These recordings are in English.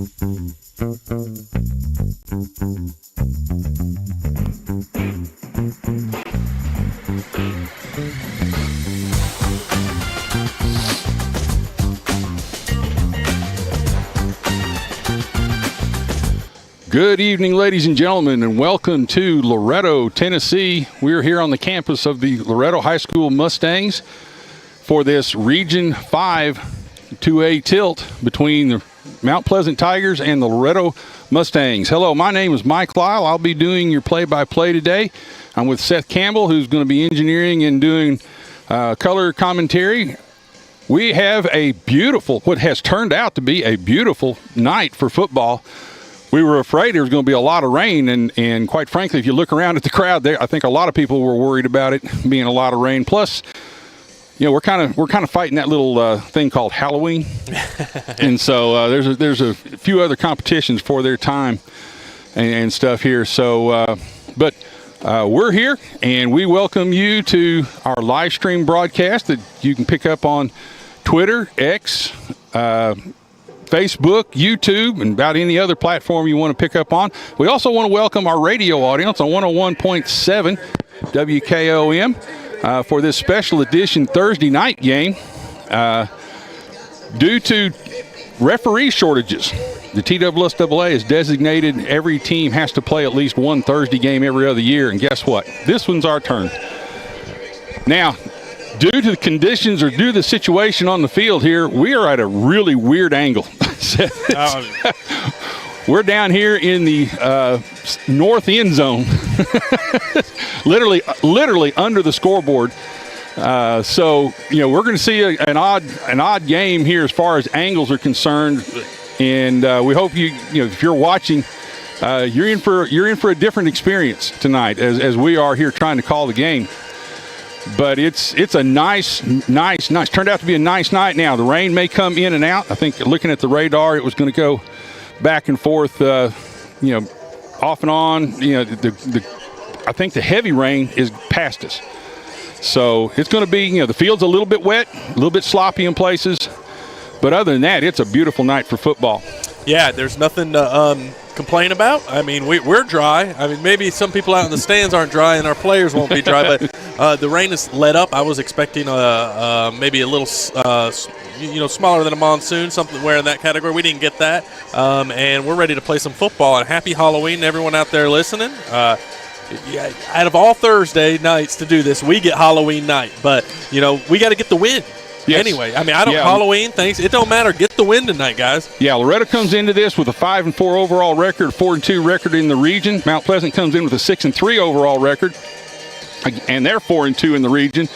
Good evening, ladies and gentlemen, and welcome to Loretto, Tennessee. We're here on the campus of the Loretto High School Mustangs for this Region 5 2A tilt between the Mount Pleasant Tigers and the Loretto Mustangs. Hello, my name is Mike Lyle. I'll be doing your play-by-play today. I'm with Seth Campbell, who's going to be engineering and doing color commentary. We have a beautiful, what has turned out to be a beautiful night for football. We were afraid there was going to be a lot of rain, and quite frankly, if you look around at the crowd there, I think a lot of people were worried about it being a lot of rain. Plus, you know, we're kind of fighting that little thing called Halloween, and so there's a few other competitions for their time and stuff here. So, but we're here, and we welcome you to our live stream broadcast that you can pick up on Twitter, X, Facebook, YouTube, and about any other platform you want to pick up on. We also want to welcome our radio audience on 101.7 WKOM for this special edition Thursday night game. Due to referee shortages, the TSSAA has designated every team has to play at least one Thursday game every other year, and guess what? This one's our turn. Now, due to the conditions or due to the situation on the field here, we are at a really weird angle. We're down here in the north end zone, literally under the scoreboard. So, you know, we're going to see an odd game here as far as angles are concerned, and we hope you know, if you're watching, you're in for a different experience tonight as we are here trying to call the game. But it's a nice. Turned out to be a nice night. Now, the rain may come in and out. I think looking at the radar, it was going to go back and forth, you know, off and on. You know, I think the heavy rain is past us. So it's going to be, you know, the field's a little bit wet, a little bit sloppy in places. But other than that, it's a beautiful night for football. Yeah, there's nothing to complain about. I mean, we're dry. I mean, maybe some people out in the stands aren't dry and our players won't be dry, but the rain has let up. I was expecting maybe a little, you know, smaller than a monsoon, something where in that category. We didn't get that, and we're ready to play some football. And happy Halloween to everyone out there listening. Yeah, out of all Thursday nights to do this, we get Halloween night, but you know, we got to get the win. Yes. Anyway, I mean, Halloween, thanks. It don't matter. Get the win tonight, guys. Yeah, Loretto comes into this with a 5-4 overall record, 4-2 record in the region. Mount Pleasant comes in with a 6-3 overall record, and they're 4-2 in the region.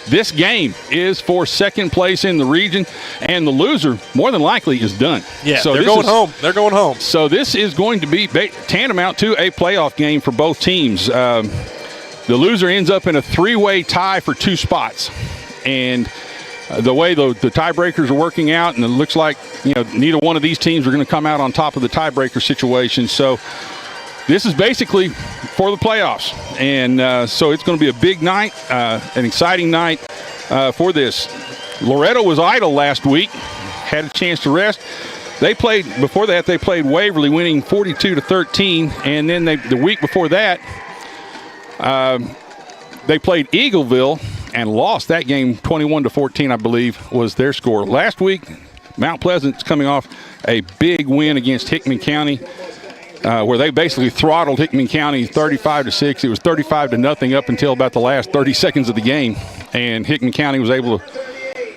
This game is for second place in the region, and the loser, more than likely, is done. Yeah, so they're going home. They're going home. So this is going to be tantamount to a playoff game for both teams. The loser ends up in a three-way tie for 2 spots, and the way the tiebreakers are working out, and it looks like, you know, neither one of these teams are going to come out on top of the tiebreaker situation. So this is basically for the playoffs, and so it's going to be a big night, an exciting night for this. Loretto was idle last week, had a chance to rest. They played Waverly, winning 42-13, and then the week before that, they played Eagleville and lost that game 21-14, I believe, was their score. Last week, Mount Pleasant's coming off a big win against Hickman County, where they basically throttled Hickman County 35-6. It was 35-0 up until about the last 30 seconds of the game, and Hickman County was able to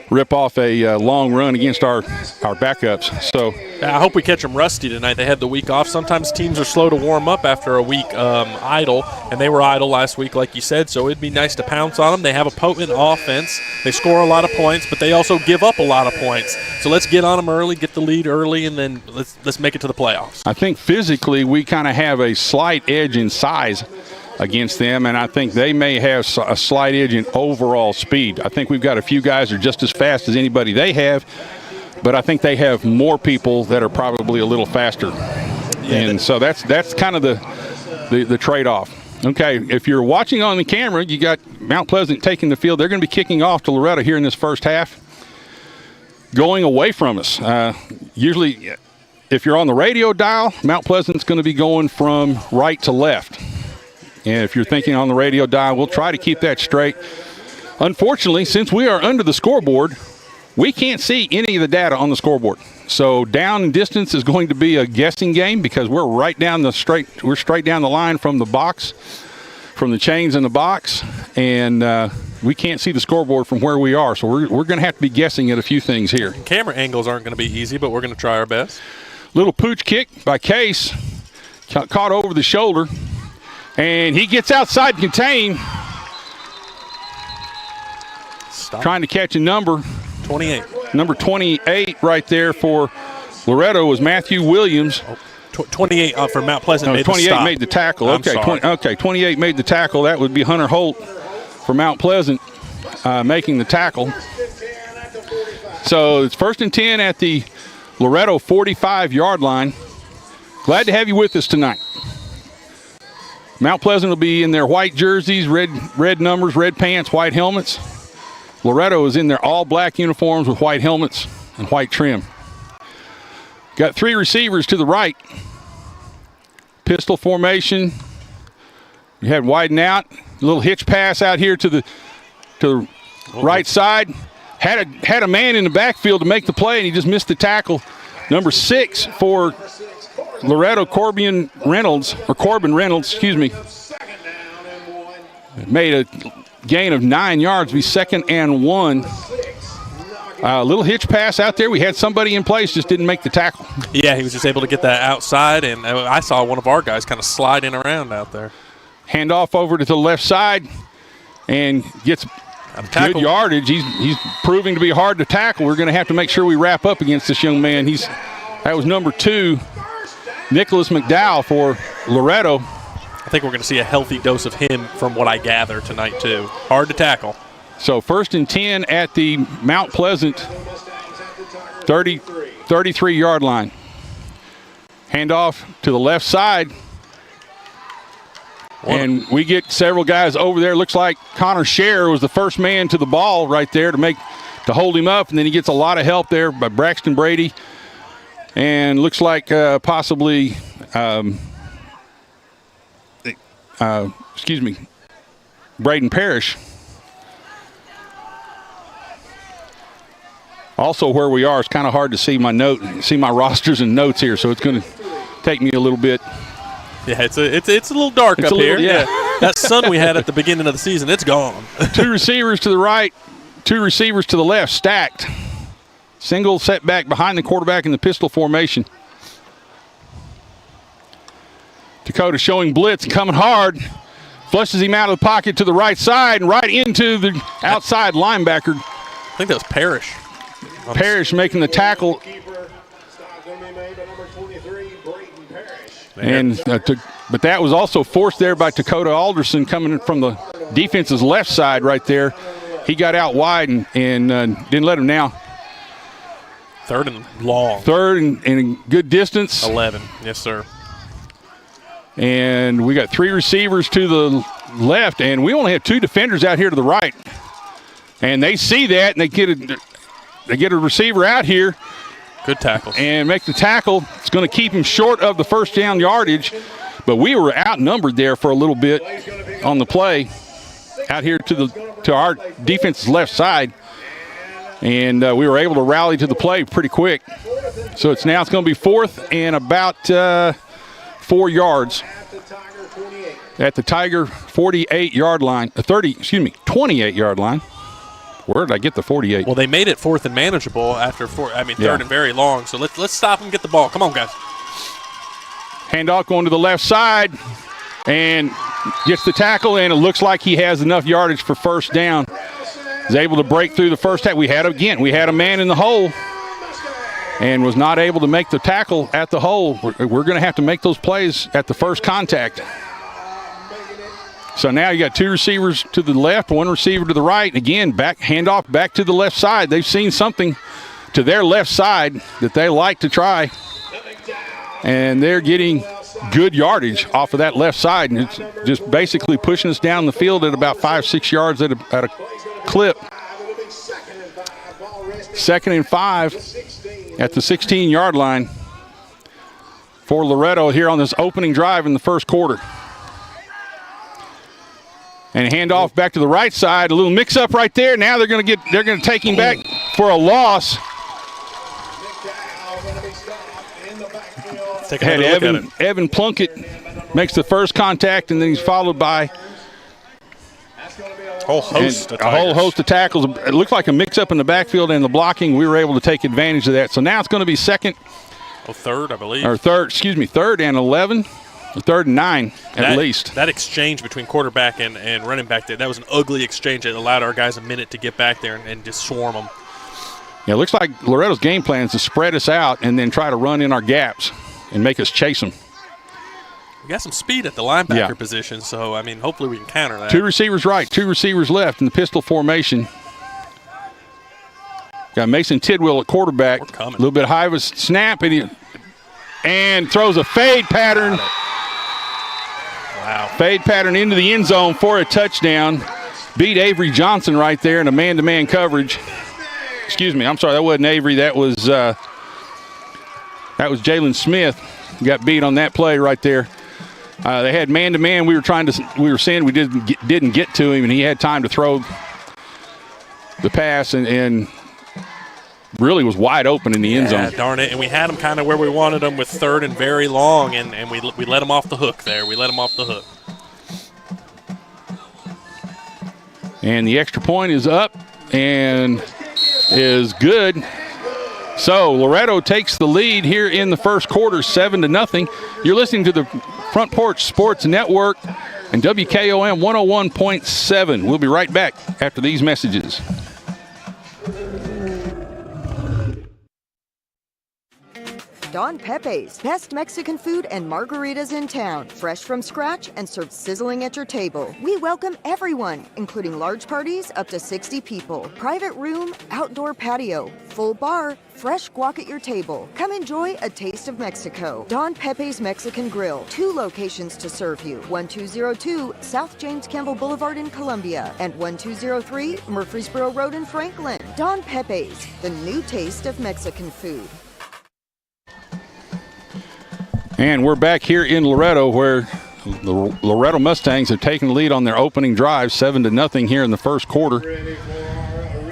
rip off a long run against our backups. So I hope we catch them rusty tonight. They had the week off. Sometimes teams are slow to warm up after a week idle, and they were idle last week, like you said, so it'd be nice to pounce on them. They have a potent offense. They score a lot of points, but they also give up a lot of points. So let's get on them early, get the lead early, and then let's make it to the playoffs. I think physically we kind of have a slight edge in size against them, and I think they may have a slight edge in overall speed. I think we've got a few guys that are just as fast as anybody they have, but I think they have more people that are probably a little faster. Yeah, and so that's kind of the trade-off. Okay, if you're watching on the camera, you got Mount Pleasant taking the field. They're going to be kicking off to Loretto here in this first half, going away from us. Usually if you're on the radio dial, Mount Pleasant's going to be going from right to left. And if you're thinking on the radio dial, we'll try to keep that straight. Unfortunately, since we are under the scoreboard, we can't see any of the data on the scoreboard. So down and distance is going to be a guessing game because we're right down the straight down the line from the box, from the chains in the box, and we can't see the scoreboard from where we are. So we're going to have to be guessing at a few things here. Camera angles aren't going to be easy, but we're going to try our best. Little pooch kick by Case, caught over the shoulder, and he gets outside and contain. Stop. Trying to catch a number. 28. Number 28 right there for Loretto was Matthew Williams. 28 for Mount Pleasant. No, 28 made the tackle. Okay, 28 made the tackle. That would be Hunter Holt for Mount Pleasant making the tackle. So it's 1st and 10 at the Loretto 45-yard line. Glad to have you with us tonight. Mount Pleasant will be in their white jerseys, red numbers, red pants, white helmets. Loretto is in their all-black uniforms with white helmets and white trim. Got 3 receivers to the right. Pistol formation. We had widen out. A little hitch pass out here to the right side. Had a man in the backfield to make the play, and he just missed the tackle. Number 6 for Loretto, Corbin Reynolds, excuse me. Made a gain of 9 yards, be 2nd and 1. A little hitch pass out there. We had somebody in place, just didn't make the tackle. Yeah, he was just able to get that outside, and I saw one of our guys kind of sliding around out there. Hand off over to the left side and gets good yardage. He's proving to be hard to tackle. We're going to have to make sure we wrap up against this young man. That was number 2, Nicholas McDowell for Loretto. I think we're going to see a healthy dose of him from what I gather tonight, too. Hard to tackle. So 1st and 10 at the Mount Pleasant 33-yard line. Hand off to the left side. And we get several guys over there. Looks like Connor Scher was the first man to the ball right there to hold him up. And then he gets a lot of help there by Braxton Brady. And looks like possibly Braden Parrish. Also, where we are, it's kind of hard to see my rosters and notes here, so it's going to take me a little bit. Yeah, it's a little dark up here. Yeah. That sun we had at the beginning of the season, it's gone. 2 receivers to the right, 2 receivers to the left, stacked. Single setback behind the quarterback in the pistol formation. Dakota showing blitz and coming hard. Flushes him out of the pocket to the right side and right into the outside linebacker. I think that was Parrish. Parrish making the tackle. But that was also forced there by Dakota Alderson coming from the defense's left side right there. He got out wide and didn't let him now. 3rd and long. 3rd and a good distance. 11. Yes, sir. And we got 3 receivers to the left, and we only have 2 defenders out here to the right. And they see that, and they get a receiver out here. Good tackle. And make the tackle. It's going to keep him short of the first down yardage. But we were outnumbered there for a little bit on the play out here to our defense's left side. And we were able to rally to the play pretty quick. So it's going to be 4th and about 4 yards at the Tiger 48-yard line. 28-yard line. Where did I get the 48? Well, they made it 4th and manageable after 3rd and very long. So let's stop them, get the ball. Come on, guys. Handoff going to the left side and gets the tackle, and it looks like he has enough yardage for first down. He's able to break through the first tackle. We had a man in the hole and was not able to make the tackle at the hole. We're going to have to make those plays at the first contact. So now you got 2 receivers to the left, 1 receiver to the right. Again, handoff back to the left side. They've seen something to their left side that they like to try. And they're getting good yardage off of that left side. And it's just basically pushing us down the field at about 5-6 yards at a clip. 2nd and 5 at the 16-yard line. for Loretto here on this opening drive in the first quarter. And a handoff back to the right side. A little mix-up right there. Now they're going to take him back for a loss. Had Evan Plunkett makes the first contact, and then he's followed by a whole host of tackles. It looked like a mix-up in the backfield and the blocking. We were able to take advantage of that. So now it's going to be third, I believe. Or third and 11. Third and 9 at least. That exchange between quarterback and running back there, that was an ugly exchange. It allowed our guys a minute to get back there and just swarm them. Yeah, it looks like Loretto's game plan is to spread us out and then try to run in our gaps and make us chase them. We got some speed at the linebacker position, so, I mean, hopefully we can counter that. 2 receivers right, 2 receivers left in the pistol formation. Got Mason Tidwell at quarterback. A little bit high of a snap, and throws a fade pattern. Wow. Fade pattern into the end zone for a touchdown. Beat Avery Johnson right there in a man-to-man coverage. Excuse me, I'm sorry, that wasn't Avery. That was Jalen Smith. Got beat on that play right there. They had man-to-man. We were saying we didn't get to him, and he had time to throw the pass and really was wide open in the end zone. Darn it. And we had him kind of where we wanted him with third and very long, and we let him off the hook there. We let him off the hook. And the extra point is up and is good. So Loretto takes the lead here in the first quarter, 7-0. You're listening to the Front Porch Sports Network and WKOM 101.7. We'll be right back after these messages. Don Pepe's, best Mexican food and margaritas in town. Fresh from scratch and served sizzling at your table. We welcome everyone, including large parties up to 60 people. Private room, outdoor patio, full bar, fresh guac at your table. Come enjoy a taste of Mexico. Don Pepe's Mexican Grill. 2 locations to serve you. 1202 South James Campbell Boulevard in Columbia and 1203 Murfreesboro Road in Franklin. Don Pepe's, the new taste of Mexican food. And we're back here in Loretto, where the Loretto Mustangs have taken the lead on their opening drive, 7-0 here in the first quarter.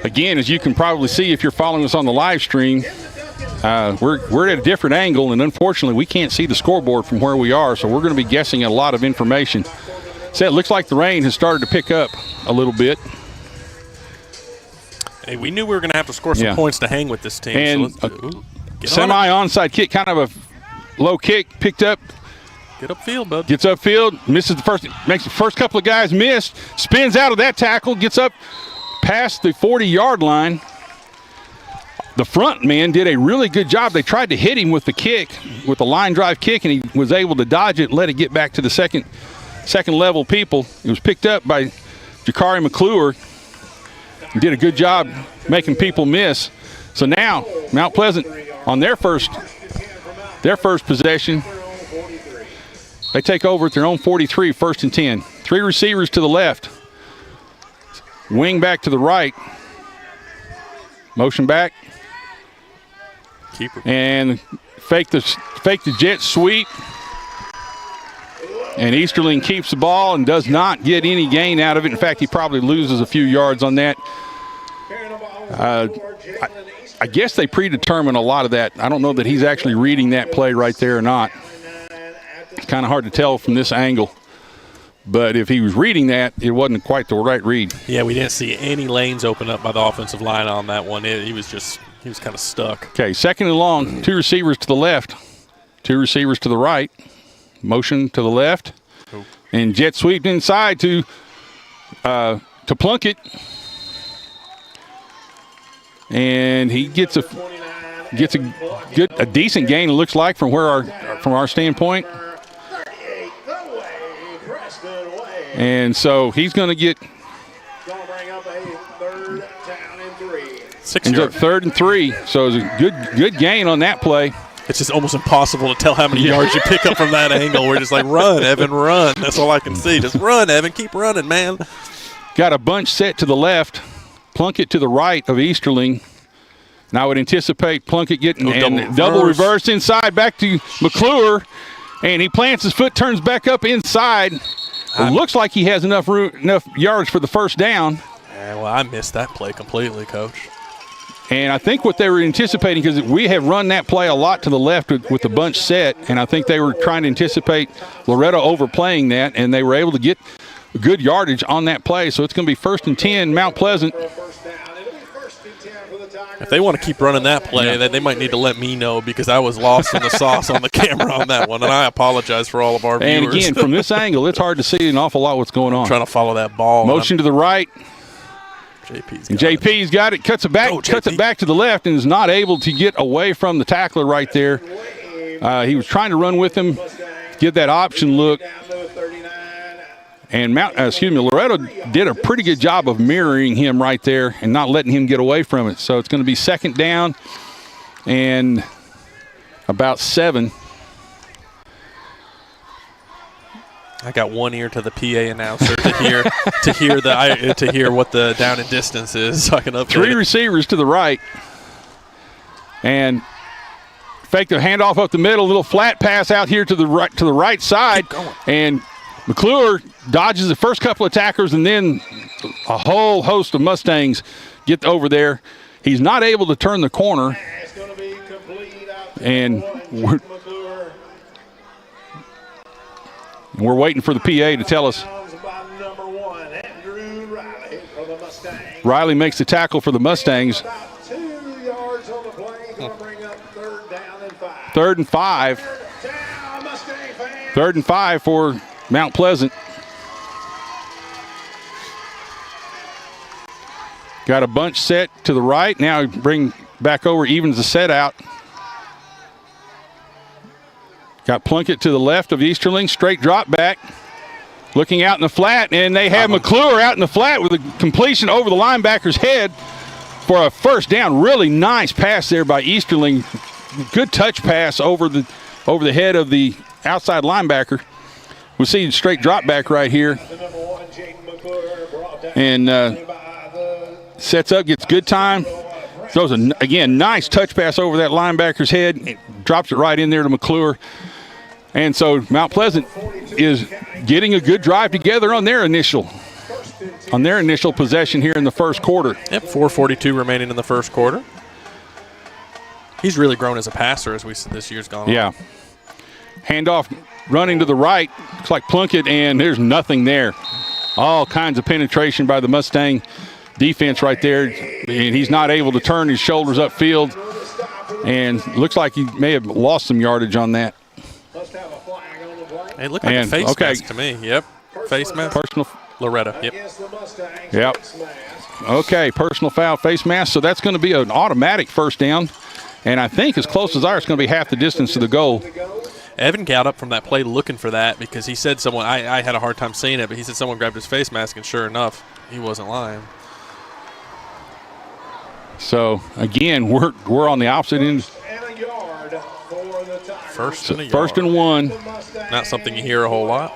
Again, as you can probably see if you're following us on the live stream, we're at a different angle, and unfortunately we can't see the scoreboard from where we are, so we're going to be guessing at a lot of information. So it looks like the rain has started to pick up a little bit. Hey, we knew we were going to have to score some points to hang with this team. And so semi-onside kick, kind of a low kick, picked up. Get upfield, bud. Gets upfield, misses makes the first couple of guys miss, spins out of that tackle, gets up past the 40-yard line. The front man did a really good job. They tried to hit him with the kick, with the line drive kick, and he was able to dodge it and let it get back to the second level people. It was picked up by Jakari McClure. He did a good job making people miss. So now Mount Pleasant on their first possession, they take over at their own 43, 1st and 10. 3 receivers to the left. Wing back to the right. Motion back. Keeper. And fake the jet sweep. And Easterling keeps the ball and does not get any gain out of it. In fact, he probably loses a few yards on that. I guess they predetermine a lot of that. I don't know that he's actually reading that play right there or not. It's kind of hard to tell from this angle. But if he was reading that, it wasn't quite the right read. Yeah, we didn't see any lanes open up by the offensive line on that one. He was kind of stuck. Okay, 2nd and long, 2 receivers to the left, 2 receivers to the right. Motion to the left. Oh. And jet sweep inside to Plunkett. And he gets a decent gain, it looks like, from our standpoint. And so he's going to get 6 yards. 3rd and 3. So it's a good gain on that play. It's just almost impossible to tell how many yards you pick up from that angle. We're just like, run, Evan, run. That's all I can see. Just run, Evan. Keep running, man. Got a bunch set to the left. Plunkett to the right of Easterling. And I would anticipate Plunkett getting double reverse inside back to McClure. And he plants his foot, turns back up inside. It looks like he has enough yards for the first down. Yeah, well, I missed that play completely, Coach. And I think what they were anticipating, because we have run that play a lot to the left with the bunch set, and I think they were trying to anticipate Loretto overplaying that, and they were able to get good yardage on that play. So it's going to be 1st and 10, Mount Pleasant. If they want to keep running that play, then they might need to let me know, because I was lost in the sauce on the camera on that one, and I apologize for all of our viewers. And again, from this angle, it's hard to see an awful lot what's going on. Trying to follow that ball. Motion to the right. JP's got it, cuts it back, cuts it back to the left, and is not able to get away from the tackler right there. He was trying to run with him, give that option look. And Loretto did a pretty good job of mirroring him right there and not letting him get away from it. So it's going to be 2nd down and about 7. I got one ear to the PA announcer to hear what the down and distance is, so I can update 3 it. receivers to the right, and fake the handoff up the middle, little flat pass out here to the right side, and McClure dodges the first couple of tacklers, and then a whole host of Mustangs get over there. He's not able to turn the corner, and we're waiting for the PA to tell us. Riley makes the tackle for the Mustangs. 3rd and 5. 3rd and 5 for Mount Pleasant. Got a bunch set to the right. Now bring back over, evens the set out. Got Plunkett to the left of Easterling, straight drop back. Looking out in the flat, and they have McClure out in the flat with a completion over the linebacker's head for a first down. Really nice pass there by Easterling. Good touch pass over the head of the outside linebacker. We see straight drop back right here. And sets up, gets good time. Throws, again, nice touch pass over that linebacker's head. It drops it right in there to McClure. And so Mount Pleasant is getting a good drive together on their initial possession here in the first quarter. Yep, 4:42 remaining in the first quarter. He's really grown as a passer as this year's gone on. Yeah. Handoff running to the right. Looks like Plunkett, and there's nothing there. All kinds of penetration by the Mustang defense right there. And he's not able to turn his shoulders upfield. And looks like he may have lost some yardage on that. It looked like a face mask to me. Yep. Face mask. Personal. Loretto. Yep. Yep. Okay, personal foul, face mask. So that's going to be an automatic first down. And I think as close as ours, it's going to be half the distance to the goal. Evan got up from that play looking for that because he said someone, I had a hard time seeing it, but he said someone grabbed his face mask, and sure enough, he wasn't lying. So, again, we're on the opposite end. First and a yard. 1st and 1. Not something you hear a whole lot.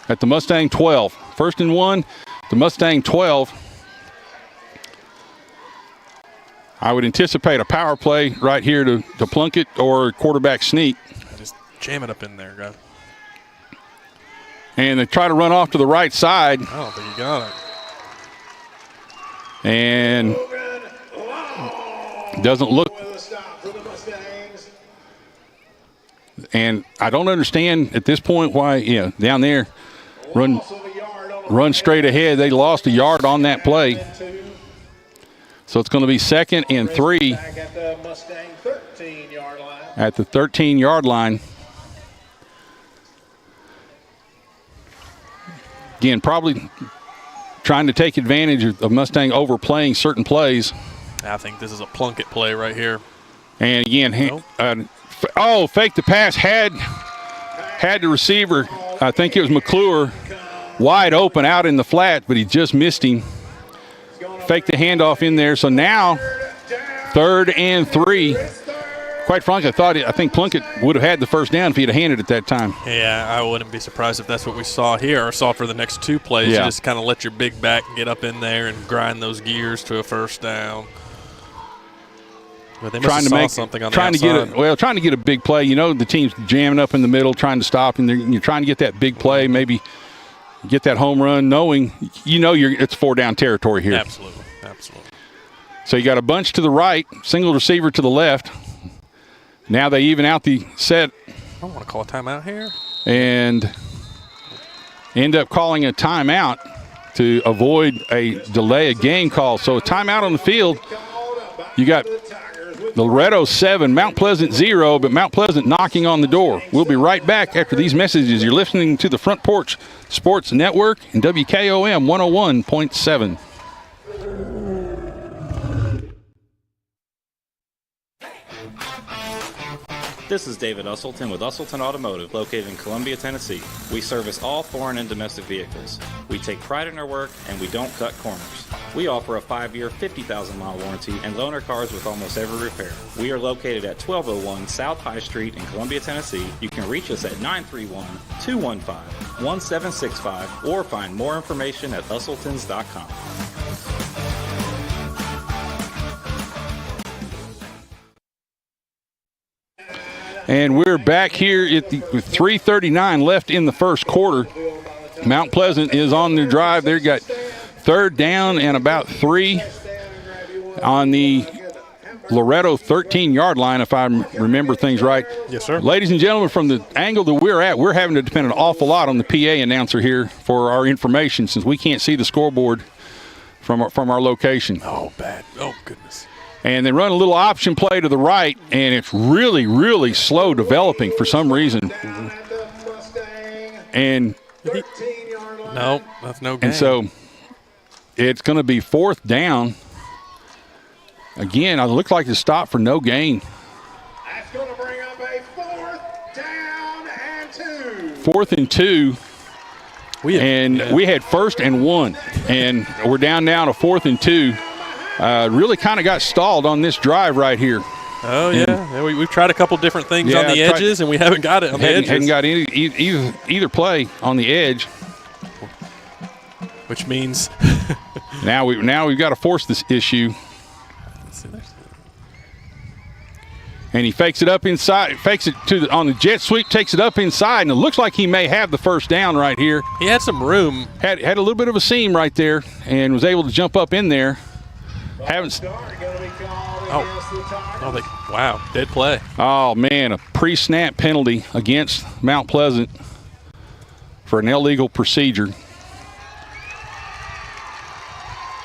At the Mustang 12. 1st and 1, the Mustang 12. I would anticipate a power play right here to Plunkett or quarterback sneak. Just jam it up in there, guys. And they try to run off to the right side. I don't think you got it. And doesn't look. And I don't understand at this point why, down there, run straight ahead. They lost a yard on that play. So it's going to be 2nd and 3 at the 13-yard line. Again, probably trying to take advantage of Mustang overplaying certain plays. I think this is a Plunkett play right here. And again, fake the pass. Had the receiver, I think it was McClure, wide open out in the flat, but he just missed him. Fake the handoff in there. So now 3rd and 3. Quite frankly, I think Plunkett would have had the first down if he'd have handed it that time. Yeah, I wouldn't be surprised if that's what we saw here or saw for the next 2 plays. Yeah. You just kind of let your big back get up in there and grind those gears to a first down. Well, they must have saw something on the outside. Trying to get a big play. You know, the team's jamming up in the middle, trying to stop, and you're trying to get that big play, maybe get that home run, knowing it's 4-down territory here. Absolutely. So you got a bunch to the right, single receiver to the left. Now they even out the set. I want to call a timeout here. And end up calling a timeout to avoid a delay of game call. So a timeout on the field. You got Loretto 7, Mount Pleasant 0, but Mount Pleasant knocking on the door. We'll be right back after these messages. You're listening to the Front Porch Sports Network and WKOM 101.7. This is David Usselton with Usselton Automotive, located in Columbia, Tennessee. We service all foreign and domestic vehicles. We take pride in our work, and we don't cut corners. We offer a 5-year, 50,000-mile warranty and loan our cars with almost every repair. We are located at 1201 South High Street in Columbia, Tennessee. You can reach us at 931-215-1765 or find more information at usseltons.com. And we're back here with 3:39 left in the first quarter. Mount Pleasant is on their drive. They've got 3rd down and about 3 on the Loretto 13-yard line, if I remember things right. Yes, sir. Ladies and gentlemen, from the angle that we're at, we're having to depend an awful lot on the PA announcer here for our information since we can't see the scoreboard from our location. Oh, bad. Oh, goodness. And they run a little option play to the right, and it's really, really slow developing for some reason. And no, that's no gain. And so it's going to be 4th down. Again, it looked like a stop for no gain. That's going to bring up a 4th down and 2. 4th and 2. We had 1st and 1, and we're down now to 4th and 2. Really kind of got stalled on this drive right here. Oh, yeah. We've tried a couple different things on the edges, and we haven't got it on the edges. Hadn't got either play on the edge. Which means now we've got to force this issue. And he fakes it up inside, fakes it on the jet sweep, takes it up inside, and it looks like he may have the 1st down right here. He had some room. Had a little bit of a seam right there and was able to jump up in there. Wow, dead play. Oh, man, a pre-snap penalty against Mount Pleasant for an illegal procedure.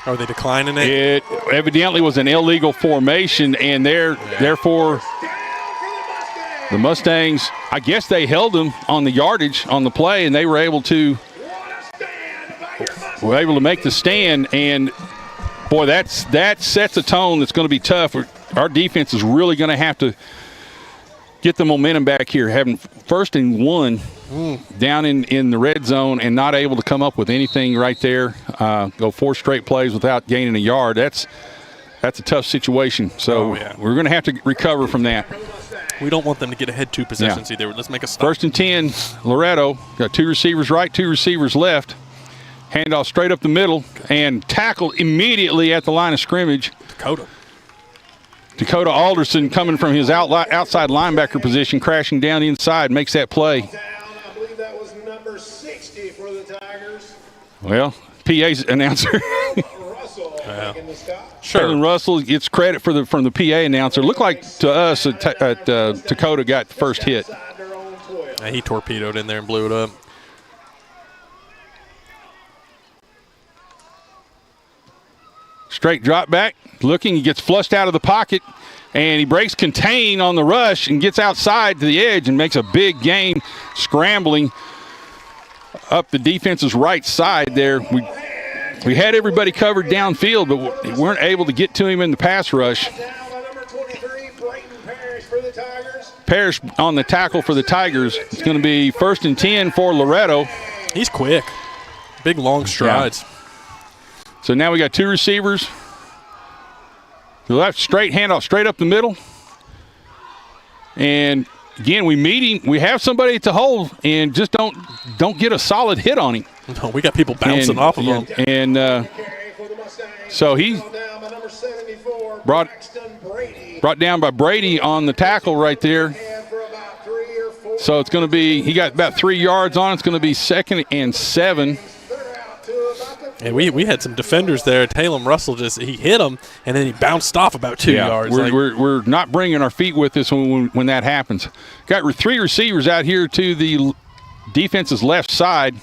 Are they declining it? It evidently was an illegal formation, and therefore the Mustangs, I guess they held them on the yardage on the play, and they were able to make the stand. And boy, that sets a tone that's going to be tough. Our defense is really going to have to get the momentum back here, having 1st and 1 down in the red zone and not able to come up with anything right there. Go 4 straight plays without gaining a yard. That's a tough situation. So we're going to have to recover from that. We don't want them to get ahead 2 possessions either. Let's make a stop. 1st and 10, Loretto. Got 2 receivers right, 2 receivers left. Handoff straight up the middle and tackle immediately at the line of scrimmage. Dakota Alderson coming from his outside linebacker position, crashing down inside, makes that play. I believe that was number 60 for the Tigers. Well, PA's announcer. Sure. Russell gets credit from the PA announcer. Looked like to us Dakota got the first hit. He torpedoed in there and blew it up. Straight drop back, looking, he gets flushed out of the pocket, and he breaks contain on the rush and gets outside to the edge and makes a big gain, scrambling up the defense's right side there. We had everybody covered downfield, but we weren't able to get to him in the pass rush. Parrish on the tackle for the Tigers. It's going to be 1st and 10 for Loretto. He's quick. Big, long strides. Yeah. So now we got 2 receivers. The left straight handoff straight up the middle. And again, we have somebody at the hole and just don't get a solid hit on him. No, we got people bouncing off of him. And So he Down by number 74, brought down by Brady on the tackle right there. and for about 3 or 4. So it's going to be, he got about 3 yards on it. It's going to be 2nd and 7. They're out to about the And we had some defenders there. Talon Russell he hit him, and then he bounced off about 2 yards. We're not bringing our feet with us when that happens. Got 3 receivers out here to the defense's left side.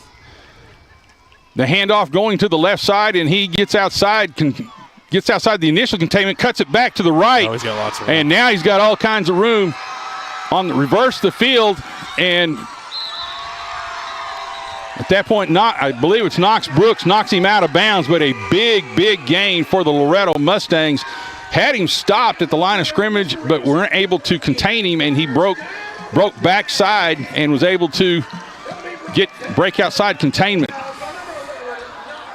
The handoff going to the left side, and he gets outside the initial containment, cuts it back to the right. Oh, he's got lots of room. And now he's got all kinds of room on the reverse the field, and at that point, I believe it's Knox Brooks knocks him out of bounds, but a big gain for the Loretto Mustangs. Had him stopped at the line of scrimmage, but weren't able to contain him, and he broke backside and was able to break outside containment.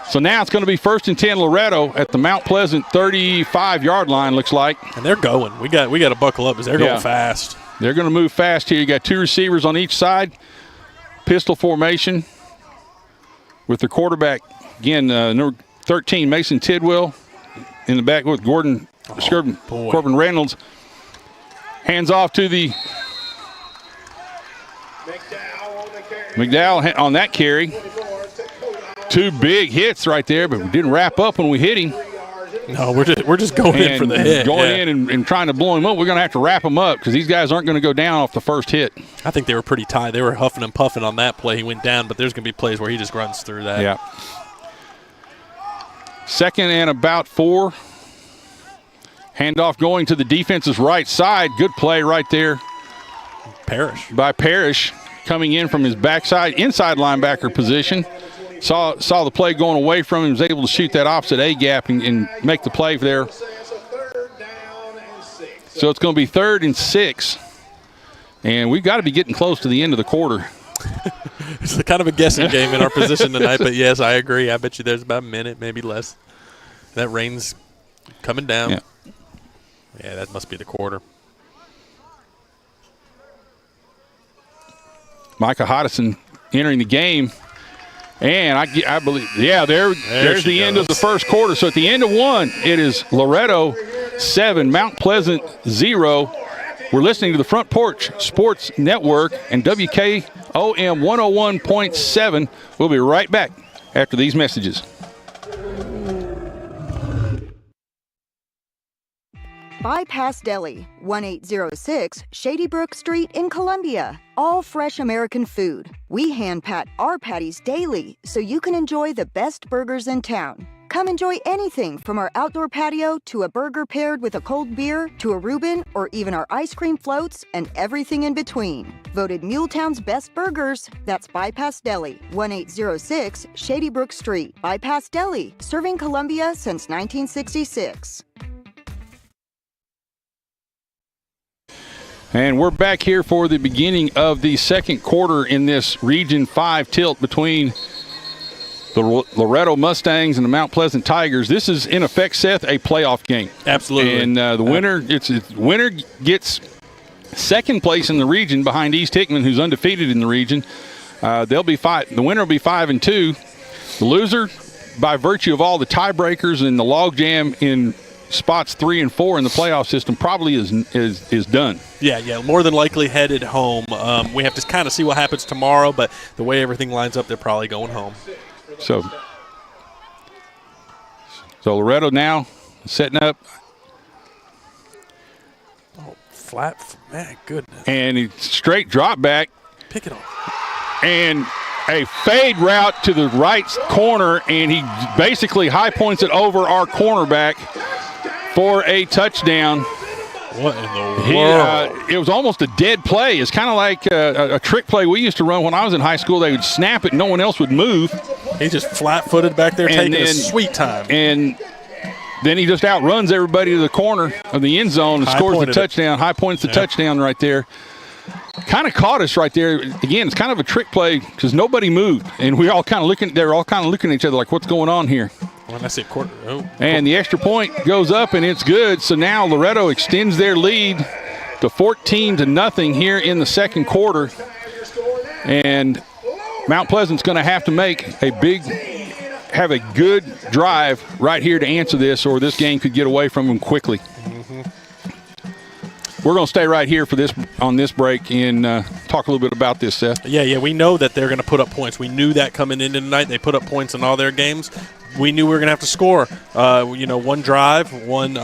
So now it's going to be 1st and 10 Loretto at the Mount Pleasant 35-yard line, looks like. And they're going. We got to buckle up because they're going fast. They're going to move fast here. You got 2 receivers on each side, pistol formation with the quarterback, again, number 13, Mason Tidwell, in the back with Corbin Reynolds. Hands off to the McDowell on that carry. 2 big hits right there, but we didn't wrap up when we hit him. No, we're just going in for the hit. Going in and trying to blow him up. We're going to have to wrap him up because these guys aren't going to go down off the first hit. I think they were pretty tight. They were huffing and puffing on that play. He went down, but there's going to be plays where he just runs through that. Yeah. 2nd and about 4. Handoff going to the defense's right side. Good play right there. By Parrish coming in from his backside, inside linebacker position. Saw the play going away from him, was able to shoot that opposite A-gap and make the play there. So it's going to be 3rd and 6. And we've got to be getting close to the end of the quarter. It's kind of a guessing game in our position tonight, but yes, I agree. I bet you there's about a minute, maybe less. That rain's coming down. Yeah, that must be the quarter. Micah Hodgson entering the game. And I believe, there's the end of the first quarter. So at the end of 1, it is Loretto 7, Mount Pleasant 0. We're listening to the Front Porch Sports Network and WKOM 101.7. We'll be right back after these messages. Bypass Deli, 1806 Shady Brook Street in Columbia. All fresh American food. We hand pat our patties daily so you can enjoy the best burgers in town. Come enjoy anything from our outdoor patio to a burger paired with a cold beer to a Reuben or even our ice cream floats and everything in between. Voted Muletown's best burgers, that's Bypass Deli, 1806 Shady Brook Street. Bypass Deli, serving Columbia since 1966. And we're back here for the beginning of the second quarter in this Region 5 tilt between the Loretto Mustangs and the Mount Pleasant Tigers. This is, in effect, Seth, a playoff game. Absolutely. And the winner gets second place in the region behind East Hickman, who's undefeated in the region. The winner will be 5-2. The loser, by virtue of all the tiebreakers and the logjam in spots 3 and 4 in the playoff system, probably is done. Yeah, more than likely headed home. We have to kind of see what happens tomorrow, but the way everything lines up, they're probably going home. So Loretto now setting up. Oh, flat, man, goodness. And he straight drop back. Pick it up. And a fade route to the right corner, and he basically high points it over our cornerback for a touchdown. What in the world? It was almost a dead play. It's kind of like a trick play we used to run when I was in high school. They would snap it, and no one else would move. He just flat-footed back there, taking a sweet time. And then he just outruns everybody to the corner of the end zone and scores the touchdown. High points the touchdown right there. Kind of caught us right there. Again, it's kind of a trick play because nobody moved, and we all kind of looking. They're all kind of looking at each other like, "What's going on here?" When I say quarter, and the extra point goes up, and it's good. So now Loretto extends their lead to 14-0 here in the second quarter, and Mount Pleasant's going to have to make a have a good drive right here to answer this, or this game could get away from them quickly. We're going to stay right here for this on this break and talk a little bit about this, Seth. Yeah, we know that they're going to put up points. We knew that coming into tonight. They put up points in all their games. We knew we were going to have to score. One drive, one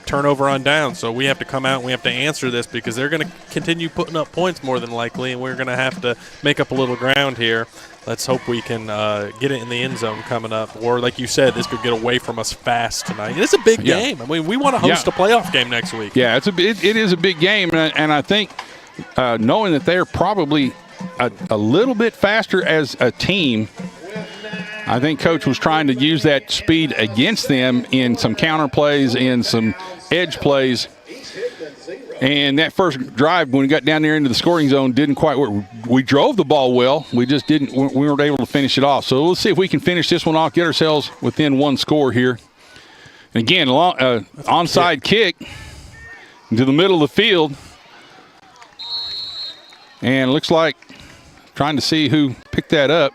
turnover on down. So we have to come out and we have to answer this because they're going to continue putting up points more than likely, and we're going to have to make up a little ground here. Let's hope we can get it in the end zone coming up. Or, like you said, this could get away from us fast tonight. It's a big game. I mean, we want to host a playoff game next week. Yeah, it is a big game, and I think knowing that they're probably a little bit faster as a team, I think Coach was trying to use that speed against them in some counter plays and some edge plays. And that first drive, when we got down there into the scoring zone, didn't quite work. We drove the ball well. We just didn't. We weren't able to finish it off. So let's see if we can finish this one off, get ourselves within one score here. And again, onside kick into the middle of the field. And it looks like trying to see who picked that up.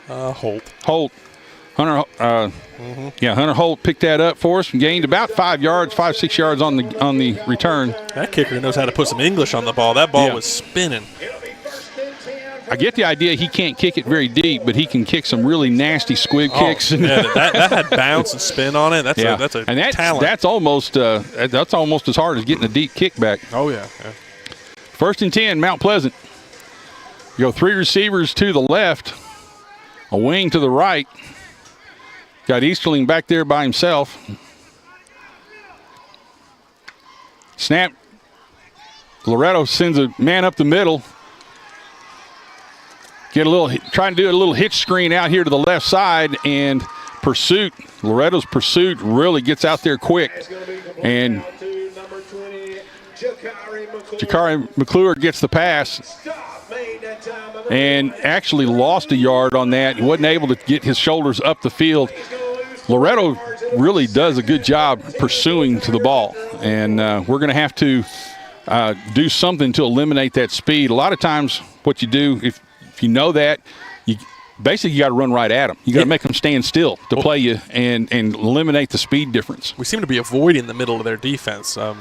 Holt. Hunter Holt picked that up for us and gained about 5 yards, 6 yards on the return. That kicker knows how to put some English on the ball. That ball was spinning. I get the idea he can't kick it very deep, but he can kick some really nasty squib kicks. Yeah, that had bounce and spin on it. That's a talent. That's almost as hard as getting a deep kick back. Oh, yeah. 1st and 10, Mount Pleasant. You go 3 receivers to the left, a wing to the right. Got Easterling back there by himself. Snap. Loretto sends a man up the middle. Trying to do a little hitch screen out here to the left side, and pursuit. Loretto's pursuit really gets out there quick. And Jakari McClure gets the pass and actually lost a yard on that. He wasn't able to get his shoulders up the field. Loretto really does a good job pursuing to the ball, and we're going to have to do something to eliminate that speed. A lot of times what you do, if you know that, you got to run right at them. You got to make them stand still to play you and eliminate the speed difference. We seem to be avoiding the middle of their defense. I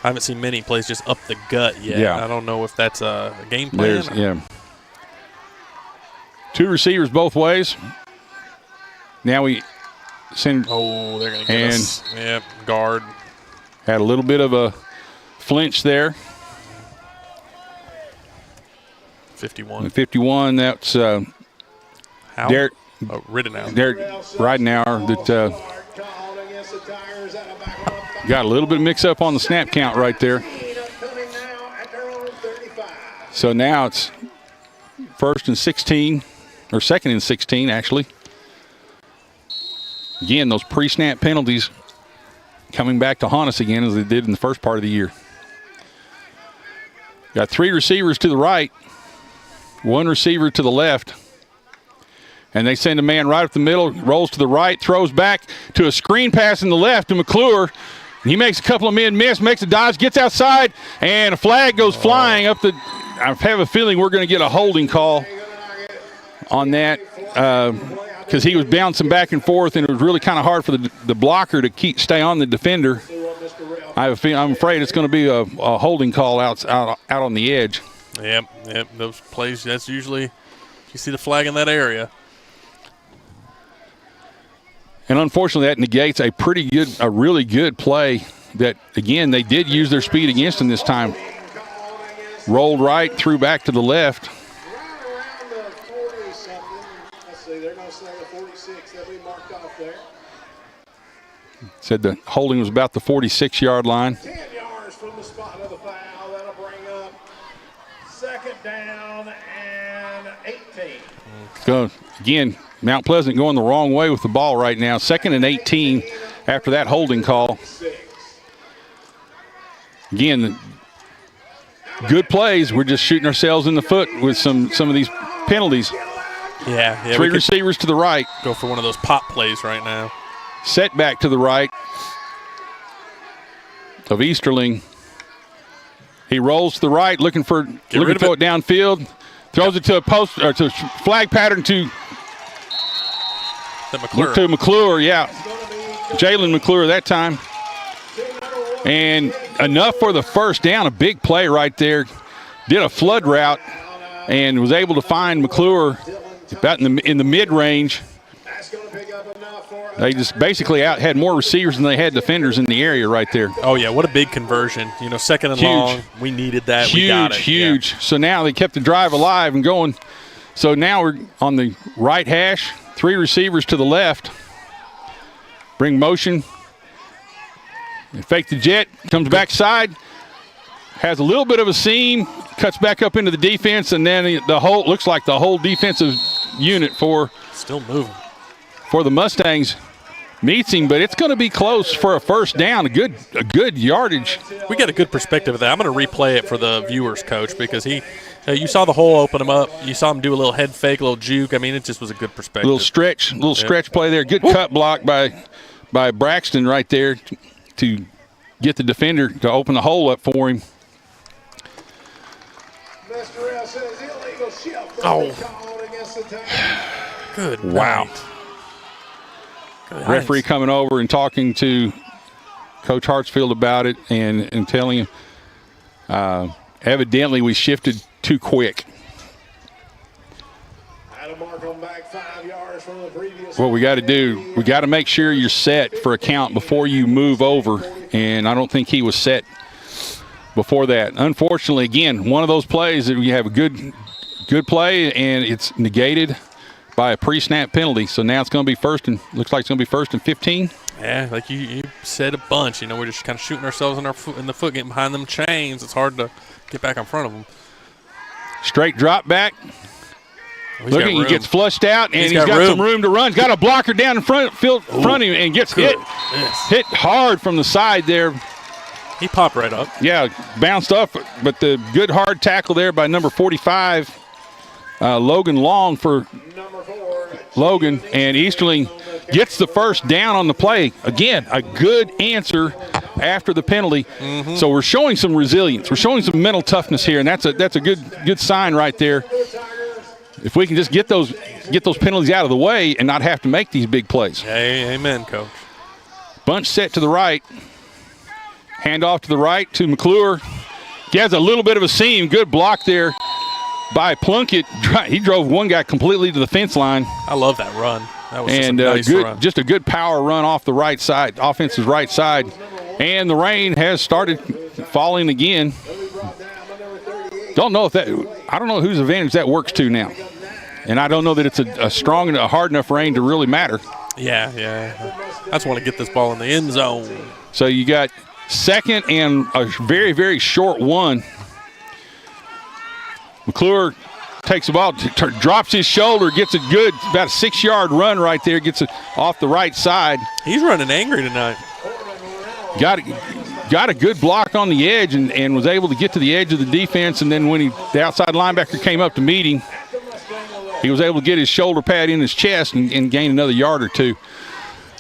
haven't seen many plays just up the gut yet. Yeah. I don't know if that's a game plan. 2 receivers both ways. Now we send. Oh, they're going to get us. Yep, guard. Had a little bit of a flinch there. 51. 51, that's Derek Ridenour. Derek Ridenour that got a little bit of mix-up on the snap count right there. So now it's 1st and 16, or 2nd and 16, actually. Again, those pre-snap penalties coming back to haunt us again as they did in the first part of the year. Got 3 receivers to the right, 1 receiver to the left. And they send a man right up the middle, rolls to the right, throws back to a screen pass in the left to McClure. He makes a couple of men miss, makes a dodge, gets outside, and a flag goes flying up the – I have a feeling we're going to get a holding call on that because he was bouncing back and forth, and it was really kind of hard for the blocker to stay on the defender. I'm afraid it's going to be a holding call out on the edge. Yep. Those plays, that's usually you see the flag in that area. And unfortunately, that negates a really good play that, again, they did use their speed against him this time. Rolled right, threw back to the left. Right around the 40-something. Let's see, they're going to say the 46. They'll be marked off there. Said the holding was about the 46-yard line. 10 yards from the spot of the foul. That'll bring up 2nd down and 18. So, again, Mount Pleasant going the wrong way with the ball right now. 2nd and 18 after that holding call. Again, good plays. We're just shooting ourselves in the foot with some of these penalties. Yeah. 3 receivers to the right. Go for one of those pop plays right now. Setback to the right of Easterling. He rolls to the right, looking to throw it downfield. Throws it to a post or to flag pattern to The McClure. To McClure, yeah. Jalen McClure that time. And enough for the first down. A big play right there. Did a flood route and was able to find McClure about in the mid-range. They just basically had more receivers than they had defenders in the area right there. Oh, yeah, what a big conversion. You know, second and long. We needed that. Huge, we got it. huge. Yeah. So now they kept the drive alive and going. So now we're on the right hash, 3 receivers to the left. Bring motion. Fake the jet, comes backside, has a little bit of a seam, cuts back up into the defense, and then looks like the whole defensive unit still moving for the Mustangs meets him, but it's going to be close for a first down, a good yardage. We got a good perspective of that. I'm going to replay it for the viewers, Coach, because you saw the hole open him up. You saw him do a little head fake, a little juke. I mean, it just was a good perspective. Little stretch play there. Good cut block by Braxton right there to get the defender to open the hole up for him. Good. Wow. Night. Good Referee night. coming over and talking to Coach Hartsfield about it and telling him evidently we shifted too quick. What we got to do, we got to make sure you're set for a count before you move over, and I don't think he was set before that. Unfortunately, again, one of those plays that we have a good play and it's negated by a pre-snap penalty. So now it's going to be looks like it's going to be first and 15. Yeah, like you said a bunch. You know, we're just kind of shooting ourselves in the foot, getting behind them chains. It's hard to get back in front of them. Straight drop back. Looking, he gets flushed out, and he's got some room to run. Got a blocker down in front of him and gets hit hard from the side there. He popped right up. Yeah, bounced off, but the good hard tackle there by number 45, Logan Long for Logan, and Easterling gets the first down on the play. Again, a good answer after the penalty. Mm-hmm. So we're showing some resilience. We're showing some mental toughness here, and that's a good sign right there. If we can just get those penalties out of the way and not have to make these big plays. Hey, amen, Coach. Bunch set to the right. Hand off to the right to McClure. He has a little bit of a seam. Good block there by Plunkett. He drove one guy completely to the fence line. I love that run. That was just a nice run. Just a good power run off the right side, offense's right side. And the rain has started falling again. I don't know whose advantage that works to now. And I don't know that it's a hard enough rain to really matter. Yeah. I just want to get this ball in the end zone. So you got second and a very, very short one. McClure takes the ball, drops his shoulder, gets a good, about a 6-yard run right there, gets it off the right side. He's running angry tonight. Got a good block on the edge and was able to get to the edge of the defense, and then when the outside linebacker came up to meet him, he was able to get his shoulder pad in his chest and gain another yard or two.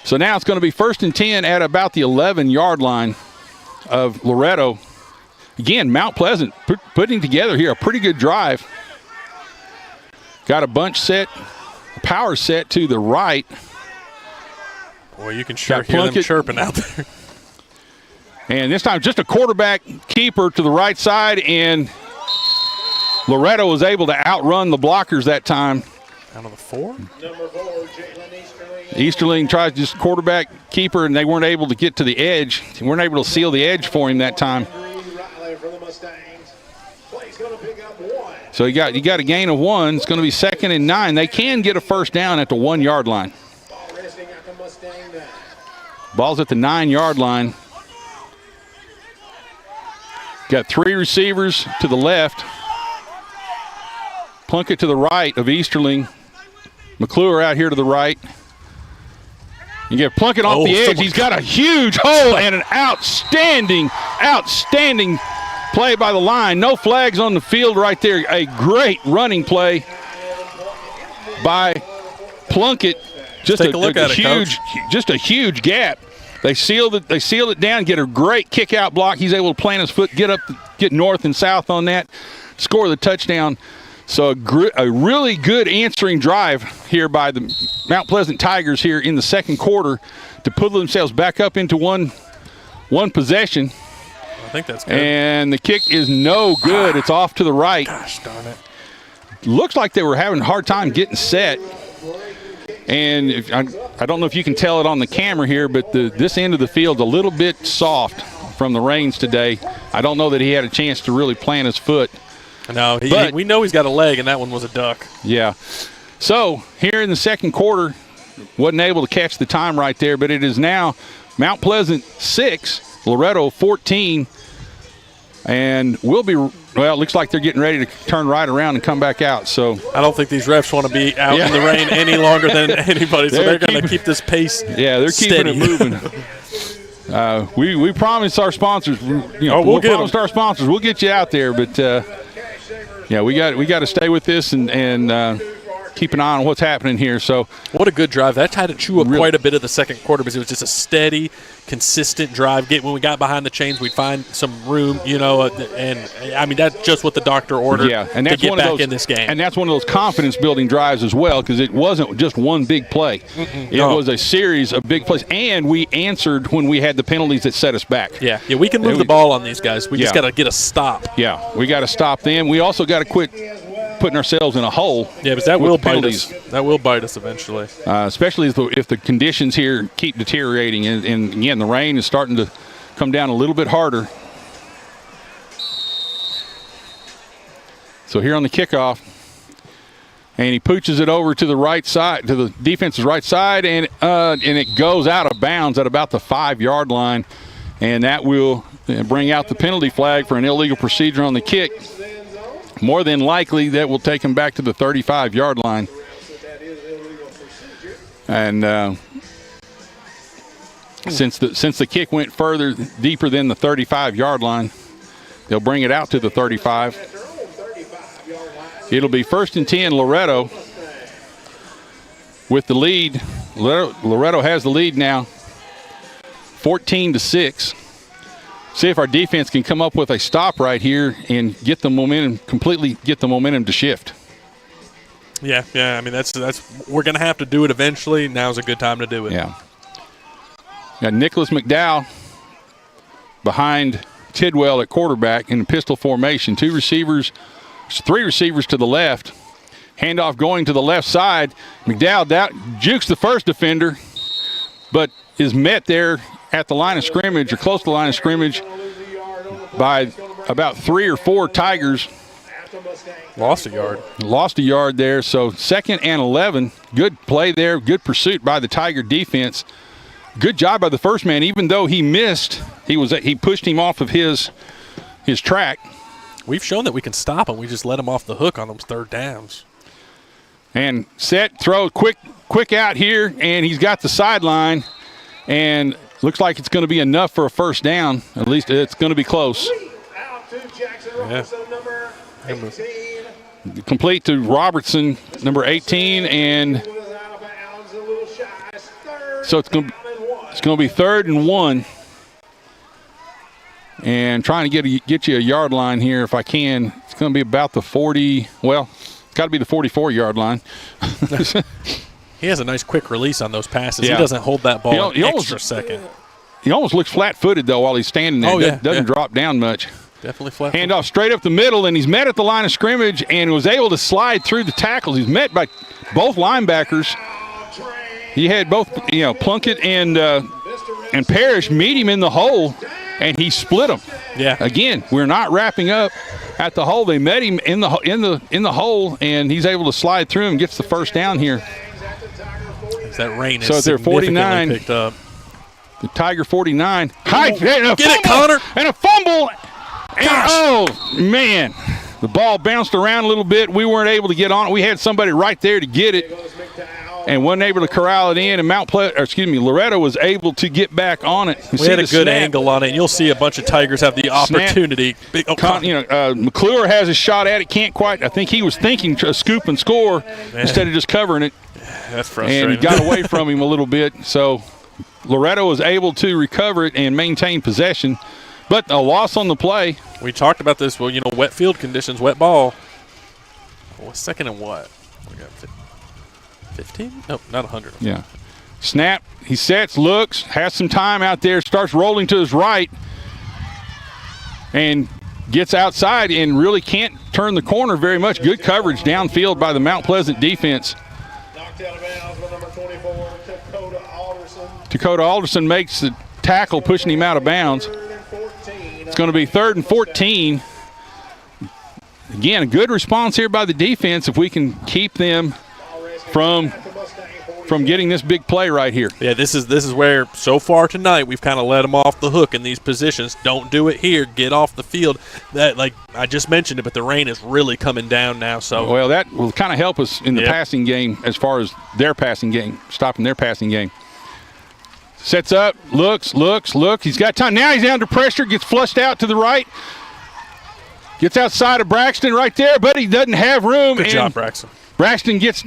So now it's going to be first and 10 at about the 11-yard line of Loretto. Again, Mount Pleasant putting together here a pretty good drive. Got a bunch set, power set to the right. Boy, you can sure hear them chirping out there. And this time just a quarterback keeper to the right side, and Loretto was able to outrun the blockers that time. Out of the 4? Number 4, Jalen Easterling tries just quarterback keeper, and they weren't able to get to the edge. They weren't able to seal the edge for him that time. So you got a gain of 1. It's going to be second and 9. They can get a first down at the 1-yard line. Ball's at the 9-yard line. Got 3 receivers to the left. Plunkett to the right of Easterling. McClure out here to the right. You get Plunkett off the edge. He's got a huge hole and an outstanding play by the line. No flags on the field right there. A great running play by Plunkett. Just take a look at it, Coach. Just a huge gap. They sealed it down, get a great kick out block. He's able to plant his foot, get north and south on that, score the touchdown So a really good answering drive here by the Mount Pleasant Tigers here in the second quarter to put themselves back up into one possession. I think that's good. And the kick is no good. It's off to the right. Gosh darn it. Looks like they were having a hard time getting set. And I don't know if you can tell it on the camera here, but this end of the field's a little bit soft from the rains today. I don't know that he had a chance to really plant his foot. No, we know he's got a leg, and that one was a duck. Yeah. So here in the second quarter, wasn't able to catch the time right there, but it is now Mount Pleasant 6, Loretto 14. And we'll be, well, it looks like they're getting ready to turn right around and come back out. So I don't think these refs want to be out in the rain any longer than anybody, so they're going to keep this pace they're steady. keeping it moving. We promised our sponsors, we'll promised our sponsors, we'll get you out there. But, we got to stay with this and keep an eye on what's happening here. So what a good drive. That had to chew up quite a bit of the second quarter because it was just a steady, consistent drive. When we got behind the chains, we'd find some room, and I mean that's just what the doctor ordered and that's to get one of back those, in this game. And that's one of those confidence-building drives as well, because it wasn't just one big play. It was a series of big plays, and we answered when we had the penalties that set us back. Yeah, we can move the ball on these guys. We just got to get a stop. Yeah, we got to stop them. We also got to quit putting ourselves in a hole. Yeah, because that will bite us. That will bite us eventually. Especially if the conditions here keep deteriorating, and again, the rain is starting to come down a little bit harder. So here on the kickoff, and he pooches it over to the right side, to the defense's right side, and it goes out of bounds at about the 5-yard line, and that will bring out the penalty flag for an illegal procedure on the kick. More than likely, that will take him back to the 35-yard line. And since the kick went further, deeper than the 35-yard line, they'll bring it out to the 35. It'll be 1st and 10, Loretto with the lead. Loretto has the lead now, 14-6. See if our defense can come up with a stop right here and get the momentum, completely get the momentum to shift. Yeah. I mean, that's we're going to have to do it eventually. Now's a good time to do it. Yeah. Got Nicholas McDowell behind Tidwell at quarterback in the pistol formation. 3 receivers to the left. Handoff going to the left side. McDowell jukes the first defender, but is met there at the line of scrimmage, or close to the line of scrimmage, by about 3 or 4 Tigers. Lost a yard there. So 2nd and 11. Good play there. Good pursuit by the Tiger defense. Good job by the first man. Even though he missed, he pushed him off of his track. We've shown that we can stop him. We just let him off the hook on those 3rd downs. And set, throw, quick out here, and he's got the sideline. And looks like it's going to be enough for a first down. At least it's going to be close. Yeah. Complete to Robertson, number 18, and so it's going to be 3rd and 1. And trying to get you a yard line here if I can. It's going to be about the 40. Well, it's got to be the 44-yard line. He has a nice quick release on those passes. Yeah. He doesn't hold that ball an extra second. He almost looks flat-footed, though, while he's standing there. Doesn't drop down much. Definitely flat. Handoff straight up the middle, and he's met at the line of scrimmage and was able to slide through the tackles. He's met by both linebackers. He had both, Plunkett and Parrish meet him in the hole, and he split them. Yeah. Again, we're not wrapping up at the hole. They met him in the hole, and he's able to slide through and gets the first down here. That rain is so they're 49 picked up. The Tiger 49. Get it, Connor! And a fumble. And, man, the ball bounced around a little bit. We weren't able to get on it. We had somebody right there to get it and wasn't able to corral it in. And Loretto was able to get back on it. We had a good angle on it, and you'll see a bunch of Tigers have the opportunity. McClure has a shot at it. Can't quite. I think he was thinking scoop and score instead of just covering it. That's frustrating. And he got away from him a little bit. So Loretto was able to recover it and maintain possession. But a loss on the play. We talked about this. Well, wet field conditions, wet ball. Well, second and what? We got 15? No, not 100. Yeah. Snap. He sets, looks, has some time out there, starts rolling to his right, and gets outside and really can't turn the corner very much. Good coverage downfield by the Mount Pleasant defense. Knocked out of bounds with number 24, Dakota Alderson. Dakota Alderson makes the tackle, pushing him out of bounds. It's going to be 3rd and 14. Again, a good response here by the defense if we can keep them from getting this big play right here. Yeah, this is where so far tonight we've kind of let them off the hook in these positions. Don't do it here. Get off the field. That, like I just mentioned it, but the rain is really coming down now. So well, that will kind of help us in the passing game as far as their passing game, stopping their passing game. Sets up, looks. He's got time. Now he's under pressure, gets flushed out to the right. Gets outside of Braxton right there, but he doesn't have room. Good job, Braxton. Braxton gets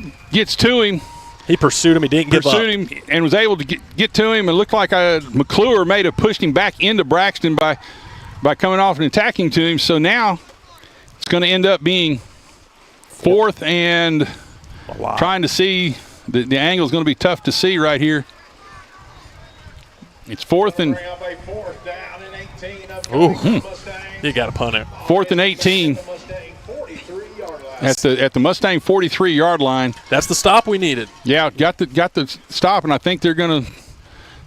to him. He pursued him. He didn't give up. Pursued him and was able to get to him. It looked like McClure may have pushed him back into Braxton by coming off and attacking to him. So now it's going to end up being 4th and trying to see. The angle is going to be tough to see right here. It's 4th and you got to punt it. 4th and 18 at the Mustang 43-yard line. That's the stop we needed. Yeah, got the stop, and I think they're gonna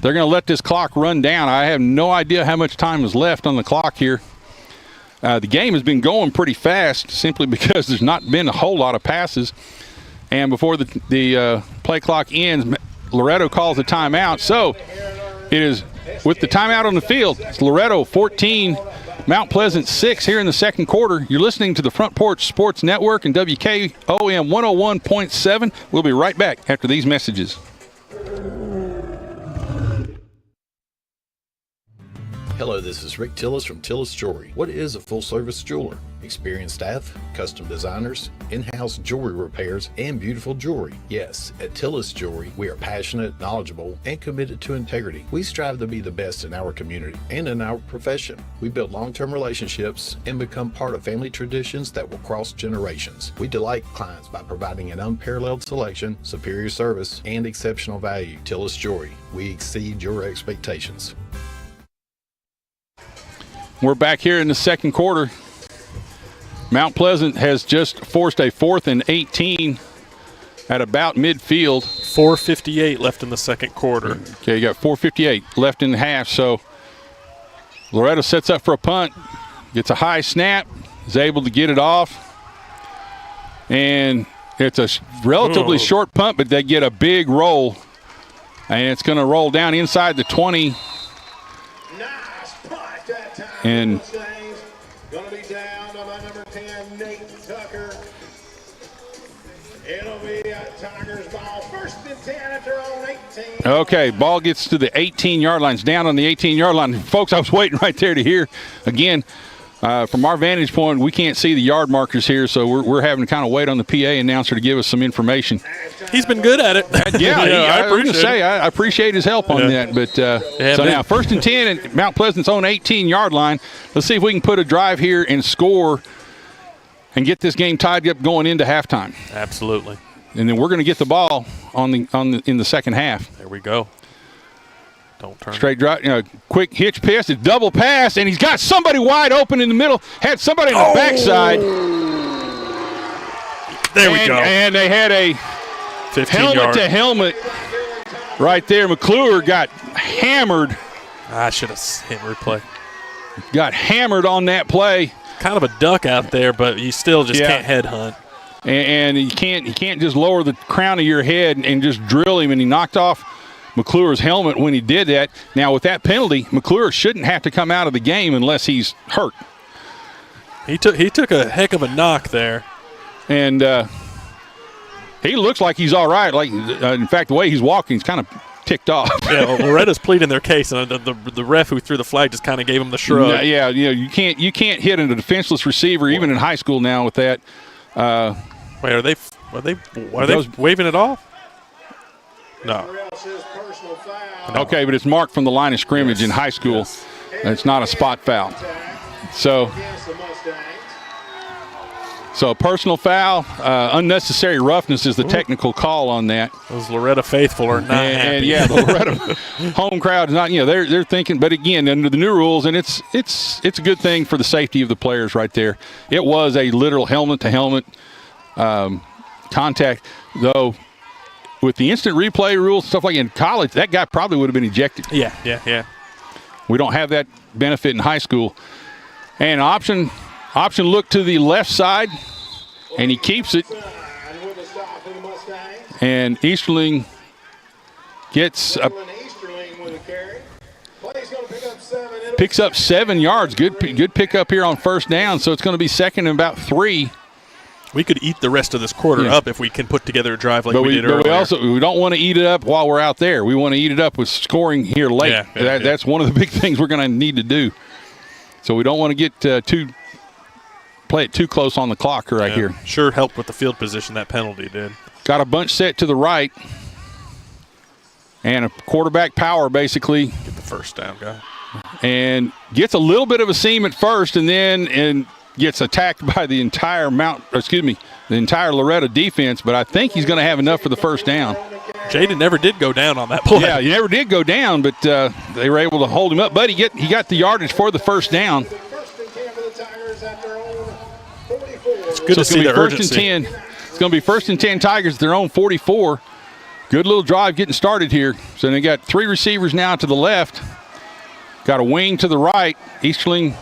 let this clock run down. I have no idea how much time is left on the clock here. The game has been going pretty fast simply because there's not been a whole lot of passes. And before the play clock ends, Loretto calls a timeout. So it is with the timeout on the field. It's Loretto 14, Mount Pleasant 6 here in the second quarter. You're listening to the Front Porch Sports Network and WKOM 101.7. We'll be right back after these messages. Hello, this is Rick Tillis from Tillis Jewelry. What is a full-service jeweler? Experienced staff, custom designers, in-house jewelry repairs, and beautiful jewelry. Yes, at Tillis Jewelry, we are passionate, knowledgeable, and committed to integrity. We strive to be the best in our community and in our profession. We build long-term relationships and become part of family traditions that will cross generations. We delight clients by providing an unparalleled selection, superior service, and exceptional value. Tillis Jewelry, we exceed your expectations. We're back here in the second quarter. Mount Pleasant has just forced a 4th and 18 at about midfield. 4:58 left in the second quarter. Okay, you got 4:58 left in the half. So Loretto sets up for a punt, gets a high snap, is able to get it off. And it's a relatively short punt, but they get a big roll. And it's going to roll down inside the 20. And going to be down by number 10, Nate Tucker. It'll be a Tigers ball. 1st and 10 at their own 18. okay, ball gets to the 18-yard line. It's down on the 18-yard line. Folks, I was waiting right there to hear. Again, from our vantage point, we can't see the yard markers here, so we're having to kind of wait on the PA announcer to give us some information. He's been good at it. I appreciate his help on that. But so now 1st and 10 at Mount Pleasant's own 18-yard line. Let's see if we can put a drive here and score and get this game tied up going into halftime. Absolutely. And then we're going to get the ball in the second half. There we go. Don't turn. Straight drive, quick hitch pass, a double pass, and he's got somebody wide open in the middle. Had somebody on the backside. There we go. And they had a helmet to helmet right there. McClure got hammered. I should have hit replay. Got hammered on that play. Kind of a duck out there, but you still just can't headhunt. And you can't just lower the crown of your head and just drill him. And he knocked off McClure's helmet when he did that. Now, with that penalty, McClure shouldn't have to come out of the game unless he's hurt. He took a heck of a knock there. And he looks like he's all right. Like, in fact, the way he's walking, he's kind of ticked off. Yeah, well, Loretta's pleading their case, and the ref who threw the flag just kind of gave him the shrug. Yeah, you can't hit a defenseless receiver even in high school now with that. Wait, are they waving it off? No. Okay, but it's marked from the line of scrimmage in high school. Yes. It's not a spot foul. So So a personal foul, unnecessary roughness is the technical call on that. Those Loretto faithful are not happy. And yeah, the Loretto home crowd is not. They're thinking. But again, under the new rules, and it's a good thing for the safety of the players right there. It was a literal helmet to helmet contact, though. With the instant replay rules, stuff like in college, that guy probably would have been ejected. Yeah. We don't have that benefit in high school. And option look to the left side, and he keeps it. And Easterling gets picks up 7 yards. Good pickup here on first down. So it's going to be second and about 3. We could eat the rest of this quarter up if we can put together a drive like we did earlier. But we don't want to eat it up while we're out there. We want to eat it up with scoring here late. That's one of the big things we're going to need to do. So we don't want to get play it too close on the clock here. Sure helped with the field position, that penalty did. Got a bunch set to the right. And a quarterback power, basically. Get the first down, guy. And gets a little bit of a seam at first, and gets attacked by the entire the entire Loretto defense, but I think he's going to have enough for the first down. Jaden never did go down on that play. Yeah, he never did go down, but they were able to hold him up. But he got the yardage for the first down. It's good to see the urgency. It's going to be first and 10 Tigers at their own 44. Good little drive getting started here. So they got 3 receivers now to the left. Got a wing to the right. Easterling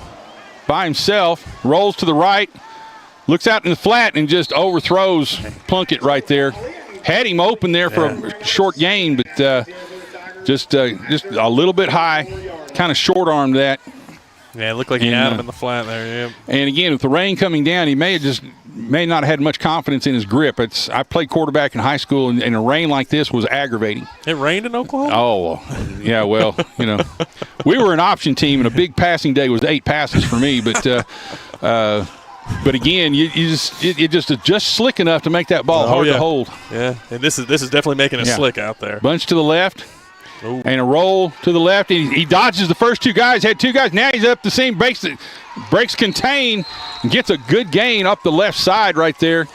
by himself, rolls to the right, looks out in the flat and just overthrows Plunkett right there. Had him open there for a short gain, but just a little bit high, kind of short-armed that. Yeah, it looked like he had him in the flat there. Yeah. And again, with the rain coming down, he may not have had much confidence in his grip. I played quarterback in high school, and a rain like this was aggravating. It rained in Oklahoma? Oh, yeah. Well, we were an option team, and a big passing day was 8 passes for me. But again, it just slick enough to make that ball hard to hold. Yeah, and this is definitely making it slick out there. Bunch to the left. Ooh. And a roll to the left. He dodges the first 2 guys, had 2 guys. Now he's up the seam, breaks contain, and gets a good gain up the left side right there.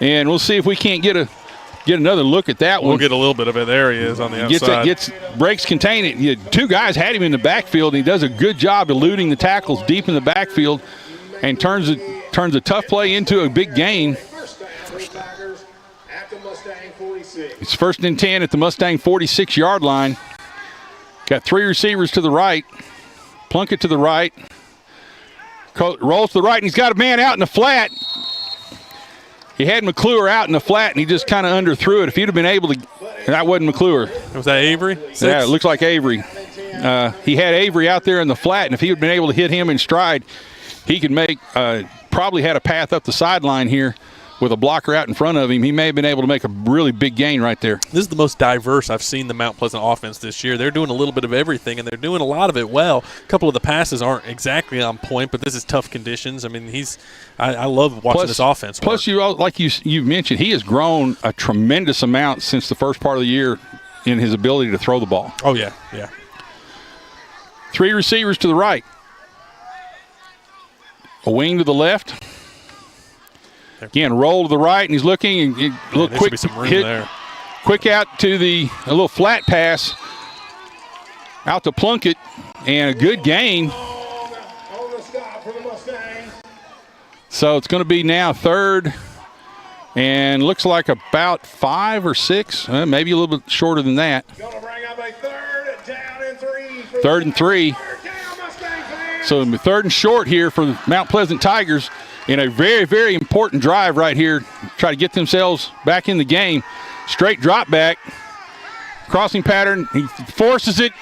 And we'll see if we can't get another look at that one. We'll get a little bit of it. There he is on the outside. Breaks contain. 2 guys had him in the backfield, and he does a good job eluding the tackles deep in the backfield and turns a tough play into a big gain. It's first and 10 at the Mustang 46-yard line. Got 3 receivers to the right. Plunkett to the right. Rolls to the right, and he's got a man out in the flat. He had McClure out in the flat, and he just kind of underthrew it. If he'd have been able to – that wasn't McClure. Was that Avery? 6? Yeah, it looks like Avery. He had Avery out there in the flat, and if he had been able to hit him in stride, he could make probably had a path up the sideline here. With a blocker out in front of him, he may have been able to make a really big gain right there. This is the most diverse I've seen the Mount Pleasant offense this year. They're doing a little bit of everything, and they're doing a lot of it well. A couple of the passes aren't exactly on point, but this is tough conditions. I mean, I love watching this offense work. Plus, like you mentioned, he has grown a tremendous amount since the first part of the year in his ability to throw the ball. Oh, yeah. 3 receivers to the right. A wing to the left. Again, roll to the right, and he's looking. And a little quick hit, there. Quick out to a little flat pass out to Plunkett, and a good gain. So it's going to be now third, and looks like about 5 or 6, maybe a little bit shorter than that. Third and 3. So third and short here for the Mount Pleasant Tigers. In a very, very important drive right here, try to get themselves back in the game. Straight drop back, crossing pattern. He forces it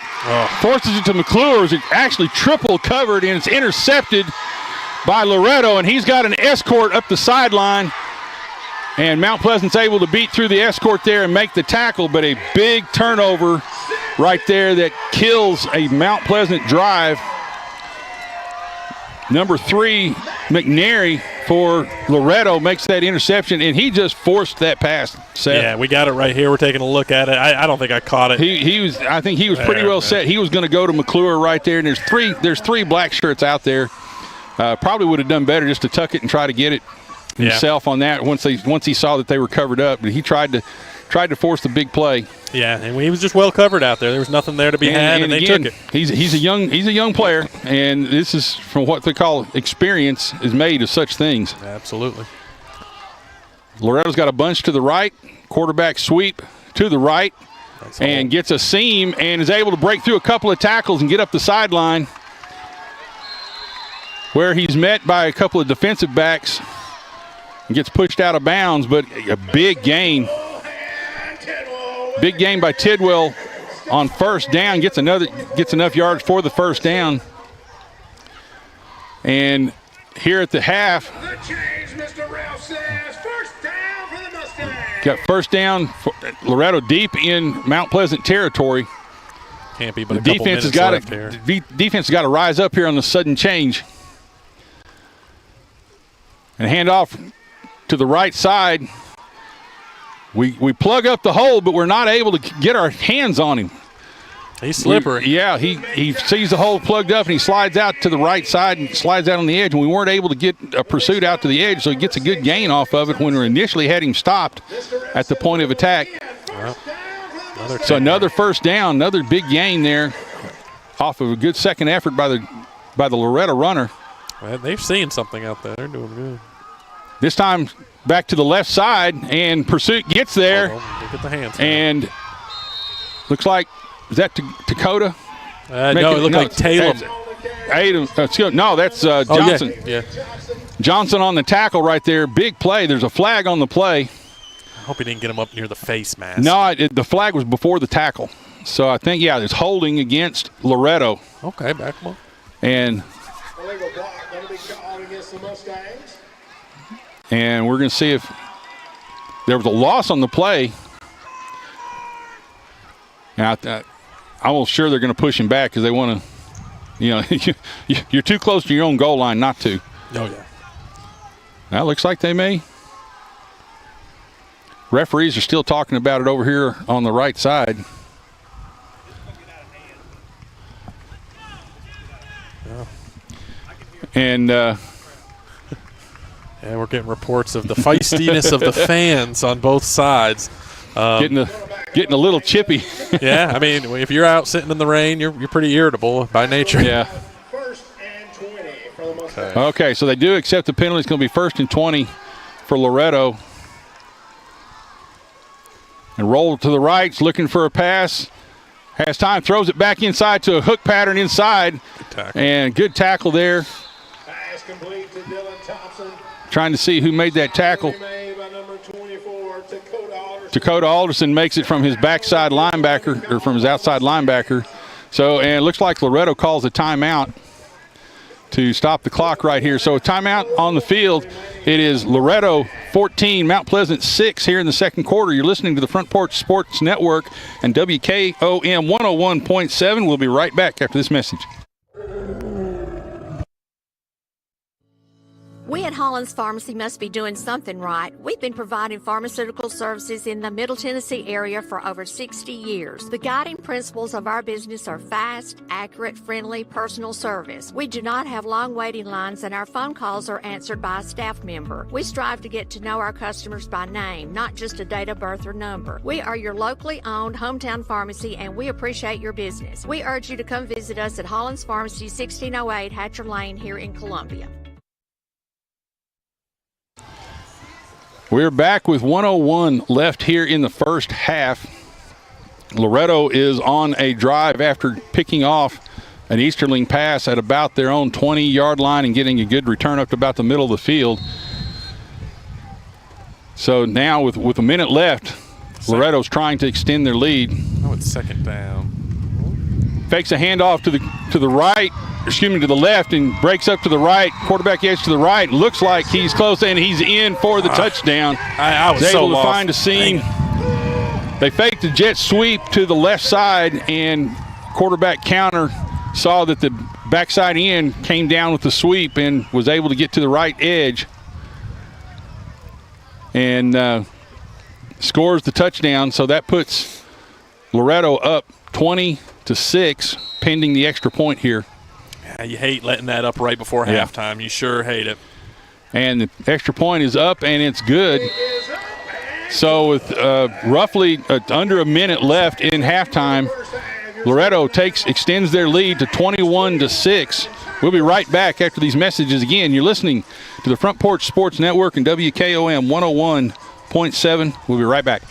to McClure. It's actually triple covered, and it's intercepted by Loretto, and he's got an escort up the sideline. And Mount Pleasant's able to beat through the escort there and make the tackle, but a big turnover right there that kills a Mount Pleasant drive. Number 3, McNary for Loretto makes that interception, and he just forced that pass. Seth. Yeah, we got it right here. We're taking a look at it. I don't think I caught it. I think he was pretty well set. He was going to go to McClure right there, and there's three black shirts out there. Probably would have done better just to tuck it and try to get it himself on that once he saw that they were covered up. But he tried to force the big play. Yeah, and he was just well covered out there. There was nothing there to be had, and they again, took it. He's a young player, and this is from what they call experience is made of such things. Absolutely. Loretto's got a bunch to the right, quarterback sweep to the right, and gets a seam and is able to break through a couple of tackles and get up the sideline, where he's met by a couple of defensive backs and gets pushed out of bounds. But a big gain. Big gain by Tidwell on first down, gets enough yards for the first down. And here at the half, The change, Mr. Ralph says, first down for the Mustangs. got first down for Loretto deep in Mount Pleasant territory. Can't be but a The couple defense minutes left here. defense has got to rise up here on the sudden change. And hand off to the right side. We plug up the hole, but we're not able to get our hands on him. He's slippery. He sees the hole plugged up, and he slides out to the right side and slides out on the edge. And we weren't able to get a pursuit out to the edge, so he gets a good gain off of it when we initially had him stopped at the point of attack. So another first down, another big gain there off of a good second effort by the Loretto runner. Well, they've seen something out there. They're doing good. This time back to the left side, and pursuit gets there. Look at the hands. And looks like, is that Dakota? No, it looked like Tatum. No, that's Johnson. Oh, yeah. Johnson on the tackle right there. Big play. There's a flag on the play. I hope he didn't get him up near the face mask. No, the flag was before the tackle. So I think, there's holding against Loretto. Okay, back him up. And Illegal block going to be called against the Mustangs. And we're going to see if there was a loss on the play. And I'm almost sure they're going to push him back because they want to, you're too close to your own goal line not to. Oh, yeah. That looks like they may. Referees are still talking about it over here on the right side. Yeah. And yeah, we're getting reports of the feistiness of the fans on both sides. Getting a little chippy. Yeah, I mean, if you're out sitting in the rain, you're pretty irritable by nature. Yeah. First and 20 for the Mustangs. Okay, so they do accept the penalty. It's going to be first and 20 for Loretto. And roll to the right, looking for a pass. Has time, throws it back inside to a hook pattern inside. Good tackle. And good tackle there. Pass complete to Dylan Thompson. Trying to see who made that tackle. Made by number 24, Dakota Alderson makes it from his backside linebacker, or from his outside linebacker. So, and it looks like Loretto calls a timeout to stop the clock right here. So a timeout on the field. It is Loretto 14, Mount Pleasant 6 here in the second quarter. You're listening to the Front Porch Sports Network and WKOM 101.7. We'll be right back after this message. We at Hollins Pharmacy must be doing something right. We've been providing pharmaceutical services in the Middle Tennessee area for over 60 years. The guiding principles of our business are fast, accurate, friendly, personal service. We do not have long waiting lines, and our phone calls are answered by a staff member. We strive to get to know our customers by name, not just a date of birth or number. We are your locally owned hometown pharmacy, and we appreciate your business. We urge you to come visit us at Hollins Pharmacy, 1608 Hatcher Lane here in Columbia. We're back with 1:01 left here in the first half. Loretto is on a drive after picking off an Easterling pass at about their own 20-yard line and getting a good return up to about the middle of the field. So now with a minute left, Loretto's trying to extend their lead. Oh, it's second down. Fakes a handoff to the right, to the left, and breaks up to the right. Quarterback edge to the right. Looks like he's close, and he's in for the touchdown. I was able so to lost. find a seam. They faked the jet sweep to the left side, and quarterback counter saw that the backside end came down with the sweep and was able to get to the right edge and scores the touchdown. So that puts Loretto up 20-6, pending the extra point here. Yeah, you hate letting that up right before halftime. You sure hate it. And the extra point is up, and it's good. So with roughly under a minute left in halftime, Loretto extends their lead to 21-6. We'll be right back after these messages. Again, you're listening to the Front Porch Sports Network and WKOM 101.7. We'll be right back.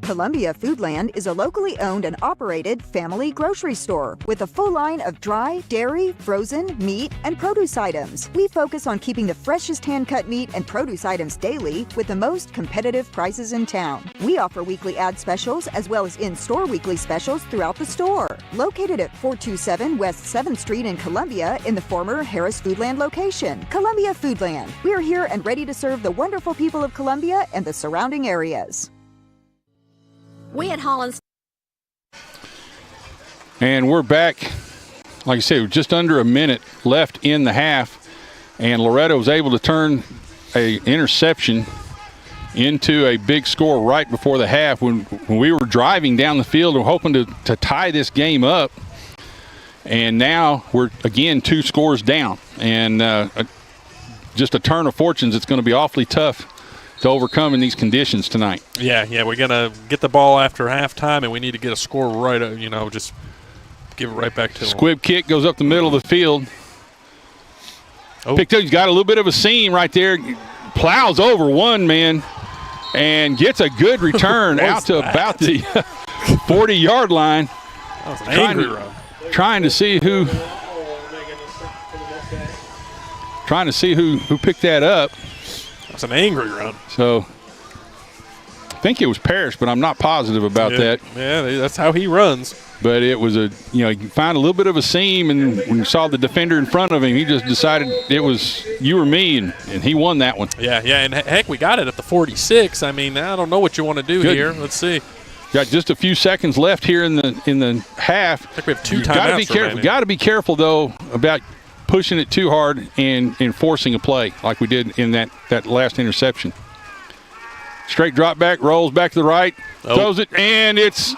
Columbia Foodland is a locally owned and operated family grocery store with a full line of dry, dairy, frozen, meat, and produce items. We focus on keeping the freshest hand-cut meat and produce items daily with the most competitive prices in town. We offer weekly ad specials as well as in-store weekly specials throughout the store. Located at 427 West 7th Street in Columbia in the former Harris Foodland location. Columbia Foodland. We're here and ready to serve the wonderful people of Columbia and the surrounding areas. We at Holland's. And we're back. Like I said, just under a minute left in the half, and Loretto was able to turn an interception into a big score right before the half when we were driving down the field and hoping to tie this game up. And now we're, again, 2 scores down. And just a turn of fortunes. It's going to be awfully tough to overcome in these conditions tonight. Yeah, we're going to get the ball after halftime, and we need to get a score right, just give it right back to them. Squib kick goes up the middle of the field. Picked up, he's got a little bit of a seam right there. Plows over one man and gets a good return out to about the 40-yard line. That was an angry run. Trying to see who picked that up. It's an angry run. So I think it was Parrish, but I'm not positive about that. Yeah, that's how he runs. But it was you found a little bit of a seam, and when you saw the defender in front of him, he just decided it was you or me, and he won that one. Yeah, and heck, we got it at the 46. I mean, I don't know what you want to do here. Let's see. Got just a few seconds left here in the half. I think we have 2 timeouts remaining. Got to be careful, though, about pushing it too hard and forcing a play like we did in that last interception. Straight drop back, rolls back to the right, throws it, and it's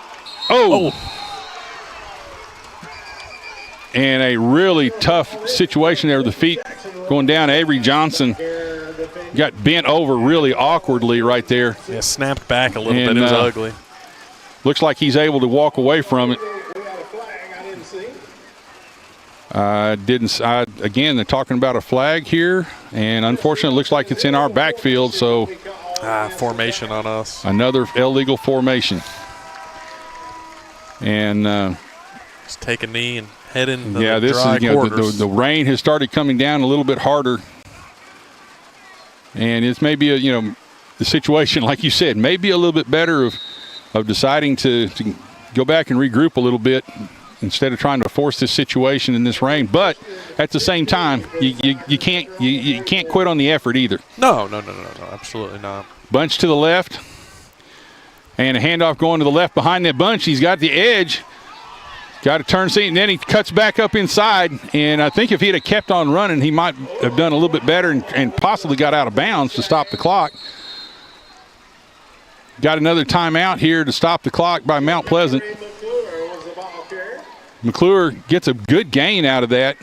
and a really tough situation there with the feet going down. Avery Johnson got bent over really awkwardly right there. Yeah, snapped back a little bit. It was ugly. Looks like he's able to walk away from it. Again, they're talking about a flag here, and unfortunately it looks like it's in our backfield, so formation on us. Another illegal formation. And just take a knee and head into the dry quarters. The rain has started coming down a little bit harder, and it's maybe the situation, like you said, maybe a little bit better of deciding to go back and regroup a little bit instead of trying to force this situation in this rain. But at the same time, you can't quit on the effort either. No, absolutely not. Bunch to the left, and a handoff going to the left behind that bunch. He's got the edge, got to turn seat, and then he cuts back up inside. And I think if he'd have kept on running, he might have done a little bit better and possibly got out of bounds to stop the clock. Got another timeout here to stop the clock by Mount Pleasant. McClure gets a good gain out of that.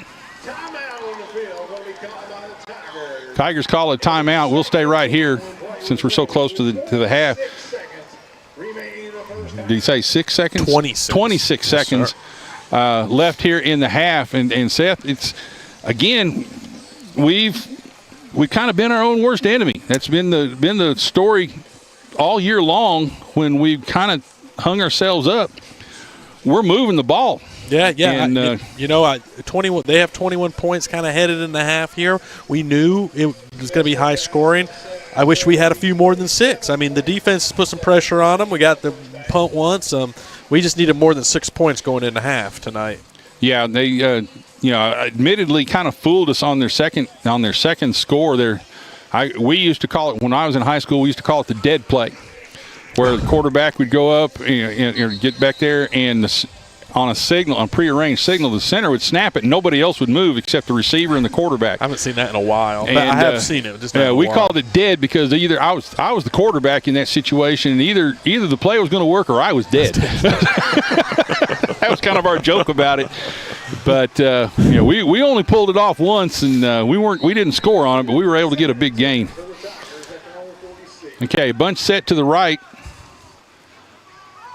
Tigers call a timeout. We'll stay right here since we're so close to the half. Did he say 6 seconds? 26 seconds left here in the half. And Seth, it's again, we've kind of been our own worst enemy. That's been the story all year long when we've kind of hung ourselves up. We're moving the ball. Yeah. And, 21. They have 21 points kind of headed in the half here. We knew it was going to be high scoring. I wish we had a few more than 6. I mean, the defense put some pressure on them. We got the punt once. We just needed more than 6 points going into half tonight. Yeah, they admittedly kind of fooled us on their second score there. We used to call it, when I was in high school, we used to call it the dead play, where the quarterback would go up and get back there, and on a prearranged signal, the center would snap it, and nobody else would move except the receiver and the quarterback. I haven't seen that in a while. And, I have seen it. Just we called it dead because either I was the quarterback in that situation, and either the play was going to work or I was dead. That was kind of our joke about it. But we only pulled it off once, and we didn't score on it, but we were able to get a big gain. Okay, bunch set to the right.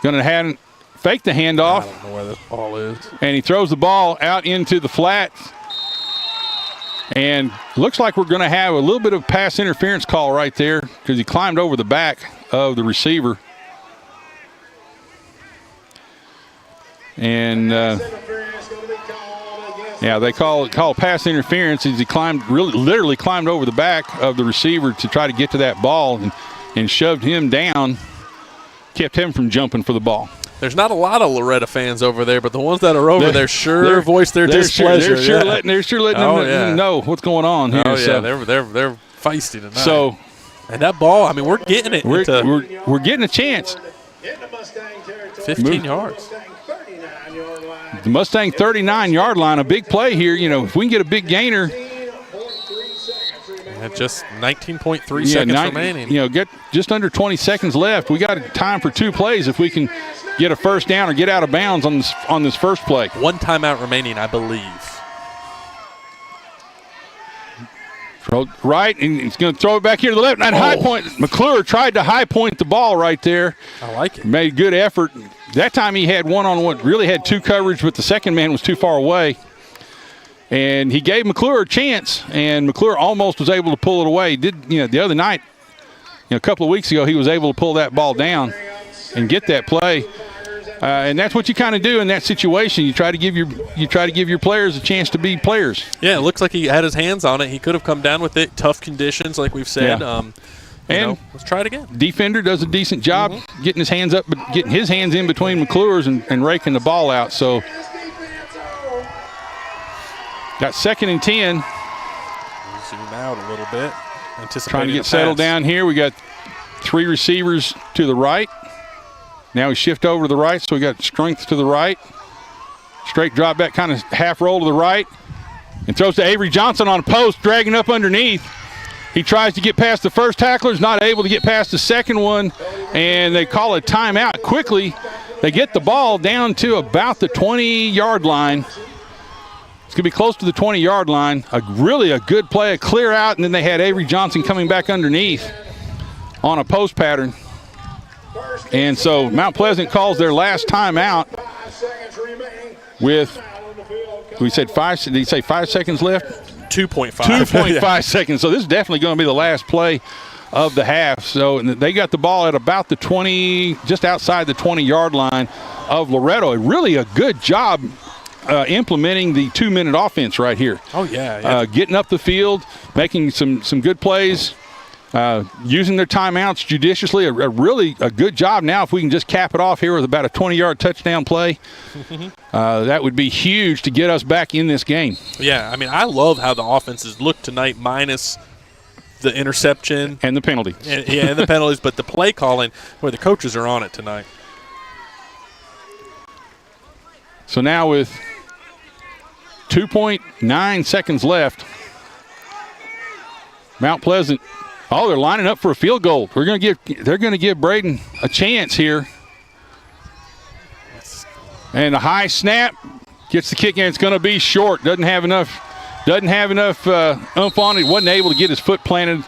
Going to fake the handoff. I don't know where this ball is. And he throws the ball out into the flats. And looks like we're going to have a little bit of pass interference call right there because he climbed over the back of the receiver. And they call pass interference as he literally climbed over the back of the receiver to try to get to that ball and shoved him down, kept him from jumping for the ball. There's not a lot of Loretto fans over there, but the ones that are over there sure voice their displeasure. They're sure letting them know what's going on here. Oh, yeah, so. they're feisty tonight. So, and that ball, I mean, we're getting it. We're getting a chance. 15 yards. The Mustang 39-yard line, a big play here. If we can get a big gainer. And just 19.3 seconds remaining. Get just under 20 seconds left. We got time for 2 plays if we can get a first down or get out of bounds on this first play. 1 timeout remaining, I believe. Right, and he's going to throw it back here to the left. And high point. McClure tried to high point the ball right there. I like it. Made good effort. That time he had one-on-one, really had 2 coverage, but the second man was too far away. And he gave McClure a chance, and McClure almost was able to pull it away. The other night, a couple of weeks ago, he was able to pull that ball down and get that play. And that's what you kind of do in that situation. You try to give your players a chance to be players. Yeah, it looks like he had his hands on it. He could have come down with it. Tough conditions, like we've said. Yeah. Let's try it again. Defender does a decent job getting his hands up, but getting his hands in between McClure's and raking the ball out. So got 2nd and 10. Zoom out a little bit. Trying to get settled down here. We got 3 receivers to the right. Now we shift over to the right, so we got strength to the right. Straight drop back, kind of half roll to the right. And throws to Avery Johnson on a post, dragging up underneath. He tries to get past the first tackler, is not able to get past the second one, and they call a timeout quickly. They get the ball down to about the 20-yard line. It's going to be close to the 20-yard line. Really a good play, a clear out, and then they had Avery Johnson coming back underneath on a post pattern. And so Mount Pleasant calls their last timeout with, we said 5, did he say 5 seconds left? 2.5. 2.5 seconds. So this is definitely going to be the last play of the half. So they got the ball at about the 20, just outside the 20-yard line of Loretto. Really a good job implementing the 2-minute offense right here. Oh, yeah. Getting up the field, making some good plays, using their timeouts judiciously. Really a good job. Now if we can just cap it off here with about a 20-yard touchdown play, that would be huge to get us back in this game. Yeah, I mean, I love how the offenses look tonight minus the interception. And the penalty. And the penalties, but the play calling, where the coaches are on it tonight. So now with 2.9 seconds left, Mount Pleasant, they're lining up for a field goal. They're going to give Braden a chance here. And a high snap gets the kick in. It's going to be short. Doesn't have enough oomph on it. Wasn't able to get his foot planted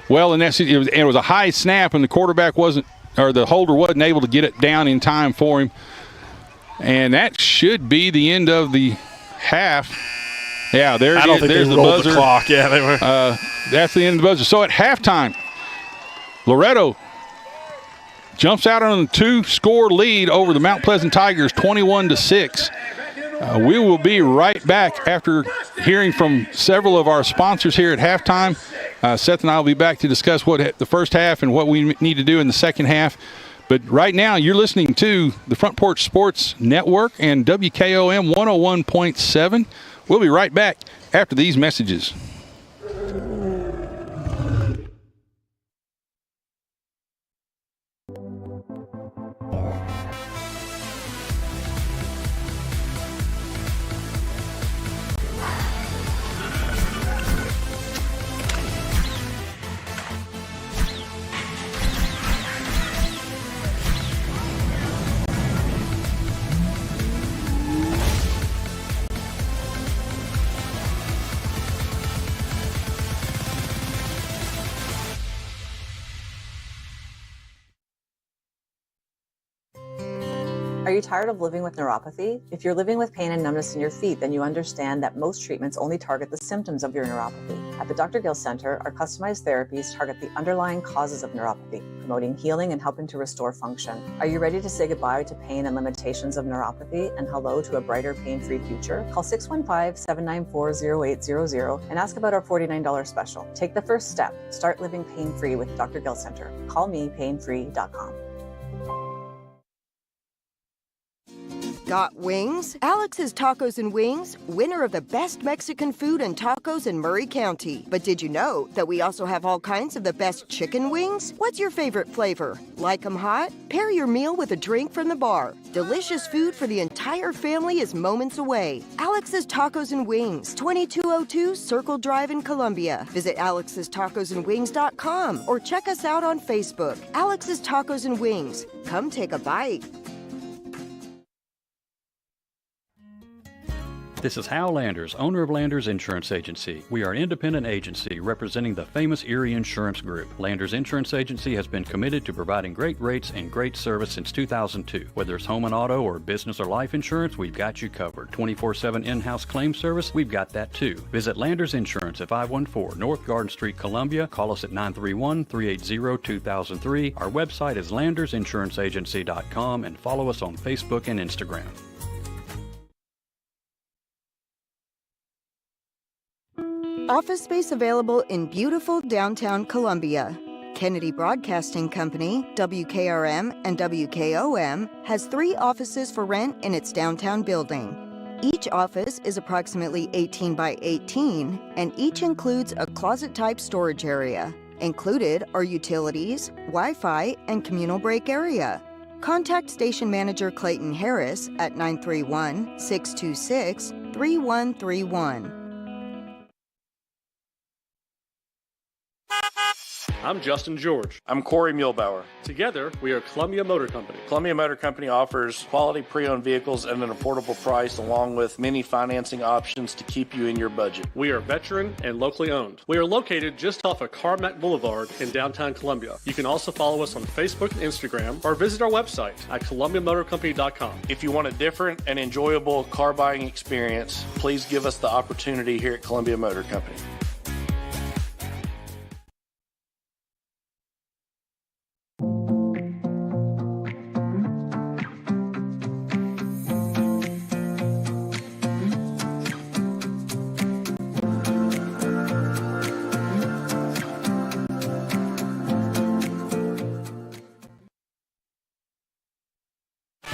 well in that. It was a high snap, and the quarterback the holder wasn't able to get it down in time for him. And that should be the end of the half. Yeah, there's the buzzer. The clock. Yeah, they were. That's the end of the buzzer. So at halftime, Loretto jumps out on a 2-score lead over the Mount Pleasant Tigers, 21-6. We will be right back after hearing from several of our sponsors here at halftime. Seth and I will be back to discuss the first half and what we need to do in the second half. But right now, you're listening to the Front Porch Sports Network and WKOM 101.7. We'll be right back after these messages. Are you tired of living with neuropathy? If you're living with pain and numbness in your feet, then you understand that most treatments only target the symptoms of your neuropathy. At the Dr. Gill Center, our customized therapies target the underlying causes of neuropathy, promoting healing and helping to restore function. Are you ready to say goodbye to pain and limitations of neuropathy and hello to a brighter, pain-free future? Call 615-794-0800 and ask about our $49 special. Take the first step. Start living pain-free with Dr. Gill Center. Call me painfree.com. Got wings? Alex's Tacos and Wings, winner of the best Mexican food and tacos in Murray County. But did you know that we also have all kinds of the best chicken wings? What's your favorite flavor? Like them hot? Pair your meal with a drink from the bar. Delicious food for the entire family is moments away. Alex's Tacos and Wings, 2202 Circle Drive in Columbia. Visit alexstacosandwings.com or check us out on Facebook. Alex's Tacos and Wings. Come take a bite. This is Hal Landers, owner of Landers Insurance Agency. We are an independent agency representing the famous Erie Insurance Group. Landers Insurance Agency has been committed to providing great rates and great service since 2002. Whether it's home and auto or business or life insurance, we've got you covered. 24/7 in-house claim service, we've got that too. Visit Landers Insurance at 514 North Garden Street, Columbia. Call us at 931-380-2003. Our website is landersinsuranceagency.com and follow us on Facebook and Instagram. Office space available in beautiful downtown Columbia. Kennedy Broadcasting Company, WKRM and WKOM, has 3 offices for rent in its downtown building. Each office is approximately 18 by 18, and each includes a closet-type storage area. Included are utilities, Wi-Fi, and communal break area. Contact Station Manager Clayton Harris at 931-626-3131. I'm Justin George. I'm Corey Muehlbauer. Together, we are Columbia Motor Company. Columbia Motor Company offers quality pre-owned vehicles at an affordable price, along with many financing options to keep you in your budget. We are veteran and locally owned. We are located just off of Carmack Boulevard in downtown Columbia. You can also follow us on Facebook and Instagram or visit our website at columbiamotorcompany.com. If you want a different and enjoyable car buying experience, please give us the opportunity here at Columbia Motor Company.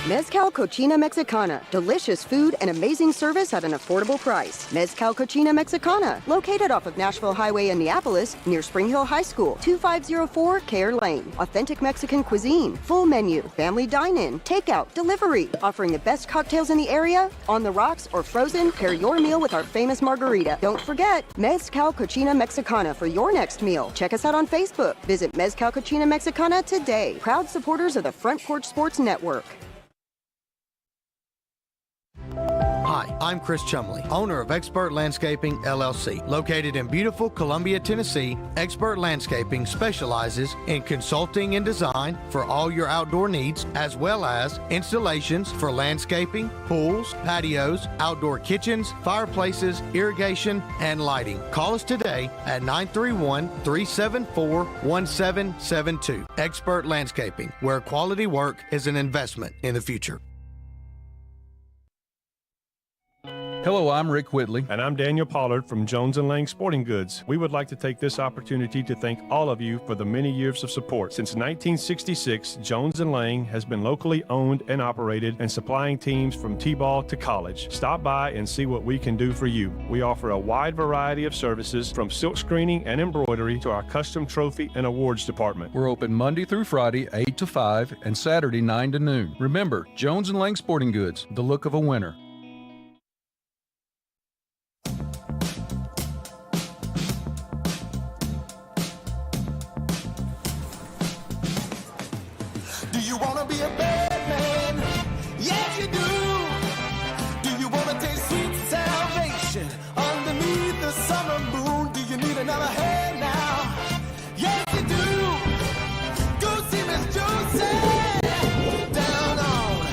Mezcal Cochina Mexicana. Delicious food and amazing service at an affordable price. Mezcal Cochina Mexicana. Located off of Nashville Highway in Neapolis, near Spring Hill High School. 2504 Care Lane. Authentic Mexican cuisine. Full menu. Family dine-in. Takeout. Delivery. Offering the best cocktails in the area. On the rocks or frozen, pair your meal with our famous margarita. Don't forget, Mezcal Cochina Mexicana for your next meal. Check us out on Facebook. Visit Mezcal Cochina Mexicana today. Proud supporters of the Front Porch Sports Network. Hi, I'm Chris Chumley, owner of Expert Landscaping, LLC. Located in beautiful Columbia, Tennessee, Expert Landscaping specializes in consulting and design for all your outdoor needs, as well as installations for landscaping, pools, patios, outdoor kitchens, fireplaces, irrigation, and lighting. Call us today at 931-374-1772. Expert Landscaping, where quality work is an investment in the future. Hello, I'm Rick Whitley. And I'm Daniel Pollard from Jones & Lang Sporting Goods. We would like to take this opportunity to thank all of you for the many years of support. Since 1966, Jones & Lang has been locally owned and operated and supplying teams from T-ball to college. Stop by and see what we can do for you. We offer a wide variety of services from silk screening and embroidery to our custom trophy and awards department. We're open Monday through Friday, 8 to 5, and Saturday, 9 to noon. Remember, Jones & Lang Sporting Goods, the look of a winner. Down on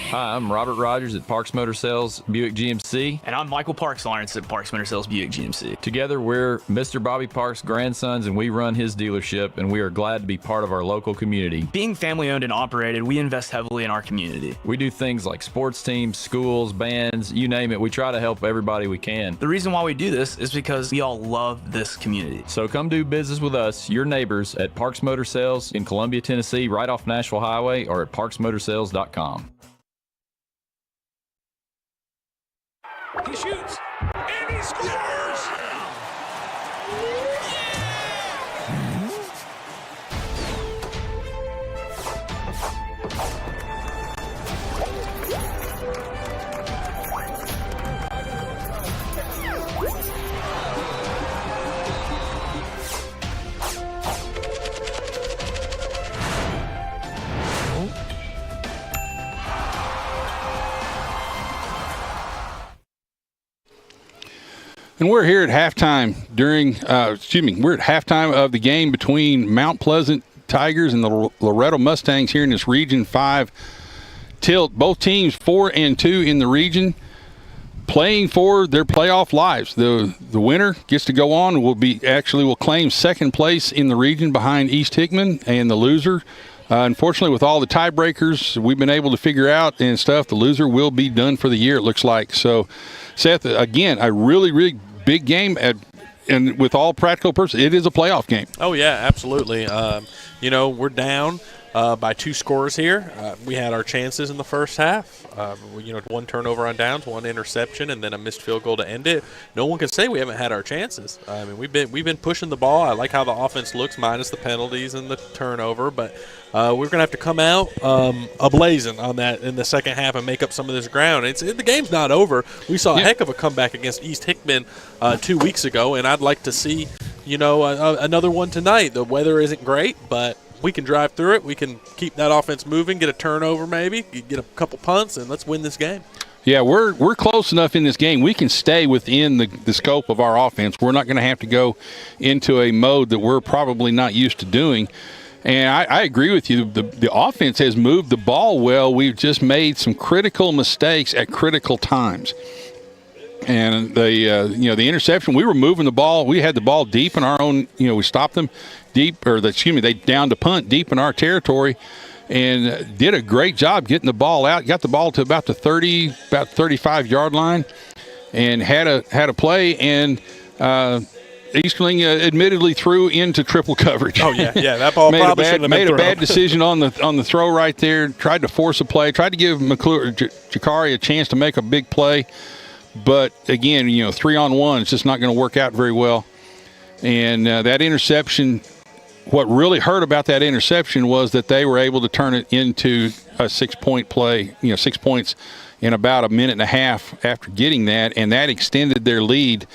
Hi, I'm Robert Rogers at Parks Motor Sales Buick GMC. And I'm Michael Parks Lawrence at Parks Motor Sales Buick GMC. Together, we're Mr. Bobby Parks' grandsons, and we run his dealership, and we are glad to be part of our local community. Being family-owned and operated, we invest heavily in our community. We do things like sports teams, schools, bands, you name it. We try to help everybody we can. The reason why we do this is because we all love this community. So come do business with us, your neighbors, at Parks Motor Sales in Columbia, Tennessee, right off Nashville Highway, or at parksmotorsales.com. He shoots, and he scores! And we're here at halftime we're at halftime of the game between Mount Pleasant Tigers and the Loretto Mustangs here in this Region 5 tilt. Both teams 4-2 in the region, playing for their playoff lives. The winner gets to go on, will claim second place in the region behind East Hickman, and the loser, unfortunately, with all the tiebreakers we've been able to figure out and stuff, the loser will be done for the year, it looks like. So, Seth, again, a really, really big game, and with all practical purposes, it is a playoff game. Oh, yeah, absolutely. We're down by 2 scores here. We had our chances in the first half. One turnover on downs, 1 interception, and then a missed field goal to end it. No one can say we haven't had our chances. I mean, we've been pushing the ball. I like how the offense looks, minus the penalties and the turnover, but we're going to have to come out ablazing on that in the second half and make up some of this ground. The game's not over. We saw a heck of a comeback against East Hickman 2 weeks ago, and I'd like to see another one tonight. The weather isn't great, but we can drive through it. We can keep that offense moving, get a turnover maybe, get a couple punts, and let's win this game. Yeah, we're close enough in this game. We can stay within the scope of our offense. We're not going to have to go into a mode that we're probably not used to doing. And I agree with you. The offense has moved the ball well. We've just made some critical mistakes at critical times. And the interception, we were moving the ball. We had the ball deep in our own, we stopped them deep, they downed a punt deep in our territory and did a great job getting the ball out. Got the ball to about the 35-yard line and had a play, and Easterling admittedly threw into triple coverage. Oh, yeah, that ball probably shouldn't have been made thrown. a bad decision on the throw right there, tried to force a play, tried to give Jakari a chance to make a big play. But, again, 3-on-1, it's just not going to work out very well. And that interception, what really hurt about that interception was that they were able to turn it into a 6-point play, 6 points in about a minute and a half after getting that, and that extended their lead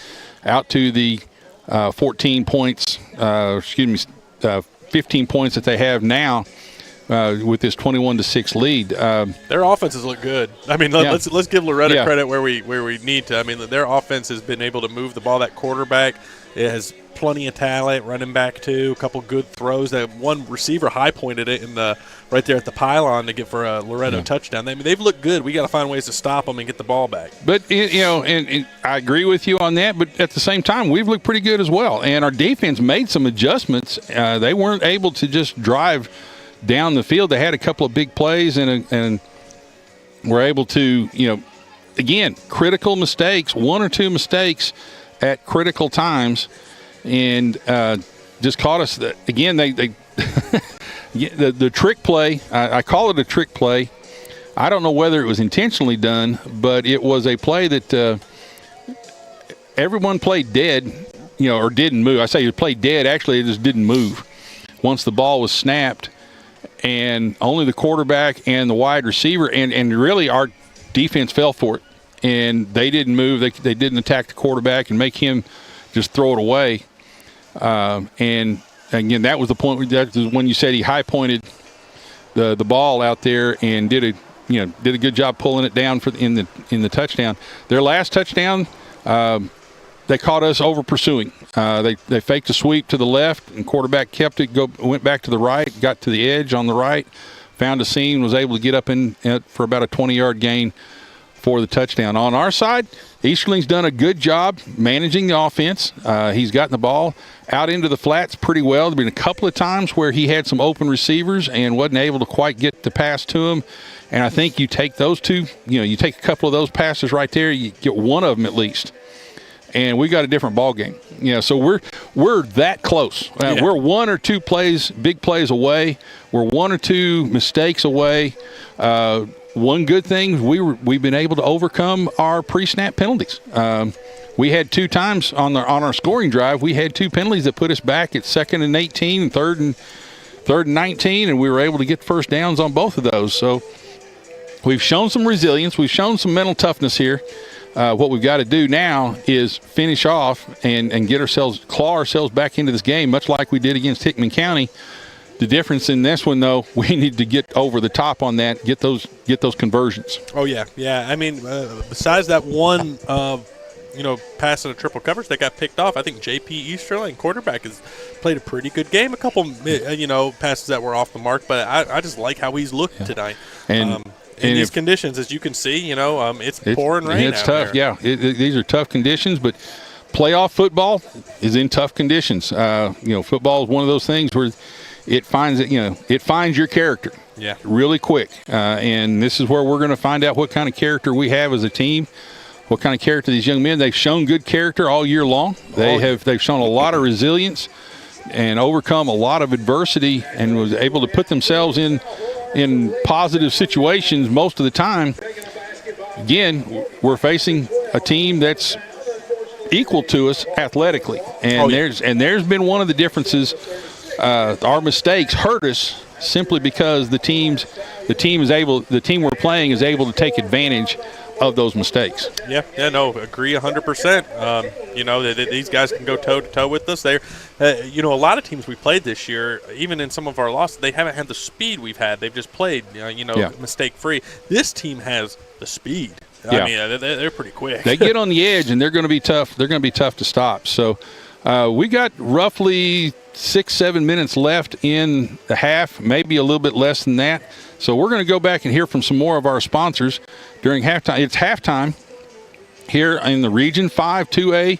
out to the 15 points that they have now. With this 21-6 lead, their offenses look good. I mean, let's give Loretto credit where we need to. I mean, their offense has been able to move the ball. That quarterback has plenty of talent, running back too. A couple good throws. That one receiver high pointed it right there at the pylon to get for a Loretto touchdown. They've looked good. We got to find ways to stop them and get the ball back. But and I agree with you on that. But at the same time, we've looked pretty good as well. And our defense made some adjustments. They weren't able to just drive down the field. They had a couple of big plays and were able to, again, critical mistakes, 1 or 2 mistakes at critical times, and just caught us. Again, they the trick play, I call it a trick play. I don't know whether it was intentionally done, but it was a play that everyone played dead, or didn't move. I say it played dead. Actually, it just didn't move once the ball was snapped. And only the quarterback and the wide receiver, and really our defense fell for it. And they didn't move. They didn't attack the quarterback and make him just throw it away. And, again, that was the point. That was when you said he high-pointed the ball out there and did a good job pulling it down in the touchdown. Their last touchdown, they caught us over pursuing. They faked a sweep to the left, and quarterback kept it, went back to the right, got to the edge on the right, found a seam, was able to get up in for about a 20-yard gain for the touchdown. On our side, Easterling's done a good job managing the offense. He's gotten the ball out into the flats pretty well. There have been a couple of times where he had some open receivers and wasn't able to quite get the pass to him. And I think you take those two, you take a couple of those passes right there, you get one of them at least, and we got a different ball game. So we're that close. We're one or two big plays away. We're one or two mistakes away. One good thing, we've been able to overcome our pre-snap penalties. We had 2 times on our scoring drive. We had 2 penalties that put us back at 2nd and 18 and 3rd and 19, and we were able to get first downs on both of those. So we've shown some resilience. We've shown some mental toughness here. What we've got to do now is finish off and claw ourselves back into this game, much like we did against Hickman County. The difference in this one, though, we need to get over the top on that, get those conversions. Oh, yeah. I mean, besides that one, pass in a triple coverage that got picked off, I think J.P. Easterling, quarterback, has played a pretty good game. A couple, passes that were off the mark, but I just like how he's looked tonight. In these conditions, as you can see, it's pouring rain It's out tough, there. These are tough conditions, but playoff football is in tough conditions. Football is one of those things where it finds your character really quick. And this is where we're going to find out what kind of character we have as a team, what kind of character these young men. They've shown good character all year long. They've shown a lot of resilience and overcome a lot of adversity and was able to put themselves in positive situations most of the time. Again, we're facing a team that's equal to us athletically, and there's been one of the differences. Our mistakes hurt us simply because the team we're playing is able to take advantage of those mistakes. Agree 100%. These guys can go toe-to-toe with us. They're, a lot of teams we played this year, even in some of our losses, they haven't had the speed we've had. They've just played, mistake-free. This team has the speed. I mean, they're pretty quick. They get on the edge, and they're going to be tough. They're going to be tough to stop. So we got roughly 6-7 minutes left in the half, maybe a little bit less than that. So we're going to go back and hear from some more of our sponsors during halftime. It's halftime here in the Region 5 2A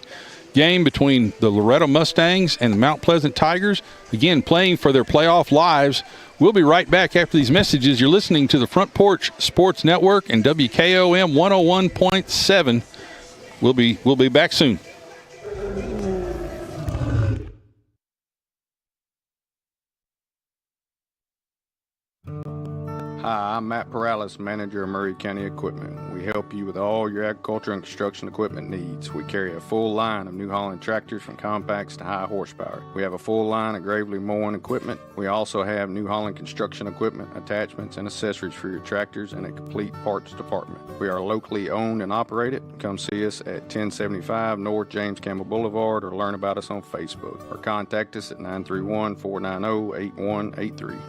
game between the Loretto Mustangs and the Mount Pleasant Tigers, again playing for their playoff lives. We'll be right back after these messages. You're listening to the Front Porch Sports Network and WKOM 101.7. We'll be back soon. Hi, I'm Matt Perales, manager of Murray County Equipment. We help you with all your agriculture and construction equipment needs. We carry a full line of New Holland tractors from compacts to high horsepower. We have a full line of gravely mowing equipment. We also have New Holland construction equipment, attachments, and accessories for your tractors and a complete parts department. We are locally owned and operated. Come see us at 1075 North James Campbell Boulevard or learn about us on Facebook or contact us at 931-490-8183.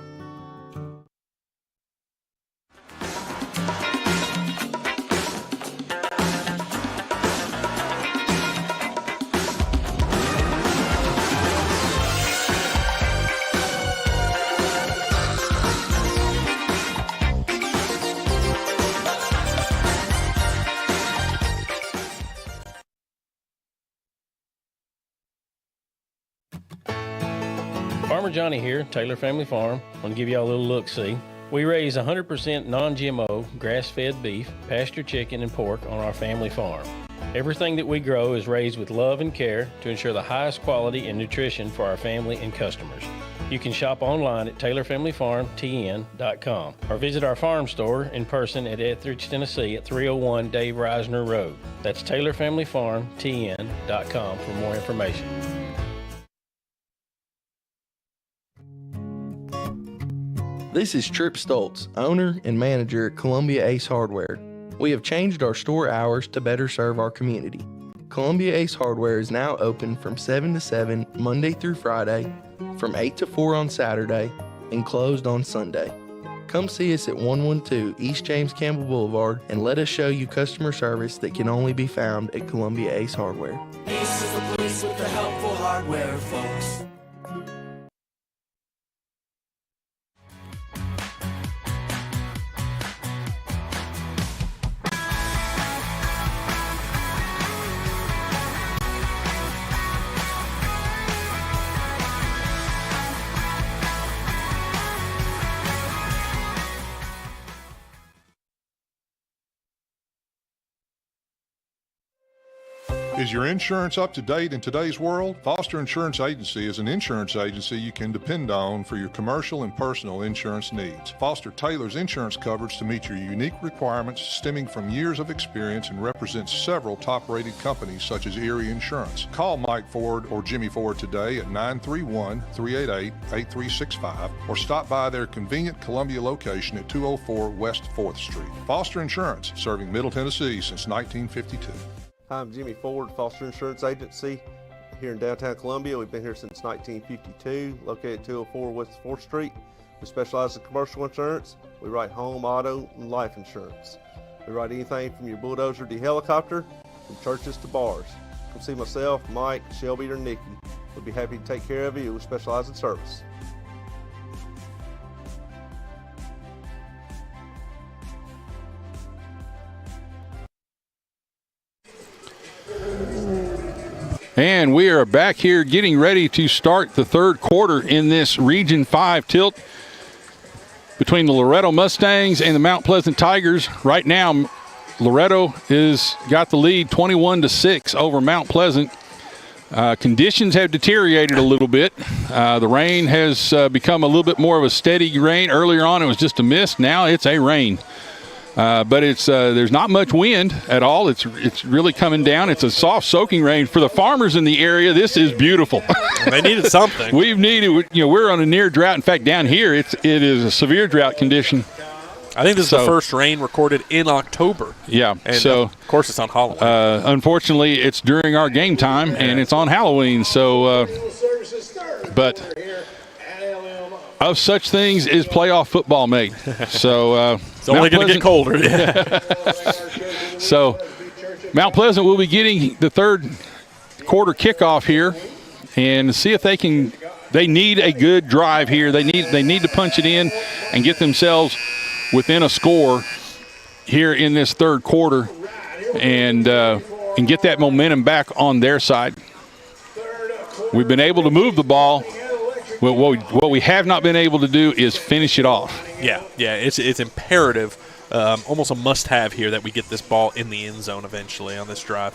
Farmer Johnny here, Taylor Family Farm. I want to give y'all a little look-see. We raise 100% non-GMO, grass-fed beef, pasture chicken, and pork on our family farm. Everything that we grow is raised with love and care to ensure the highest quality and nutrition for our family and customers. You can shop online at TaylorFamilyFarmTN.com or visit our farm store in person at Etheridge, Tennessee at 301 Dave Reisner Road. That's TaylorFamilyFarmTN.com for more information. This is Tripp Stoltz, owner and manager at Columbia Ace Hardware. We have changed our store hours to better serve our community. Columbia Ace Hardware is now open from 7 to 7 Monday through Friday, from 8 to 4 on Saturday, and closed on Sunday. Come see us at 112 East James Campbell Boulevard and let us show you customer service that can only be found at Columbia Ace Hardware. Ace is the place with the helpful hardware, folks. Is your insurance up to date in today's world? Foster Insurance Agency is an insurance agency you can depend on for your commercial and personal insurance needs. Foster tailors insurance coverage to meet your unique requirements stemming from years of experience and represents several top-rated companies such as Erie Insurance. Call Mike Ford or Jimmy Ford today at 931-388-8365 or stop by their convenient Columbia location at 204 West 4th Street. Foster Insurance, serving Middle Tennessee since 1952. I'm Jimmy Ford, Foster Insurance Agency here in downtown Columbia. We've been here since 1952, located at 204 West 4th Street. We specialize in commercial insurance. We write home, auto, and life insurance. We write anything from your bulldozer to your helicopter, from churches to bars. Come see myself, Mike, Shelby, or Nikki. We'll be happy to take care of you. We specialize in service. And we are back here getting ready to start the third quarter in this Region 5 tilt between the Loretto Mustangs and the Mount Pleasant Tigers. Right now, Loretto has got the lead 21-6 over Mount Pleasant. Conditions have deteriorated a little bit. The rain has become a little bit more of a steady rain. Earlier on, it was just a mist. Now it's a rain. But it's there's not much wind at all. It's really coming down. It's a soft soaking rain. For the farmers in the area, this is beautiful. They needed something. We've needed, we're on a near drought. In fact, down here, it is a severe drought condition. I think this is the first rain recorded in October. Yeah. And so of course it's on Halloween. Unfortunately, it's during our game time and it's on Halloween. So, but of such things is playoff football made. So it's only going to get colder. So Mount Pleasant will be getting the third quarter kickoff here, and see if they can. They need a good drive here. They need to punch it in and get themselves within a score here in this third quarter, and get that momentum back on their side. We've been able to move the ball. What we have not been able to do is finish it off. Yeah, it's imperative, almost a must-have here that we get this ball in the end zone eventually on this drive.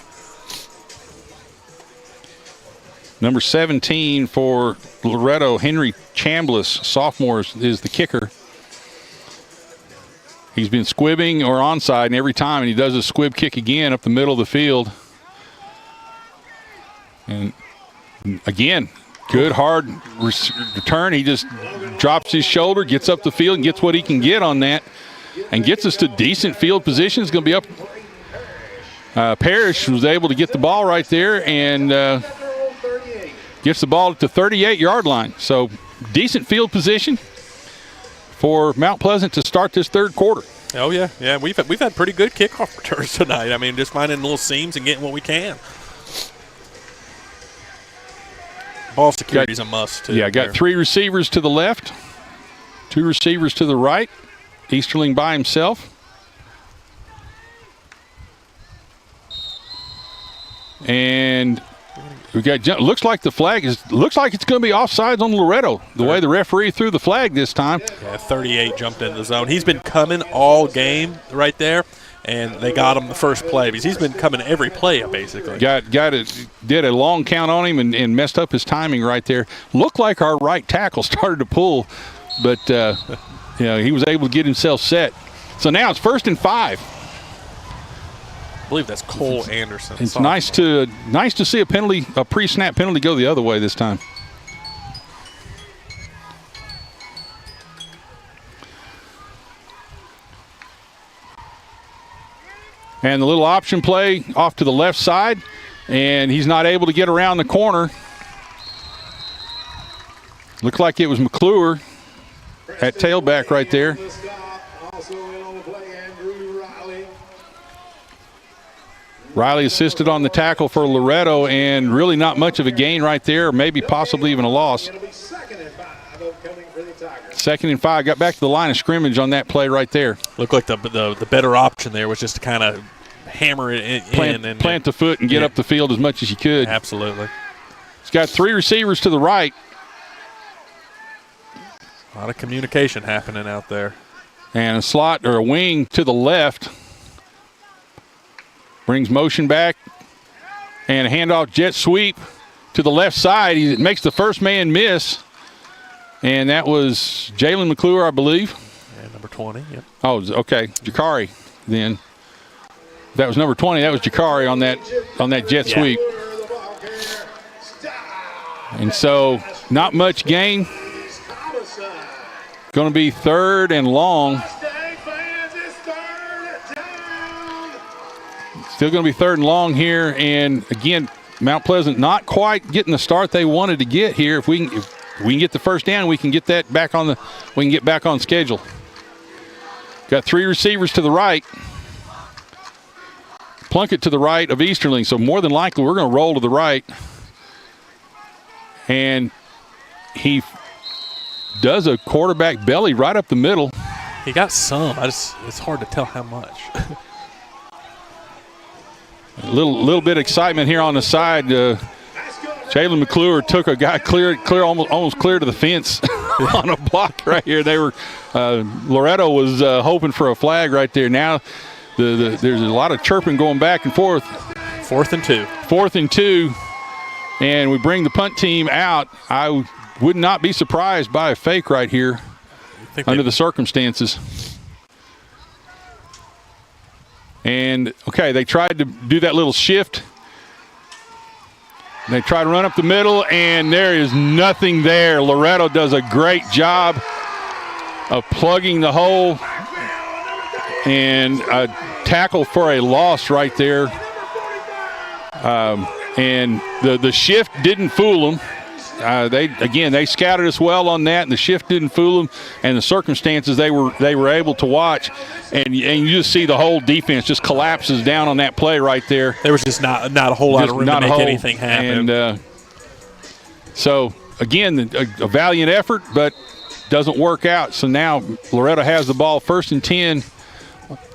Number 17 for Loretto, Henry Chambliss, sophomore, is the kicker. He's been squibbing or onside, and every time, and he does a squib kick again up the middle of the field. And again, good hard return. He just drops his shoulder, gets up the field, and gets what he can get on that, and gets us to decent field position. It's going to be up. Parrish was able to get the ball right there and gets the ball at the 38-yard line. So decent field position for Mount Pleasant to start this third quarter. Oh yeah. We've had pretty good kickoff returns tonight. I mean, just finding little seams and getting what we can. Ball security is a must, too. Yeah, got 3 receivers to the left, 2 receivers to the right. Easterling by himself. And we got, looks like the flag looks like it's going to be offsides on Loretto, the way the referee threw the flag this time. Yeah, 38 jumped into the zone. He's been coming all game right there. And they got him the first play because he's been coming every play basically. Did a long count on him and messed up his timing right there. Looked like our right tackle started to pull, but he was able to get himself set. So now it's 1st and 5. I believe that's Cole Anderson. It's nice to see a pre-snap penalty go the other way this time. And the little option play off to the left side, and he's not able to get around the corner. Looked like it was McClure at tailback right there. Riley assisted on the tackle for Loretto, and really not much of a gain right there, or maybe possibly even a loss. 2nd and 5. Got back to the line of scrimmage on that play right there. Looked like the better option there was just to kind of hammer it in and plant the foot and get up the field as much as you could. Absolutely. He's got 3 receivers to the right. A lot of communication happening out there. And a slot or a wing to the left. Brings motion back. And a handoff jet sweep to the left side. He makes the first man miss. And that was Jalen McClure, I believe. Yeah, number 20. Yep. Oh, okay. Jakari then. That was number 20. That was Jakari on that jet sweep. And so not much gain. Going to be 3rd and long. Still going to be 3rd and long here. And again, Mount Pleasant not quite getting the start they wanted to get here. If we can get the first down, we can get that back on we can get back on schedule. Got 3 receivers to the right. Plunkett to the right of Easterling. So more than likely we're going to roll to the right. And he does a quarterback belly right up the middle. He got some. It's hard to tell how much. A little bit of excitement here on the side. Jalen McClure took a guy almost clear to the fence on a block right here. They were Loretto was hoping for a flag right there. Now there's a lot of chirping going back and forth. 4th and 2. 4th and 2, and we bring the punt team out. I would not be surprised by a fake right here under the circumstances. And, okay, they tried to do that little shift. They try to run up the middle, and there is nothing there. Loretto does a great job of plugging the hole, and a tackle for a loss right there. And the shift didn't fool them. They scouted us well on that, and the shift didn't fool them, and the circumstances they were able to watch, and you just see the whole defense just collapses down on that play right there. There was just not a whole lot of room to make anything happen. And so again, a valiant effort, but doesn't work out. So now Loretto has the ball 1st and 10,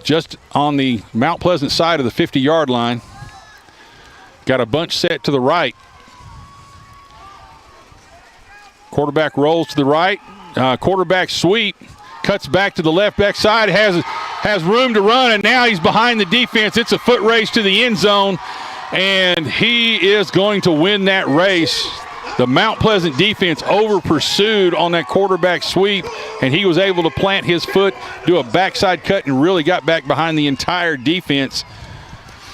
just on the Mount Pleasant side of the 50-yard line. Got a bunch set to the right. Quarterback rolls to the right. Quarterback sweep. Cuts back to the left back side. Has room to run, and now he's behind the defense. It's a foot race to the end zone, and he is going to win that race. The Mount Pleasant defense over-pursued on that quarterback sweep, and he was able to plant his foot, do a backside cut, and really got back behind the entire defense.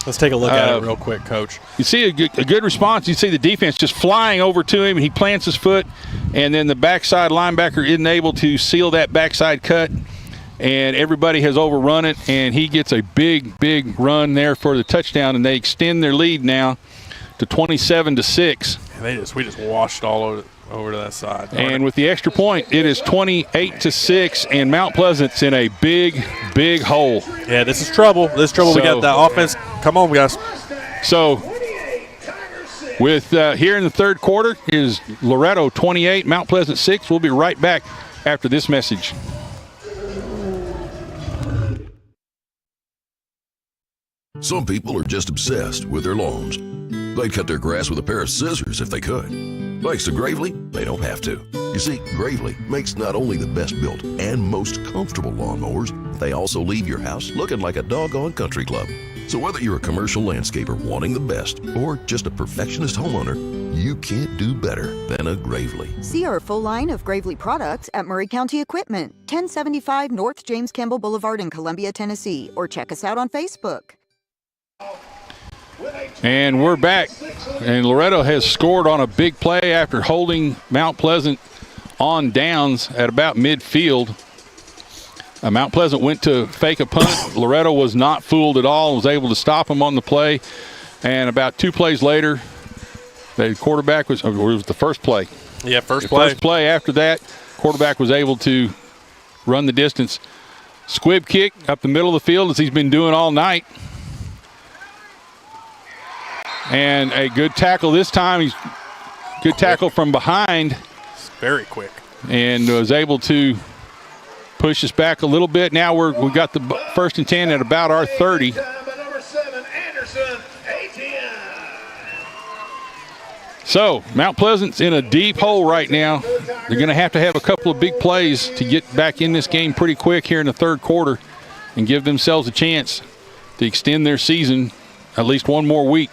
Let's take a look at it real quick, Coach. You see a good response. You see the defense just flying over to him. He plants his foot, and then the backside linebacker isn't able to seal that backside cut, and everybody has overrun it, and he gets a big run there for the touchdown, and they extend their lead now to 27-6. And we just washed all over to that side. And with the extra point, it is 28-6, and Mount Pleasant's in a big hole. Yeah, this is trouble. We got the offense. Come on, guys. So with here in the 3rd quarter is Loretto 28, Mount Pleasant 6. We'll be right back after this message. Some people are just obsessed with their lawns. They'd cut their grass with a pair of scissors if they could. Thanks to Gravely, they don't have to. You see, Gravely makes not only the best built and most comfortable lawnmowers, they also leave your house looking like a doggone country club. So whether you're a commercial landscaper wanting the best or just a perfectionist homeowner, you can't do better than a Gravely. See our full line of Gravely products at Murray County Equipment, 1075 North James Campbell Boulevard in Columbia, Tennessee, or check us out on Facebook. And we're back, and Loretto has scored on a big play after holding Mount Pleasant on downs at about midfield. Mount Pleasant went to fake a punt. Loretto was not fooled at all, was able to stop him on the play. And about 2 plays later, the quarterback was the first play. Yeah, first play. First play after that, quarterback was able to run the distance. Squib kick up the middle of the field as he's been doing all night. And a good tackle this time. He's good tackle from behind. It's very quick. And was able to push us back a little bit. Now we got the 1st and 10 at about our 30. So Mount Pleasant's in a deep hole right now. They're going to have a couple of big plays to get back in this game pretty quick here in the 3rd quarter and give themselves a chance to extend their season at least one more week.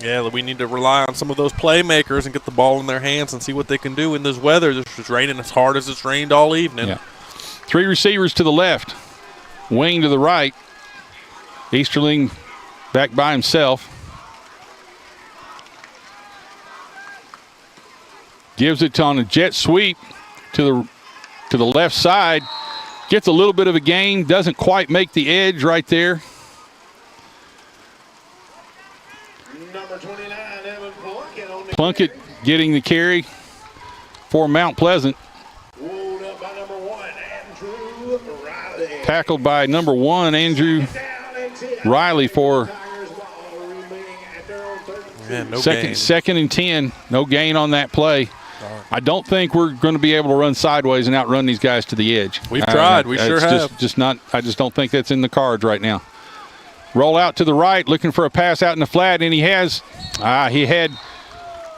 Yeah, we need to rely on some of those playmakers and get the ball in their hands and see what they can do in this weather. It's raining as hard as it's rained all evening. Yeah. 3 receivers to the left, wing to the right. Easterling back by himself. Gives it on a jet sweep to the left side. Gets a little bit of a gain. Doesn't quite make the edge right there. Number 29, Evan Plunkett on the Plunkett getting the carry for Mount Pleasant. Rolled up by number 1, Andrew Riley. Tackled by number 1, Andrew Riley for second and 10. No gain on that play. I don't think we're going to be able to run sideways and outrun these guys to the edge. We've tried. We sure have. I just don't think that's in the cards right now. Roll out to the right, looking for a pass out in the flat, and he had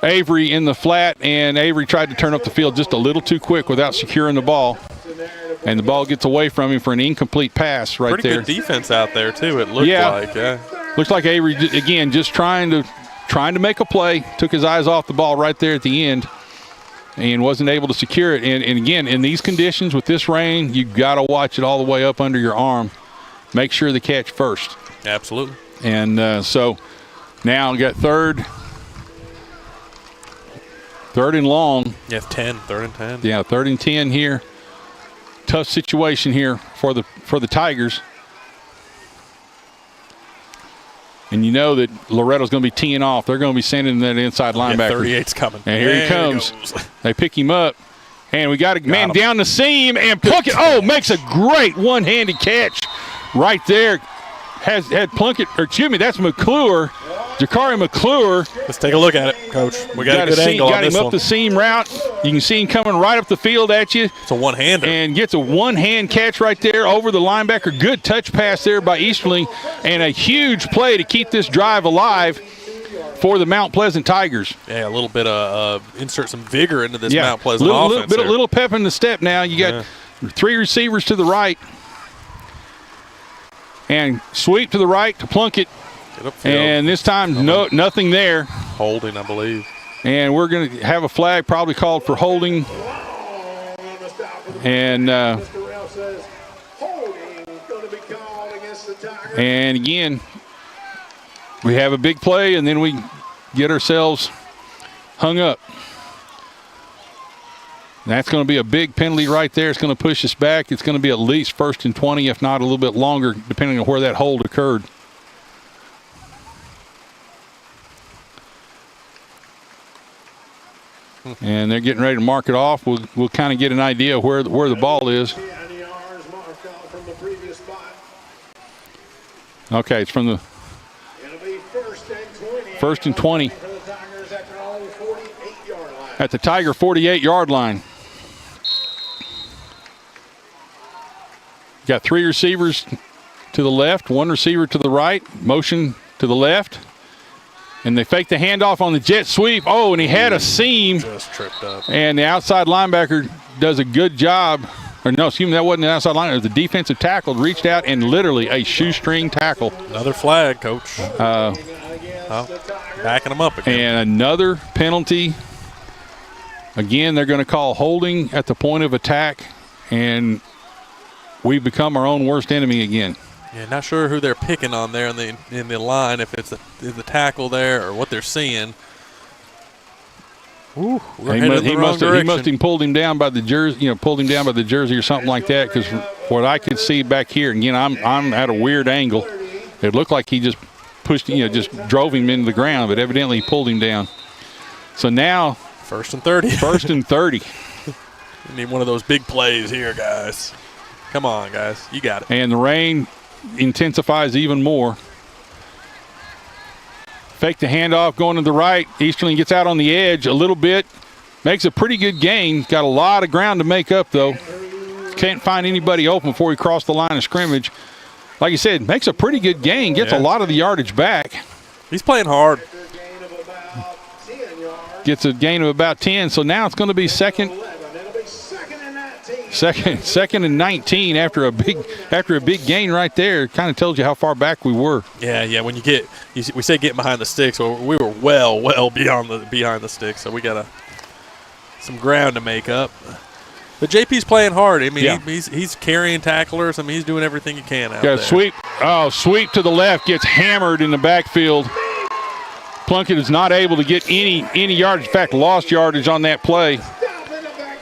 Avery in the flat, and Avery tried to turn up the field just a little too quick without securing the ball. And the ball gets away from him for an incomplete pass right there. Pretty good defense out there, too, it looked like. Yeah. Looks like Avery, again, just trying to make a play. Took his eyes off the ball right there at the end and wasn't able to secure it. And again, in these conditions with this rain, you've got to watch it all the way up under your arm. Make sure the catch first. Absolutely. And so now we got third and long. Yeah, 10, third and 10. Yeah, 3rd and 10 here. Tough situation here for the Tigers. And you know that Loretto's going to be teeing off. They're going to be sending that inside linebacker. 38's coming. And here he comes. They pick him up. And we got a man down the seam. And Plunkett, makes a great one-handed catch right there. Had Plunkett, that's McClure. Jakari McClure. Let's take a look at it, Coach. We got a good angle on this one. Got him up one. the seam route. You can see him coming right up the field at you. It's a one-hander. And gets a one-hand catch right there over the linebacker. Good touch pass there by Easterling. And a huge play to keep this drive alive for the Mount Pleasant Tigers. Yeah, a little bit of insert some vigor into this Mount Pleasant offense. A little pep in the step now. You got 3 receivers to the right. And sweep to the right to Plunkett. And this time, nothing there. Holding, I believe. And we're going to have a flag probably called for holding. And again, we have a big play, and then we get ourselves hung up. That's going to be a big penalty right there. It's going to push us back. It's going to be at least 1st and 20, if not a little bit longer, depending on where that hold occurred. And they're getting ready to mark it off. We'll kind of get an idea of where the ball is. Okay, it's from the 1st and 20 at the Tiger 48-yard line. Got 3 receivers to the left, 1 receiver to the right, motion to the left. And they fake the handoff on the jet sweep. Oh, and he had a seam. Just tripped up. And the outside linebacker does a good job. Or no, excuse me, that wasn't the outside linebacker. It was the defensive tackle. Reached out and literally a shoestring tackle. Another flag, Coach. Backing him up again. And another penalty. Again, they're going to call holding at the point of attack. And we've become our own worst enemy again. Yeah, not sure who they're picking on there in the line, if it's the tackle there or what they're seeing. Ooh, he must have pulled him down by the jersey, or something like that. Because what I could see back here, again, I'm at a weird angle. It looked like he just just drove him into the ground, but evidently he pulled him down. So now 1st and 30. 1st and 30. We need one of those big plays here, guys. Come on, guys. You got it. And the rain intensifies even more. Fake the handoff going to the right. Easterling gets out on the edge a little bit. Makes a pretty good gain. Got a lot of ground to make up, though. Can't find anybody open before he crossed the line of scrimmage. Like you said, makes a pretty good gain. Gets a lot of the yardage back. He's playing hard. Gets a gain of about 10. So now it's going to be second Second and 19 after a big gain right there. Kind of tells you how far back we were. Yeah. When we say getting behind the sticks, well, we were well behind the sticks, so we got some ground to make up. But JP's playing hard. I mean, he's carrying tacklers. I mean, he's doing everything he can out there. Sweep. Oh, sweep to the left, gets hammered in the backfield. Plunkett is not able to get any yardage. In fact, lost yardage on that play.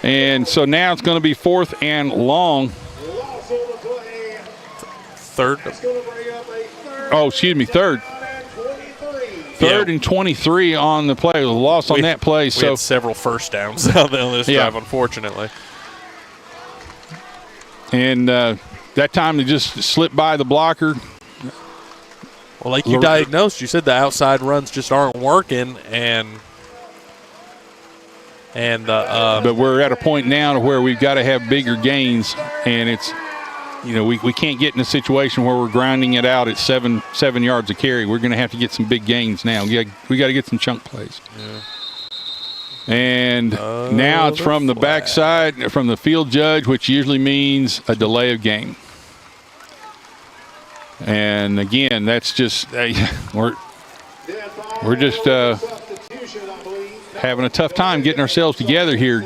And so now it's going to be 4th and long. Third. Oh, excuse me, third. Third and 23 on the play. A loss on that play. We had several first downs on this drive, unfortunately. And that time they just slipped by the blocker. Well, like you diagnosed, you said the outside runs just aren't working, but we're at a point now to where we've got to have bigger gains, and it's, we can't get in a situation where we're grinding it out at seven yards a carry. We're going to have to get some big gains now. We got to get some chunk plays. Yeah. And now it's from the backside, from the field judge, which usually means a delay of game. And again, that's just we're just having a tough time getting ourselves together here.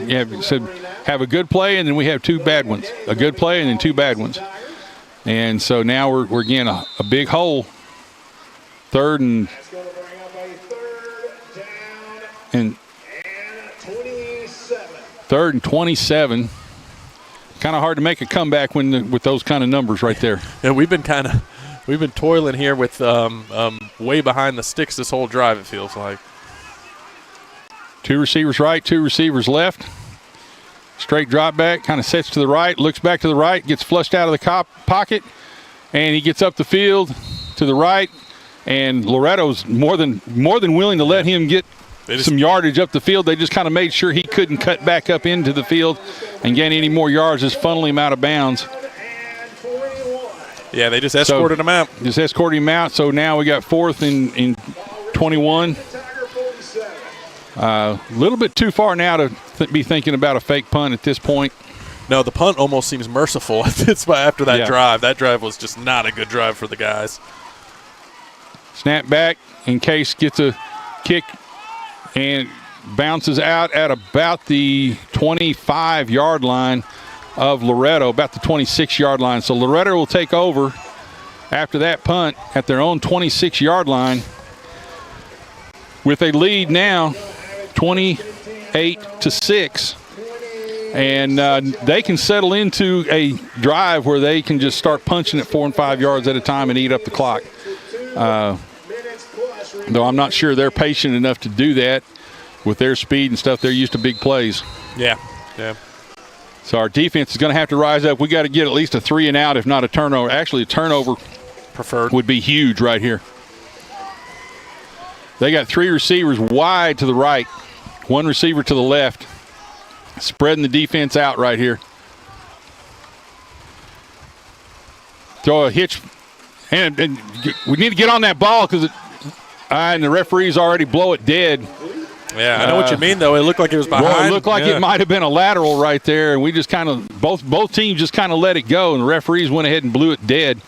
Have a good play, and then we have 2 bad ones. A good play, and then 2 bad ones. And so now we're again a big hole. Third and 27. Kind of hard to make a comeback with those kind of numbers right there. Yeah, we've been toiling here with way behind the sticks this whole drive, it feels like. 2 receivers right, 2 receivers left. Straight drop back, kind of sets to the right, looks back to the right, gets flushed out of the pocket, and he gets up the field to the right. And Loretto's more than willing to let him get some yardage up the field. They just kind of made sure he couldn't cut back up into the field and gain any more yards, just funnel him out of bounds. Yeah, they just escorted him out. Just escorted him out. So now we got 4th and 21. A little bit too far now to be thinking about a fake punt at this point. No, the punt almost seems merciful after that drive. That drive was just not a good drive for the guys. Snap back, and Case gets a kick and bounces out at about the 25-yard line of Loretto, about the 26-yard line. So Loretto will take over after that punt at their own 26-yard line with a lead now 28-6. And they can settle into a drive where they can just start punching it 4 and 5 yards at a time and eat up the clock. Though I'm not sure they're patient enough to do that with their speed and stuff. They're used to big plays. Yeah. So our defense is going to have to rise up. We got to get at least a 3 and out, if not a turnover. Actually, a turnover preferred would be huge right here. They got 3 receivers wide to the right, 1 receiver to the left, spreading the defense out right here. Throw a hitch, and we need to get on that ball because and the referees already blow it dead. Yeah, I know what you mean, though. It looked like it was behind. Well, it looked like it might have been a lateral right there, and we just kind of both teams just kind of let it go, and the referees went ahead and blew it dead.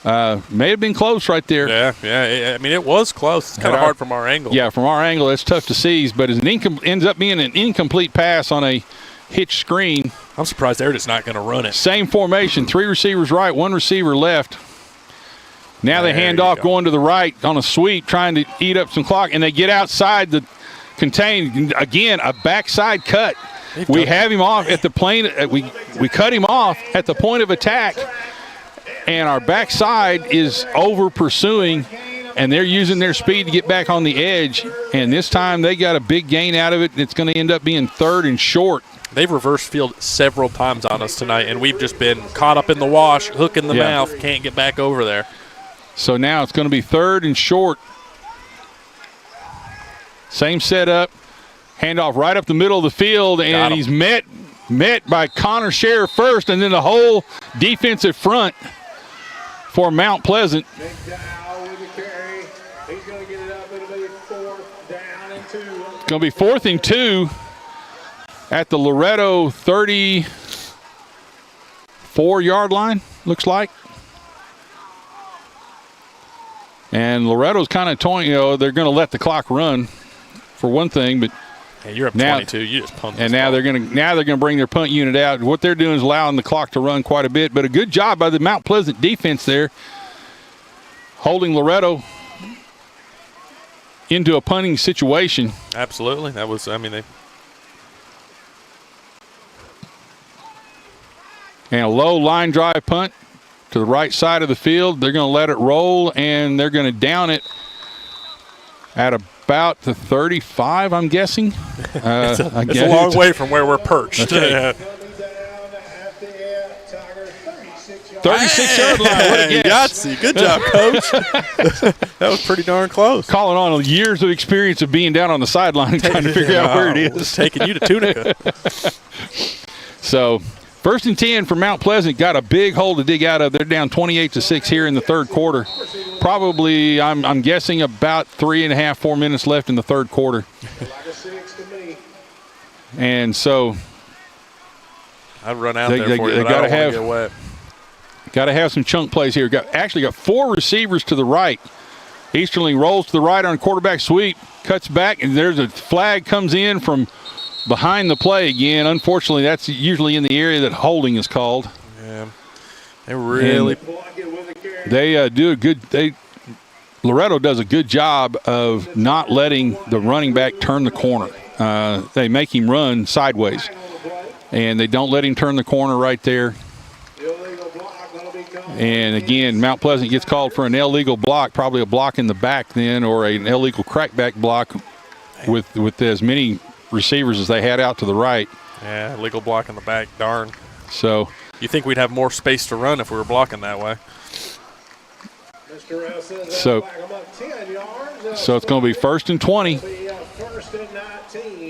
May have been close right there. Yeah. I mean, it was close. It's kind of hard from our angle. Yeah, from our angle, it's tough to seize, but it ends up being an incomplete pass on a hitch screen. I'm surprised they're just not going to run it. Same formation, 3 receivers right, 1 receiver left. Now they hand off going to the right on a sweep, trying to eat up some clock, and they get outside the contain. Again, a backside cut. We have him off at the plane. We cut him off at the point of attack, and our backside is over pursuing, and they're using their speed to get back on the edge. And this time they got a big gain out of it, and it's going to end up being 3rd and short. They've reverse field several times on us tonight, and we've just been caught up in the wash, hook in the mouth, can't get back over there. So now it's going to be 3rd and short. Same setup. Handoff right up the middle of the field, and he's met by Connor Sheriff first, and then the whole defensive front for Mount Pleasant. It's going to be 4th and 2 at the Loretto 30. 4-yard line, looks like. And Loretto's kind of toying, they're going to let the clock run for one thing, but hey, you're up now, 22. You just punt. And now they're going to bring their punt unit out. What they're doing is allowing the clock to run quite a bit, but a good job by the Mount Pleasant defense there, holding Loretto into a punting situation. Absolutely. That was, and a low line drive punt to the right side of the field. They're going to let it roll, and they're going to down it at about the 35, I'm guessing. It's a long way from where we're perched. Okay. 36-yard line. What a guess. Yahtzee. Good job, Coach. That was pretty darn close. Calling on years of experience of being down on the sideline trying to figure out where it is. Taking you to Tunica. So 1st and 10 for Mount Pleasant. Got a big hole to dig out of. They're down 28-6 here in the third quarter. Probably, I'm guessing, about 3.5, 4 minutes left in the third quarter. And so I'd run out there for you, but I don't want to get wet. Got to have some chunk plays here. Actually got 4 receivers to the right. Easterling rolls to the right on quarterback sweep, cuts back, and there's a flag comes in from behind the play again. Unfortunately, that's usually in the area that holding is called. Yeah, they really. Loretto does a good job of not letting the running back turn the corner. They make him run sideways, and they don't let him turn the corner right there. And again, Mount Pleasant gets called for an illegal block, probably a block in the back then, or an illegal crackback block with as many receivers as they had out to the right. Yeah, illegal block in the back, darn. So you think we'd have more space to run if we were blocking that way? So it's going to be 1st and 20.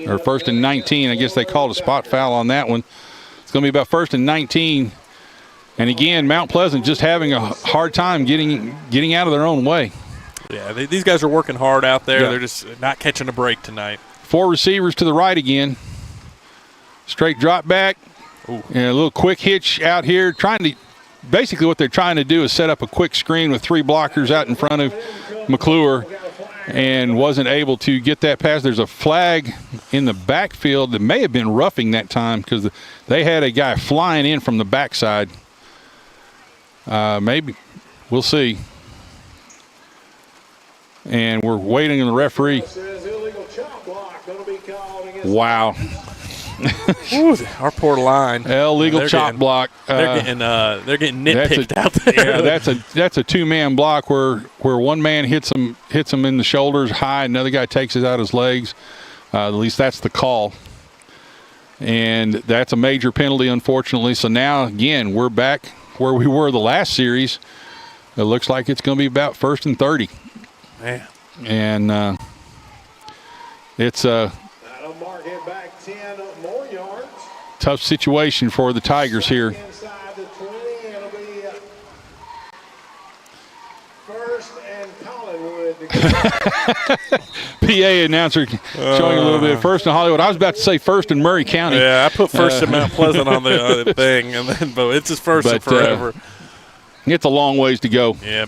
Or 1st and 19. I guess they called a spot foul on that one. It's going to be about 1st and 19. And again, Mount Pleasant just having a hard time getting out of their own way. Yeah, these guys are working hard out there. Yeah. They're just not catching a break tonight. 4 receivers to the right again. Straight drop back. Ooh. And a little quick hitch out here. Basically what they're trying to do is set up a quick screen with 3 blockers out in front of McClure, and wasn't able to get that pass. There's a flag in the backfield that may have been roughing that time because they had a guy flying in from the backside. Maybe. We'll see. And we're waiting on the referee. Wow. Ooh, our poor line. Illegal chop block. They're getting nitpicked out there. Yeah, that's a 2-man block where one man hits him in the shoulders high, another guy takes it out his legs. At least that's the call. And that's a major penalty, unfortunately. So now again, we're back where we were the last series. It looks like it's going to be about 1st and 30. Man. And it's a tough situation for the Tigers here. PA announcer showing a little bit. 1st in Hollywood. I was about to say 1st in Murray County. Yeah, I put 1st in Mount Pleasant on the thing, but it's just 1st and forever. It's a long ways to go. Yeah.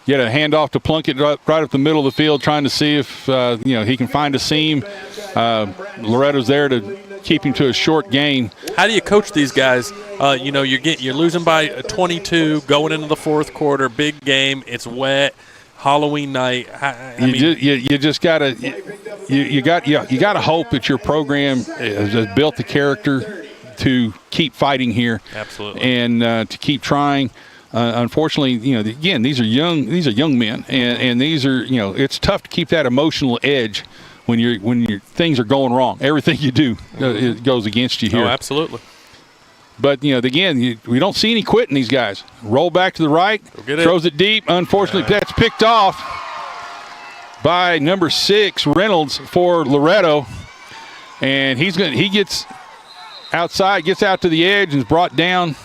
Get a handoff to Plunkett right up the middle of the field, trying to see if he can find a seam. Loretto's there to keep him to a short gain. How do you coach these guys? You're losing by 22, going into the 4th quarter, big game. It's wet, Halloween night. You just gotta you gotta hope that your program has built the character to keep fighting here. Absolutely. And to keep trying. Unfortunately, again, these are young men, and these are, it's tough to keep that emotional edge when your things are going wrong. Everything you do it goes against you here. Oh, absolutely. But again, we don't see any quitting these guys. Roll back to the right, throws it deep. Unfortunately, that's picked off by number 6 Reynolds for Loretto, and he gets outside, gets out to the edge, and is brought down.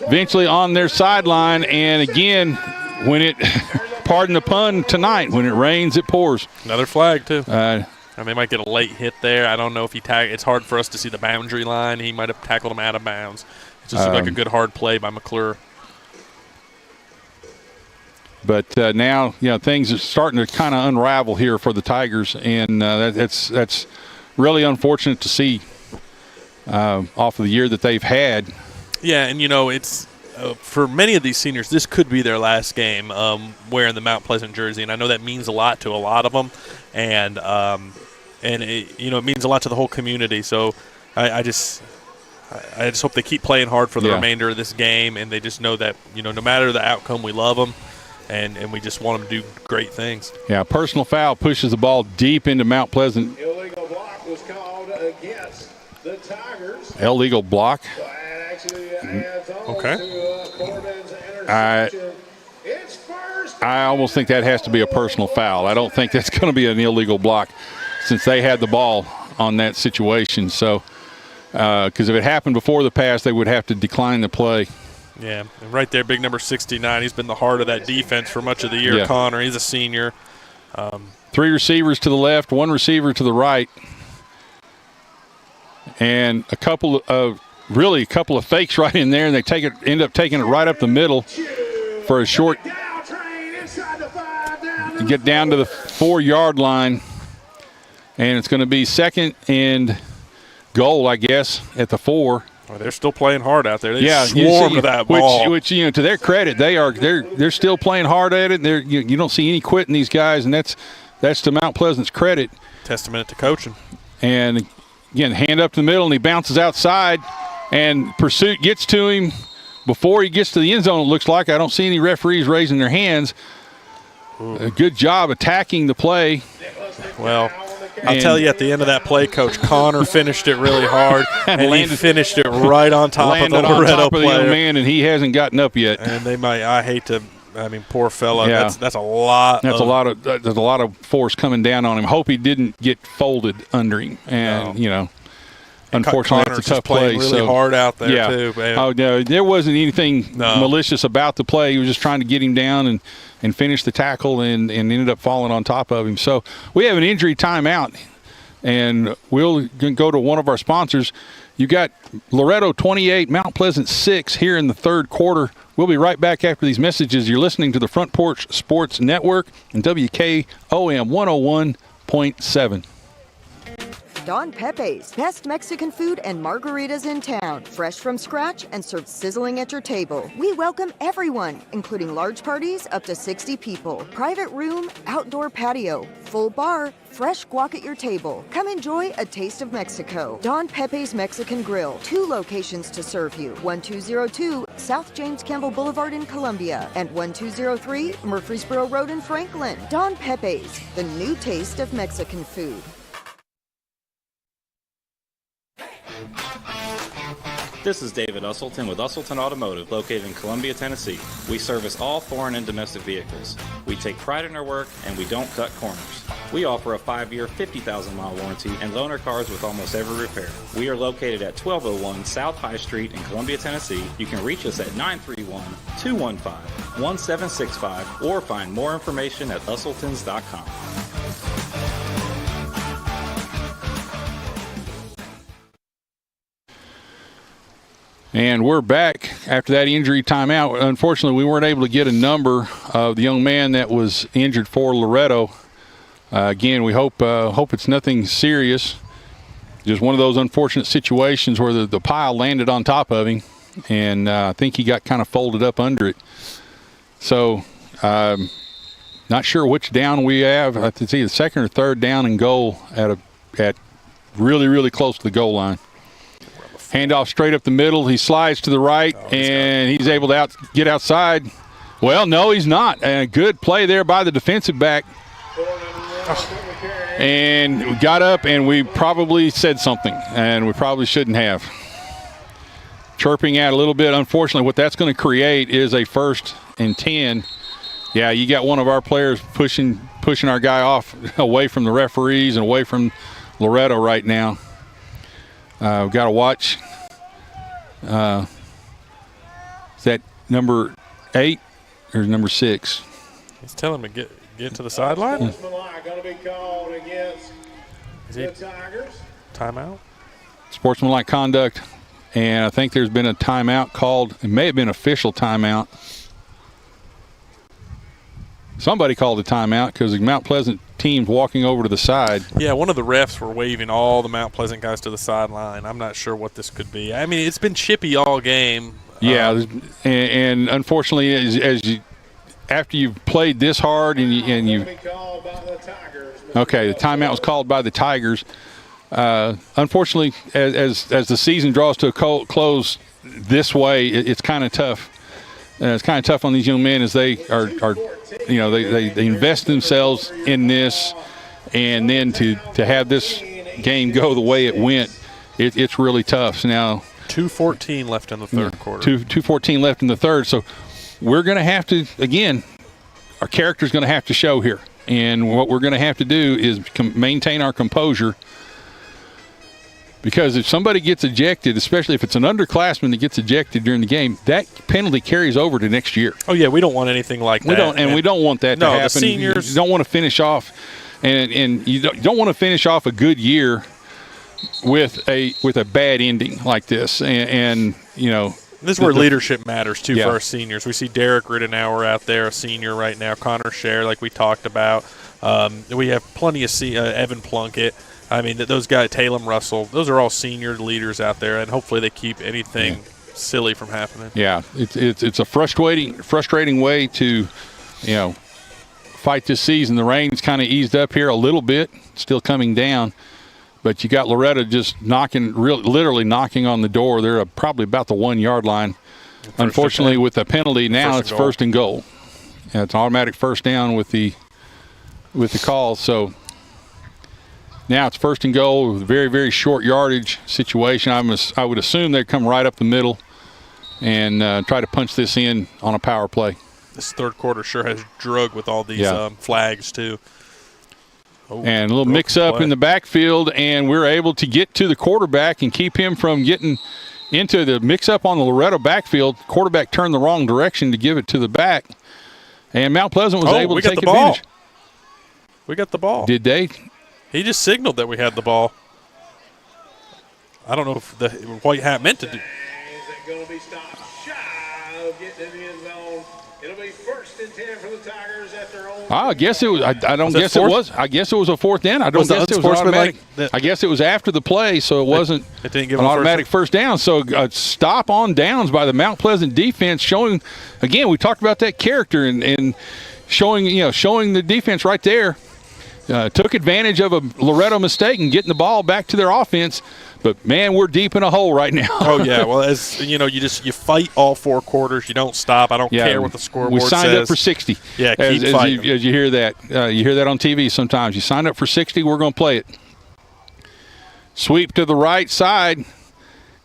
Eventually on their sideline, and again, pardon the pun, tonight, when it rains, it pours. Another flag, too. And they might get a late hit there. I don't know if it's hard for us to see the boundary line. He might have tackled him out of bounds. Just seemed like a good hard play by McClure. But now, things are starting to kind of unravel here for the Tigers, and that's really unfortunate to see off of the year that they've had. Yeah, and it's for many of these seniors, this could be their last game wearing the Mount Pleasant jersey, and I know that means a lot to a lot of them, and it means a lot to the whole community. So I just hope they keep playing hard for the remainder of this game, and they just know that no matter the outcome, we love them. And we just want them to do great things. Yeah, personal foul pushes the ball deep into Mount Pleasant. Illegal block was called against the Tigers. Illegal block. So that actually adds on Okay. to Corbin's interception. It's first. I almost think that has to be a personal foul. I don't think that's going to be an illegal block since they had the ball on that situation. So, because if it happened before the pass, they would have to decline the play. Yeah, and right there, big number 69. He's been the heart of that defense for much of the year. Yeah. Connor, he's a senior. 3 receivers to the left, 1 receiver to the right, and a couple of fakes right in there, and they end up taking it right up the middle for a short. Get down to the 4-yard line, and it's going to be 2nd and goal, I guess, at the 4. Well, they're still playing hard out there. They swarm to that ball. Which to their credit, they're still playing hard at it. You don't see any quitting these guys, and that's to Mount Pleasant's credit. Testament to coaching. And again, hand up to the middle, and he bounces outside, and pursuit gets to him before he gets to the end zone. It looks like I don't see any referees raising their hands. A good job attacking the play. Well, I'll tell you, at the end of that play, Coach Connor finished it really hard, and he finished it right on top of the Loretto player. The young man, and he hasn't gotten up yet. And they might. I hate to. I mean, poor fella. Yeah. That's a lot. That's a lot of force coming down on him. Hope he didn't get folded under him, and unfortunately, Connor's that's a tough just playing play. really hard out there too. Man. Oh no, there wasn't anything malicious about the play. He was just trying to get him down and finish the tackle, and ended up falling on top of him. So we have an injury timeout, and we'll go to one of our sponsors. You got Loretto 28, Mount Pleasant 6 here in the third quarter. We'll be right back after these messages. You're listening to the Front Porch Sports Network and WKOM 101.7. Don Pepe's, best Mexican food and margaritas in town. Fresh from scratch and served sizzling at your table. We welcome everyone, including large parties up to 60 people. Private room, outdoor patio, full bar, fresh guac at your table. Come enjoy a taste of Mexico. Don Pepe's Mexican Grill. 2 locations to serve you. 1202 South James Campbell Boulevard in Columbia and 1203 Murfreesboro Road in Franklin. Don Pepe's, the new taste of Mexican food. This is David Usselton with Usselton Automotive, located in Columbia, Tennessee. We service all foreign and domestic vehicles. We take pride in our work, and we don't cut corners. We offer a 5-year, 50,000-mile warranty and loan our cars with almost every repair. We are located at 1201 South High Street in Columbia, Tennessee. You can reach us at 931-215-1765 or find more information at usseltons.com. And we're back after that injury timeout. Unfortunately, we weren't able to get a number of the young man that was injured for Loretto. Again, we hope it's nothing serious. Just one of those unfortunate situations where the pile landed on top of him, and I think he got kind of folded up under it. So, not sure which down we have. It's either 2nd or 3rd down and goal at really, really close to the goal line. Handoff straight up the middle. He slides to the right, and he's able to get outside. Well, no, he's not. A good play there by the defensive back. And we got up, and we probably said something, and we probably shouldn't have. Chirping out a little bit. Unfortunately, what that's going to create is a 1st and 10. Yeah, you got one of our players pushing our guy off away from the referees and away from Loretto right now. We've got to watch. Is that number 8 or number 6? He's telling him to get to the sideline. Going to be called against the Tigers. Timeout. Sportsmanlike conduct And I think there's been a timeout called. It may have been official timeout. Somebody called a timeout because the Mount Pleasant team's walking over to the side. Yeah, one of the refs were waving all the Mount Pleasant guys to the sideline. I'm not sure what this could be. I mean, it's been chippy all game. Yeah, and unfortunately, as you after you've played this hard and you okay, the timeout was called by the Tigers. Unfortunately, as the season draws to a close this way, it's kind of tough. It's kind of tough on these young men as they are they invest themselves in this, and then to have this game go the way it went, it's really tough. So now 2:14 left in the third quarter. 2:14 left in the third. So we're going to have to, again, our character's going to have to show here. And what we're going to have to do is maintain our composure, because if somebody gets ejected, especially if it's an underclassman that gets ejected during the game, that penalty carries over to next year. Oh, yeah, we don't want anything like that. We don't want that to happen. The seniors. You don't want to finish off, and you don't want to finish off a good year with a bad ending like this. And this is where leadership matters, too, for our seniors. We see Derek Rittenauer out there, a senior right now, Connor Scher, like we talked about. We have plenty of Evan Plunkett. I mean, those guys, Talem Russell, those are all senior leaders out there, and hopefully they keep anything silly from happening. Yeah, it's a frustrating way to, fight this season. The rain's kind of eased up here a little bit, still coming down. But you got Loretto just literally knocking on the door. They're probably about the 1 yard line. Unfortunately, with the penalty, now it's first and goal. Yeah, it's an automatic first down with the call. So now it's first and goal with a very, very short yardage situation. I would assume they'd come right up the middle and try to punch this in on a power play. This third quarter sure has drug with all these flags, too. Oh, and a little mix-up in the backfield, and we're able to get to the quarterback and keep him from getting into the mix-up on the Loretto backfield. Quarterback turned the wrong direction to give it to the back, and Mount Pleasant was able to take advantage. We got the ball. Did they? He just signaled that we had the ball. I don't know if the white hat meant to do. Is it going to be stopped shy of getting in the end zone? It'll be 1st and 10 for the Tigers at their own. I guess it was. I don't guess it was. I guess it was a fourth down. I don't guess it was automatic. I guess it was after the play, so it wasn't an automatic first down. So a stop on downs by the Mount Pleasant defense, showing again. We talked about that character and showing the defense right there. Took advantage of a Loretto mistake and getting the ball back to their offense. But, man, we're deep in a hole right now. Oh, yeah. Well, as you know, you fight all 4 quarters. You don't stop. I don't care what the scoreboard says. We signed up for 60. Yeah, keep fighting. As you hear that. You hear that on TV sometimes. You signed up for 60, we're going to play it. Sweep to the right side.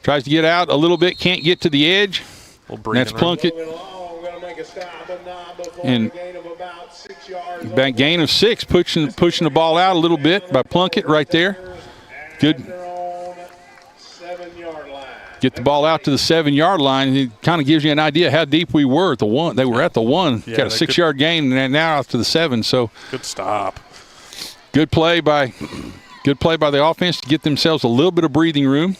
Tries to get out a little bit. Can't get to the edge. That's Plunkett. And back gain of 6, pushing the ball out a little bit by Plunkett right there. Good. Get the ball out to the 7-yard line. It kind of gives you an idea how deep we were at the 1. They were at the 1. Yeah, got a 6-yard gain, and now out to the 7. So good stop. Good play by the offense to get themselves a little bit of breathing room.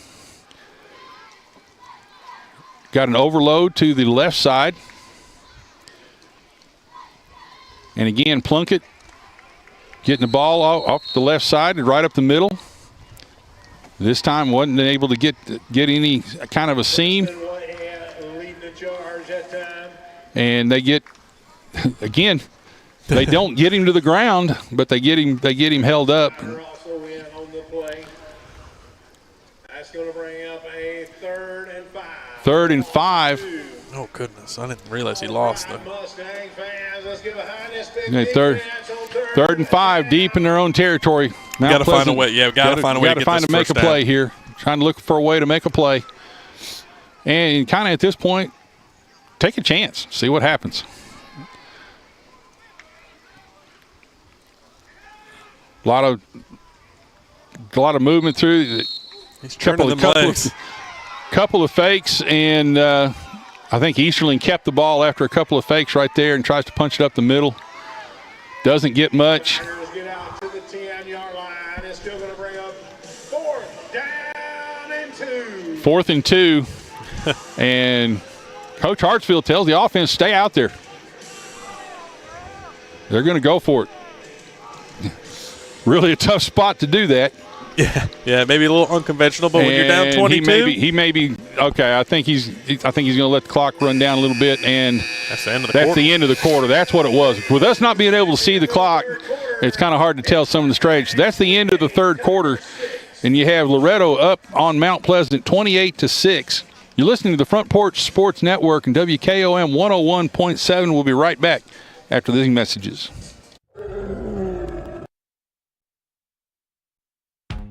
Got an overload to the left side. And again, Plunkett getting the ball off the left side and right up the middle. This time wasn't able to get any kind of a seam. And they get, again, they don't get him to the ground, but they get him held up. That's going to bring up a 3rd and 5. 3rd and 5. Oh, goodness. I didn't realize he lost there. Third and 5, deep in their own territory. We got to find a way. Yeah, we got to find a way to make a play here. Trying to look for a way to make a play. And kind of at this point, take a chance. See what happens. A lot of movement through. He's turning them legs. Couple of fakes, and I think Easterling kept the ball after a couple of fakes right there and tries to punch it up the middle. Doesn't get much. Get out to the 10-yard line. It's still going to bring up 4th down and 2. 4th and 2. And Coach Hartsfield tells the offense, stay out there. They're going to go for it. Really a tough spot to do that. Yeah, maybe a little unconventional, but when you're down 22, he may be okay. I think he's going to let the clock run down a little bit, and that's the end of the that's quarter. the end of the quarter. That's what it was. With us not being able to see the clock, it's kind of hard to tell some of the straight. So that's the end of the third quarter, and you have Loretto up on Mount Pleasant, 28-6. You're listening to the Front Porch Sports Network and WKOM 101.7. We'll be right back after these messages.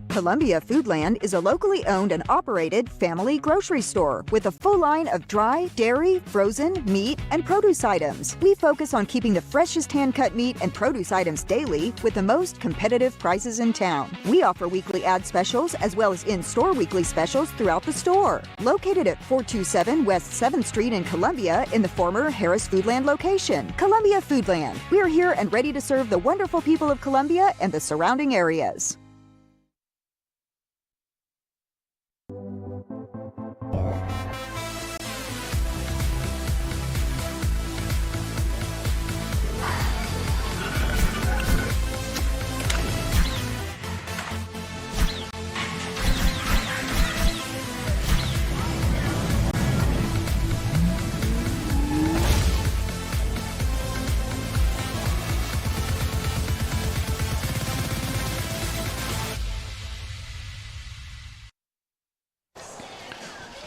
Columbia Foodland is a locally owned and operated family grocery store with a full line of dry, dairy, frozen, meat, and produce items. We focus on keeping the freshest hand-cut meat and produce items daily with the most competitive prices in town. We offer weekly ad specials as well as in-store weekly specials throughout the store. Located at 427 West 7th Street in Columbia in the former Harris Foodland location. Columbia Foodland. We are here and ready to serve the wonderful people of Columbia and the surrounding areas.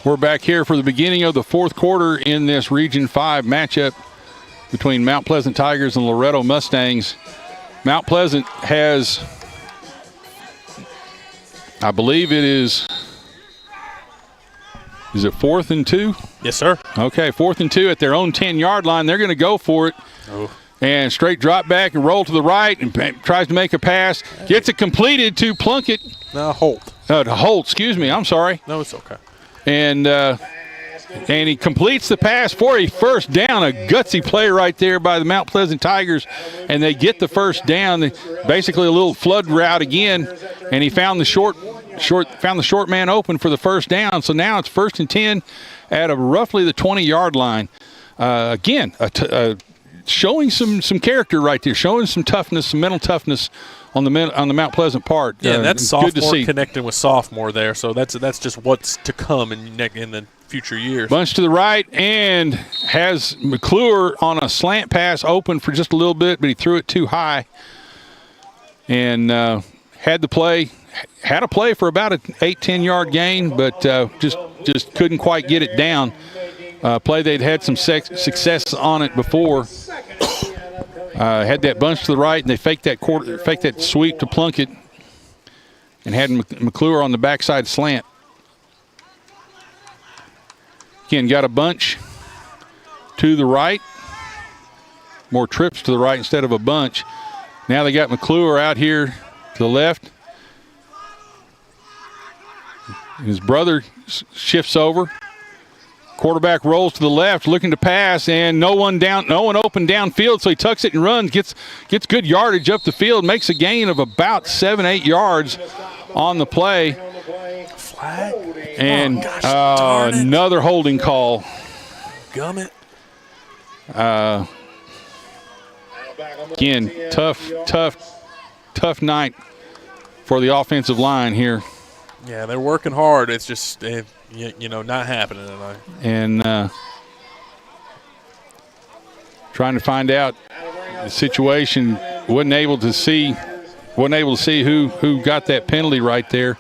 We're back here for the beginning of the fourth quarter in this Region 5 matchup between Mount Pleasant Tigers and Loretto Mustangs. Mount Pleasant has, I believe it is it 4th and 2? Yes, sir. Okay, 4th and 2 at their own 10-yard line. They're going to go for it. Oh. And straight drop back and roll to the right and tries to make a pass. Gets it completed to Plunkett. No, Holt. To Holt, excuse me. I'm sorry. No, it's okay. And he completes the pass for a first down. A gutsy play right there by the Mount Pleasant Tigers, and they get the first down. Basically a little flood route again, and he found the short man open for the first down. So now it's 1st and 10 at roughly the 20-yard line. Again, showing some character right there, showing some toughness, some mental toughness on the Mount Pleasant part. Yeah, that's sophomore good to see. Connecting with sophomore there, so that's just what's to come in the future years. Bunch to the right and has McClure on a slant pass open for just a little bit, but he threw it too high and had a play for about an 8-10 yard gain, but just couldn't quite get it down. Play they'd had some success on it before. Had that bunch to the right, and they faked that sweep to Plunkett, and had McClure on the backside slant. Again, got a bunch to the right, more trips to the right instead of a bunch. Now they got McClure out here to the left. His brother shifts over. Quarterback rolls to the left, looking to pass, and no one open downfield, so he tucks it and runs, gets good yardage up the field, makes a gain of about 7-8 yards on the play. Flag. And another holding call. Gummit. Again, tough night for the offensive line here. Yeah, they're working hard. It's just not happening tonight. And trying to find out the situation. Wasn't able to see who got that penalty right there.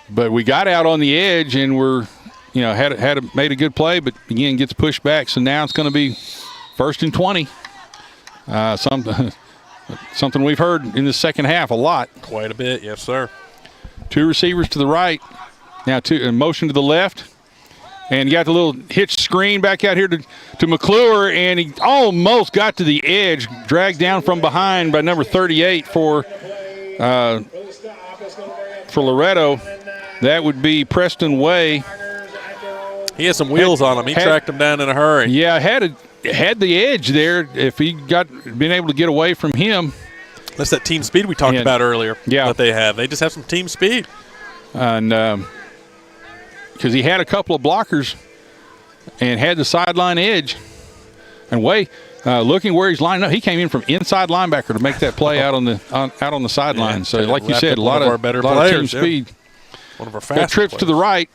But we got out on the edge and we're made a good play, but again gets pushed back. So now it's going to be 1st and 20. Something we've heard in the second half a lot. Quite a bit, yes, sir. 2 receivers to the right. Now in motion to the left. And you got the little hitch screen back out here to McClure, and he almost got to the edge, dragged down from behind by number 38 for Loretto. That would be Preston Way. He had some wheels on him. He tracked him down in a hurry. Yeah, had the edge there. If he been able to get away from him. That's that team speed we talked about earlier. Yeah. That they have. They just have some team speed. And because he had a couple of blockers and had the sideline edge. And looking where he's lined up, he came in from inside linebacker to make that play out on the sideline. Yeah, so, like you said, a one lot of our of better team players, speed. One of our Got fastest trips to the right.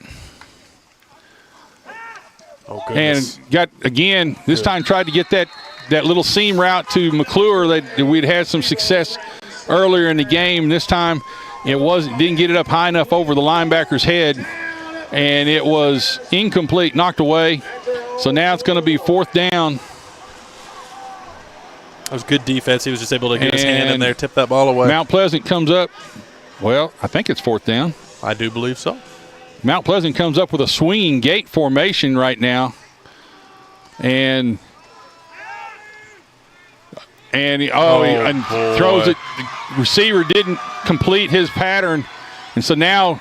Oh, and goodness. got, again, this time tried to get that little seam route to McClure that we'd had some success earlier in the game. This time didn't get it up high enough over the linebacker's head, and it was incomplete, knocked away. So now it's going to be 4th down. That was good defense. He was just able to get his hand in there, tip that ball away. Mount Pleasant comes up. Well, I think it's 4th down. I do believe so. Mount Pleasant comes up with a swinging gate formation right now. And he throws it. The receiver didn't complete his pattern. And so now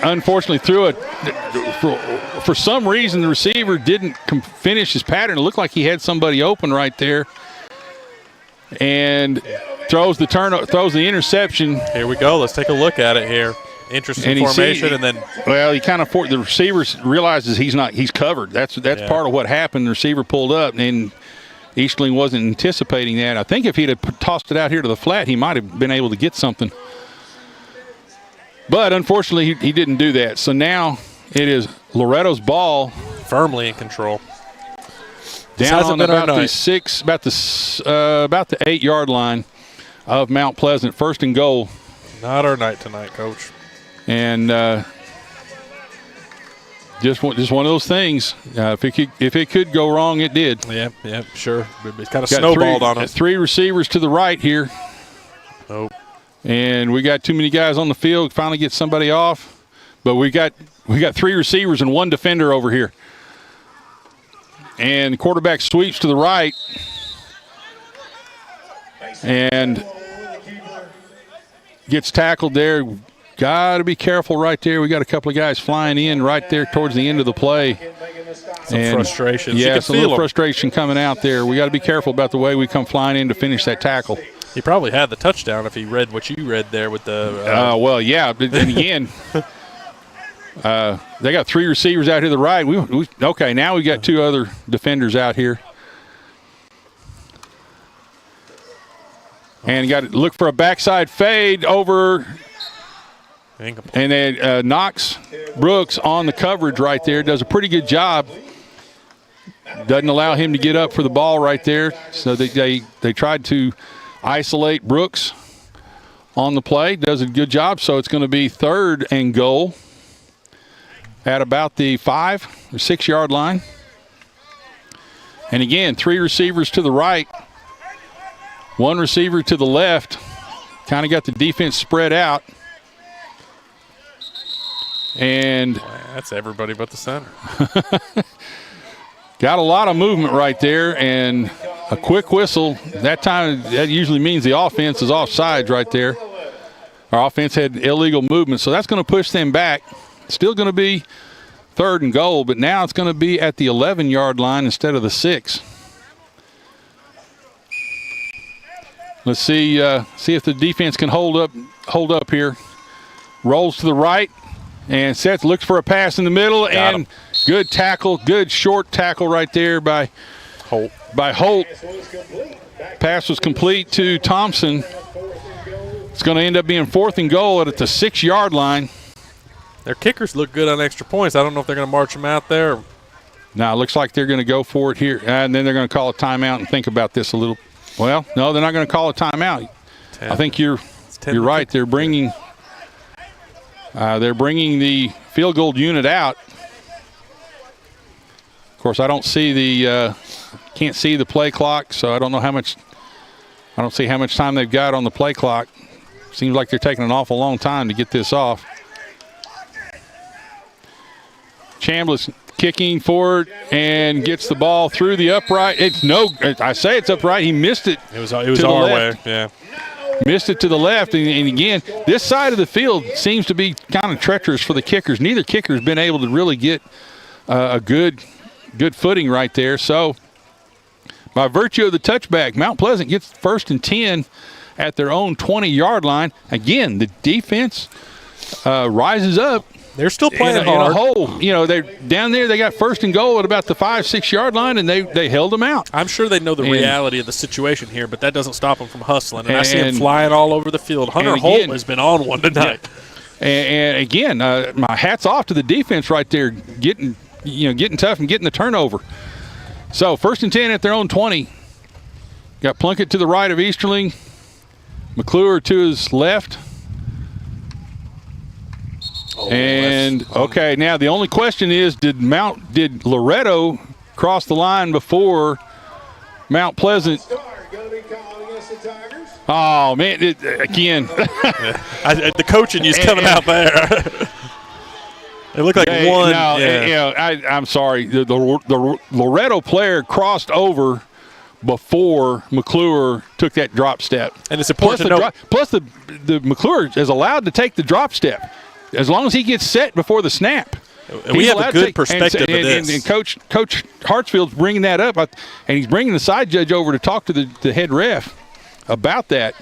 unfortunately threw it. For some reason, the receiver didn't finish his pattern. It looked like he had somebody open right there. And throws the interception. Here we go. Let's take a look at it here. Interesting formation, and then he kind of the receiver realizes he's covered. That's part of what happened. The receiver pulled up, and Easterling wasn't anticipating that. I think if he'd have tossed it out here to the flat, he might have been able to get something. But unfortunately, he didn't do that. So now it is Loretto's ball, firmly in control. Down on about the 8-yard line of Mount Pleasant, 1st and goal. Not our night tonight, Coach. And just one of those things. If it could go wrong, it did. Yeah, sure. It kind of snowballed on us. 3 receivers to the right here. Nope. And we got too many guys on the field. Finally get somebody off, but we got 3 receivers and 1 defender over here. And the quarterback sweeps to the right, and gets tackled there. Got to be careful right there. We got a couple of guys flying in right there towards the end of the play. Some frustration. Yeah, some little frustration coming out there. We got to be careful about the way we come flying in to finish that tackle. He probably had the touchdown if he read what you read there with the. Well, yeah. And again, they got 3 receivers out here to the right. Okay, now we got 2 other defenders out here. And got to look for a backside fade over. And then knocks Brooks on the coverage right there. Does a pretty good job. Doesn't allow him to get up for the ball right there. So they tried to isolate Brooks on the play. Does a good job. So it's going to be 3rd and goal at about the 5 or 6-yard line. And again, 3 receivers to the right, 1 receiver to the left. Kind of got the defense spread out. And that's everybody but the center. Got a lot of movement right there, and a quick whistle. That time, that usually means the offense is offsides right there. Our offense had illegal movement, so that's going to push them back. Still going to be 3rd and goal, but now it's going to be at the 11-yard line instead of the 6. Let's see if the defense can hold up here. Rolls to the right. And Seth looks for a pass in the middle, and good tackle, good short tackle right there by Holt. Pass was complete to Thompson. It's going to end up being 4th and goal at the 6-yard line. Their kickers look good on extra points. I don't know if they're going to march them out there. No, it looks like they're going to go for it here, and then they're going to call a timeout and think about this a little. Well, no, they're not going to call a timeout. I think you're right. They're bringing the field goal unit out. Of course, I don't see can't see the play clock, so I don't know how much. I don't see how much time they've got on the play clock. Seems like they're taking an awful long time to get this off. Chambliss kicking forward and gets the ball through the upright. I say it's upright. He missed it. It was our way. Yeah. Missed it to the left, and again, this side of the field seems to be kind of treacherous for the kickers. Neither kicker has been able to really get a good footing right there. So, by virtue of the touchback, Mount Pleasant gets 1st and 10 at their own 20-yard line. Again, the defense rises up. They're still playing in hard. a hole. They're down there. They got 1st and goal at about the 5-6 yard line, and they held them out. I'm sure they know the reality of the situation here, but that doesn't stop them from hustling. And I see them flying all over the field. Hunter Holt has been on one tonight. Yeah. And again, my hat's off to the defense right there, getting tough and getting the turnover. So 1st and 10 at their own 20. Got Plunkett to the right of Easterling, McClure to his left. And okay, now the only question is, did Loretto cross the line before Mount Pleasant? Oh man, again. The coaching is coming out there. It looked like one. No, I'm sorry. The Loretto player crossed over before McClure took that drop step. And it's important to note. Plus the McClure is allowed to take the drop step as long as he gets set before the snap. And we have a good perspective of this. And Coach Hartsfield's bringing that up, and he's bringing the side judge over to talk to the head ref about that.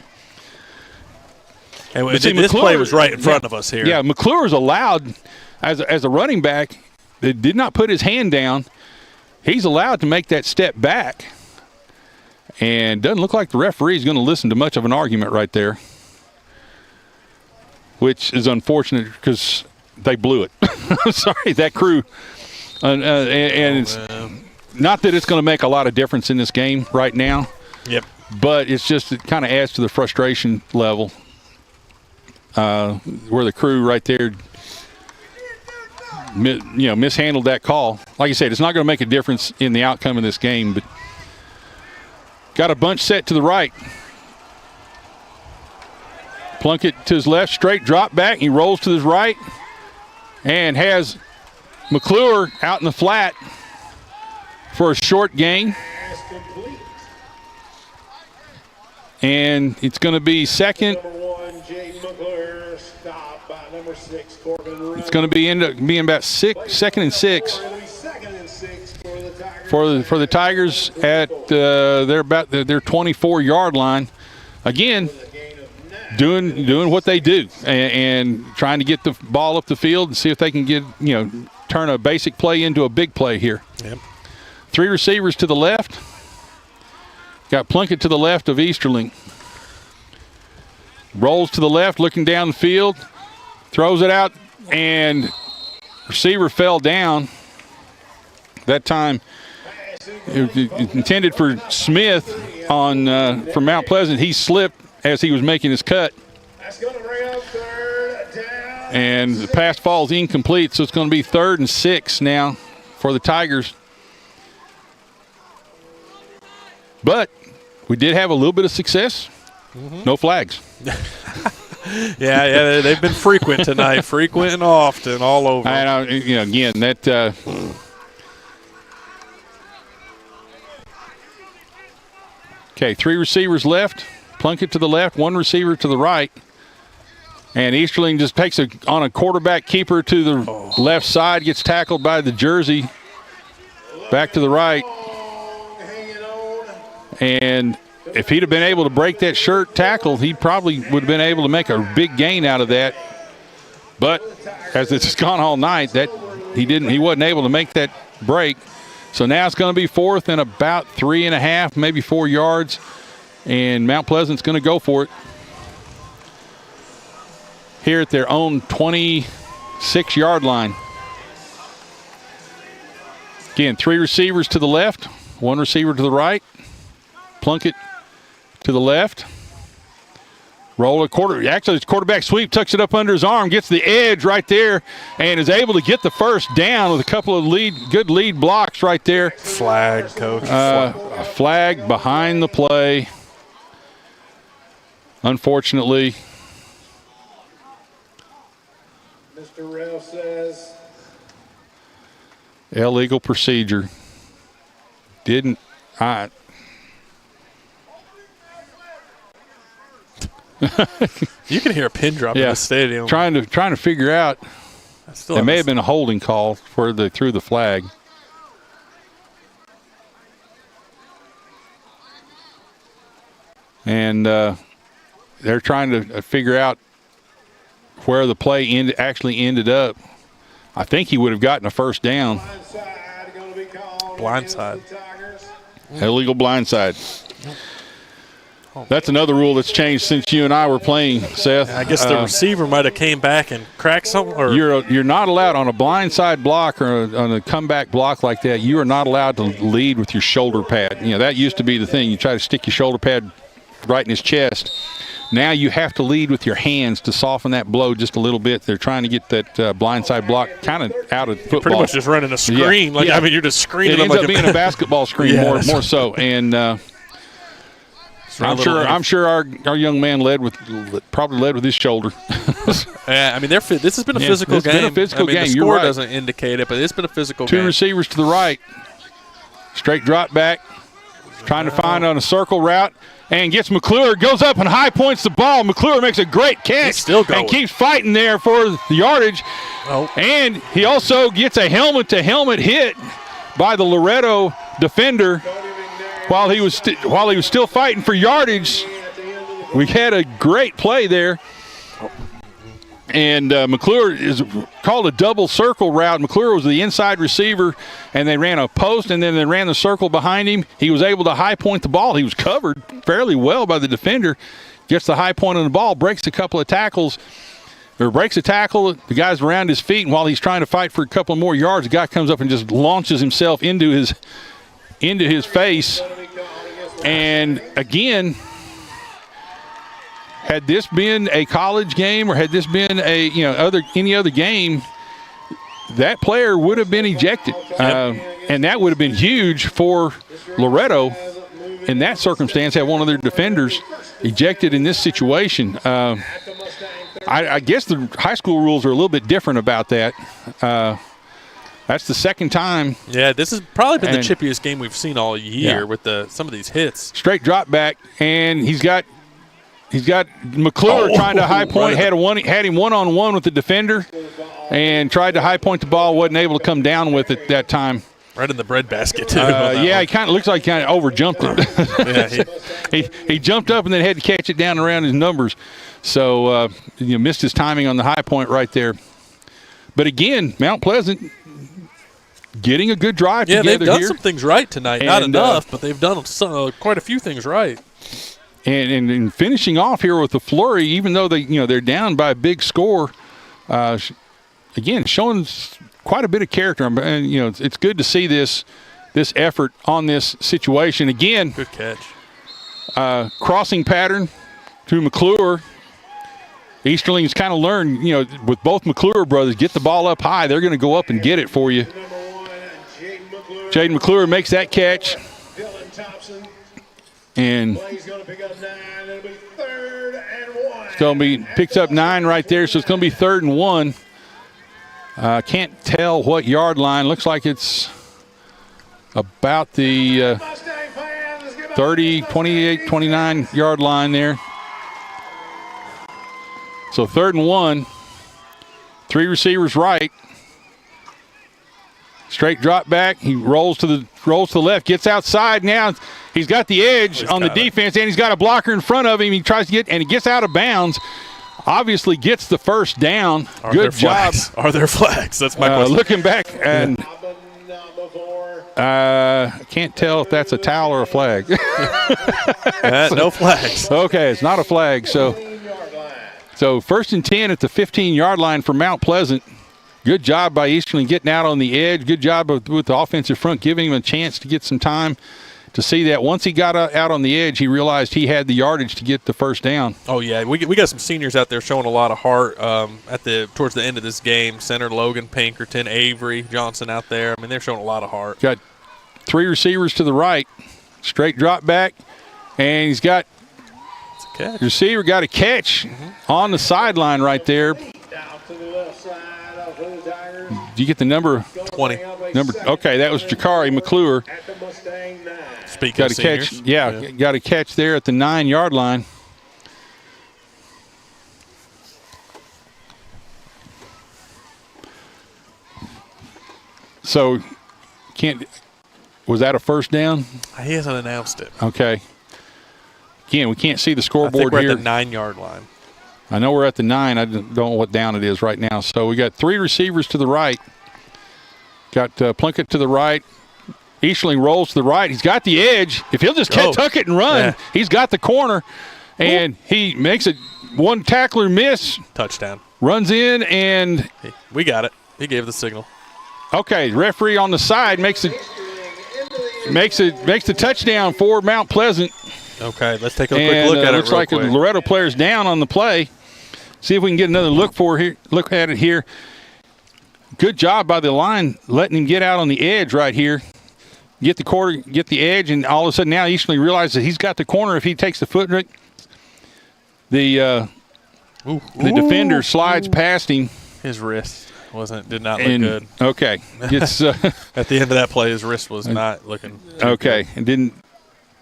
And this McClure, play was right in front of us here. Yeah, McClure is allowed, as a running back that did not put his hand down, he's allowed to make that step back. And doesn't look like the referee is going to listen to much of an argument right there, which is unfortunate because they blew it. I'm sorry, that crew. And it's not that it's going to make a lot of difference in this game right now. Yep. But it's just, it kind of adds to the frustration level where the crew right there, mishandled that call. Like I said, it's not going to make a difference in the outcome of this game, but got a bunch set to the right. Plunkett to his left, straight drop back. He rolls to his right and has McClure out in the flat for a short gain. And it's going to be second. It's going to end up being about 2nd and 6 for the Tigers at their 24-yard line. Again, doing what they do and trying to get the ball up the field and see if they can turn a basic play into a big play here. Yep. 3 receivers to the left. Got Plunkett to the left of Easterling. Rolls to the left, looking down the field. Throws it out, and receiver fell down. That time it was intended for Smith from Mount Pleasant. He slipped as he was making his cut. And the pass falls incomplete, so it's going to be 3rd and 6 now for the Tigers. But we did have a little bit of success. Mm-hmm. No flags. yeah, they've been frequent tonight, frequent and often, all over. And again, that. Okay, 3 receivers left. Plunkett to the left, 1 receiver to the right. And Easterling just takes on a quarterback keeper to the left side, gets tackled by the jersey. Back to the right. And if he'd have been able to break that shirt tackle, he probably would have been able to make a big gain out of that. But as it's gone all night, that he wasn't able to make that break. So now it's going to be 4th and about 3.5, maybe 4 yards. And Mount Pleasant's going to go for it here at their own 26-yard line. Again, 3 receivers to the left, 1 receiver to the right. Plunkett to the left. Roll a quarterback sweep, tucks it up under his arm, gets the edge right there, and is able to get the first down with a couple of good lead blocks right there. Flag, coach. A flag behind the play. Unfortunately. Mr. Ralph says. Illegal procedure. You can hear a pin drop in the stadium. Trying to figure out. It may have been a holding call where they threw the flag. And they're trying to figure out where the play actually ended up, I think he would have gotten a first down. Blindside. Illegal blindside. That's another rule that's changed since you and I were playing, Seth. I guess the receiver might have came back and cracked something. Or You're not allowed on a blindside block or on a comeback block like that. You are not allowed to lead with your shoulder pad. You know, that used to be the thing. You try to stick your shoulder pad right in his chest. Now you have to lead with your hands to soften that blow just a little bit. They're trying to get that blindside block kind of out of football. Pretty much just running a screen. Yeah. I mean, you're just screening it them. It ends up being a basketball screen more so. And I'm sure our young man probably led with his shoulder. Yeah, I mean, this has been a physical game. It's been a physical game. The score doesn't indicate it, but it's been a physical game. Two receivers to the right. Straight drop back. Trying to find on a circle route. And gets McClure, goes up and high points the ball. McClure makes a great catch and keeps fighting there for the yardage. Oh. And he also gets a helmet-to-helmet hit by the Loretto defender while he was still fighting for yardage. We had a great play there. And McClure is called a double circle route. McClure was the inside receiver, and they ran a post, and then they ran the circle behind him. He was able to high point the ball. He was covered fairly well by the defender. Gets the high point on the ball, breaks a couple of tackles, or breaks a tackle. The guy's around his feet, and while he's trying to fight for a couple more yards, the guy comes up and just launches himself into his face. And again, had this been a college game or had this been any other game, that player would have been ejected. And that would have been huge for Loretto in that circumstance, have one of their defenders ejected in this situation. I guess the high school rules are a little bit different about that. That's the second time. Yeah, this has probably been the chippiest game we've seen all year with some of these hits. Straight drop back, and he's got McClure trying to high point, had him one-on-one with the defender, and tried to high point the ball, wasn't able to come down with it that time. Right in the breadbasket, too. He kind of looks like he kind of over-jumped it. He jumped up and then had to catch it down around his numbers. So, missed his timing on the high point right there. But again, Mount Pleasant getting a good drive together here. Yeah, they've done some things right tonight. Not enough, but they've done quite a few things right. And finishing off here with the flurry, even though they're down by a big score, again showing quite a bit of character. And it's good to see this effort on this situation. Again, good catch. Crossing pattern to McClure. Easterling's kind of learned, with both McClure brothers, get the ball up high. They're going to go up and get it for you. Jaden McClure makes that catch. And it's going to be picks up 9 right there, so it's going to be 3rd and 1. Can't tell what yard line. Looks like it's about the 30, 28, 29 yard line there. So 3rd and 1. 3 receivers right. Straight drop back. He rolls to the left, gets outside now. He's got the edge on the defense, and he's got a blocker in front of him. He tries to get, and he gets out of bounds. Obviously gets the first down. Good job. Are there flags? That's my question. Looking back, and can't tell if that's a towel or a flag. No flags. Okay, it's not a flag. So 1st and 10 at the 15-yard line for Mount Pleasant. Good job by Easterling getting out on the edge. Good job with the offensive front, giving him a chance to get some time to see that. Once he got out on the edge, he realized he had the yardage to get the first down. Oh, yeah. We got some seniors out there showing a lot of heart towards the end of this game. Center Logan Pinkerton, Avery Johnson out there. I mean, they're showing a lot of heart. Got 3 receivers to the right. Straight drop back. And he's got catch. Receiver got a catch on the sideline right there. Did you get the number? 20. Okay, that was Jakari McClure. Speaking of seniors. Catch, got a catch there at the 9-yard line. So, was that a first down? He hasn't announced it. Okay. Again, we can't see the scoreboard I think we're here. at the 9-yard line. I know we're at the 9. I don't know what down it is right now. So we got 3 receivers to the right. Got Plunkett to the right. Easterling rolls to the right. He's got the edge. If he'll just tuck it and run, he's got the corner. And he makes it one tackler miss. Touchdown. Runs in and we got it. He gave the signal. Okay, referee on the side makes the touchdown for Mount Pleasant. Okay, let's take a quick look at it. Looks like the Loretto player's down on the play. See if we can get another look at it here. Good job by the line, letting him get out on the edge right here. Get the edge, and all of a sudden now Easterling realizes that he's got the corner. If he takes the foot, the defender slides past him. His wrist did not look good. Okay, it's at the end of that play, his wrist was not looking okay. It didn't.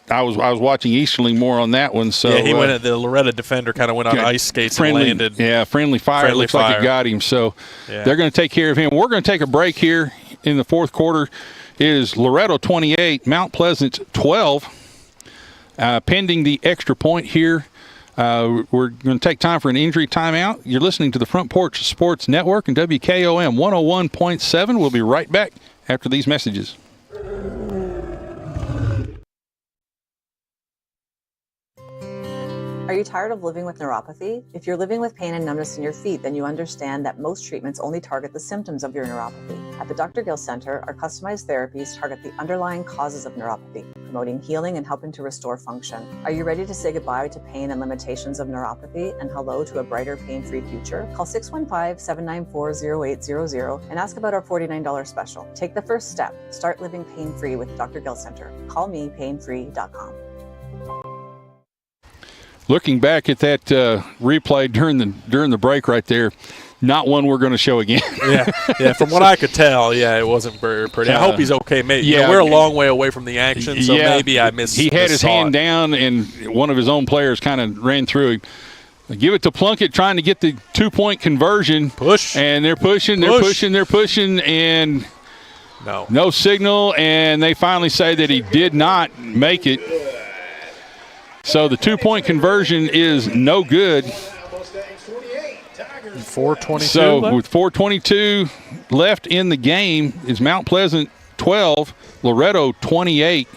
I was watching Easterling more on that one. So yeah, he went at the Loretto defender, kind of went on ice skates and landed. Yeah, friendly fire. Looks like it got him. So they're going to take care of him. We're going to take a break here in the fourth quarter. It is Loretto 28, Mount Pleasant 12. Pending the extra point here. We're going to take time for an injury timeout. You're listening to the Front Porch Sports Network and WKOM 101.7. We'll be right back after these messages. Are you tired of living with neuropathy? If you're living with pain and numbness in your feet, then you understand that most treatments only target the symptoms of your neuropathy. At the Dr. Gill Center, our customized therapies target the underlying causes of neuropathy, promoting healing and helping to restore function. Are you ready to say goodbye to pain and limitations of neuropathy and hello to a brighter, pain-free future? Call 615-794-0800 and ask about our $49 special. Take the first step. Start living pain-free with Dr. Gill Center. Call me painfree.com. Looking back at that replay during the break right there, not one we're going to show again. yeah. From what I could tell, it wasn't very pretty. I hope he's okay. Maybe we're a long way away from the action, so maybe I missed. He had his hand down, and one of his own players kind of ran through him. Give it to Plunkett, trying to get the 2-point conversion. Push, and they're pushing, and no signal, and they finally say that he did not make it. So the 2-point conversion is no good. 4:22. So with 4:22 left in the game, is Mount Pleasant 12, Loretto 28,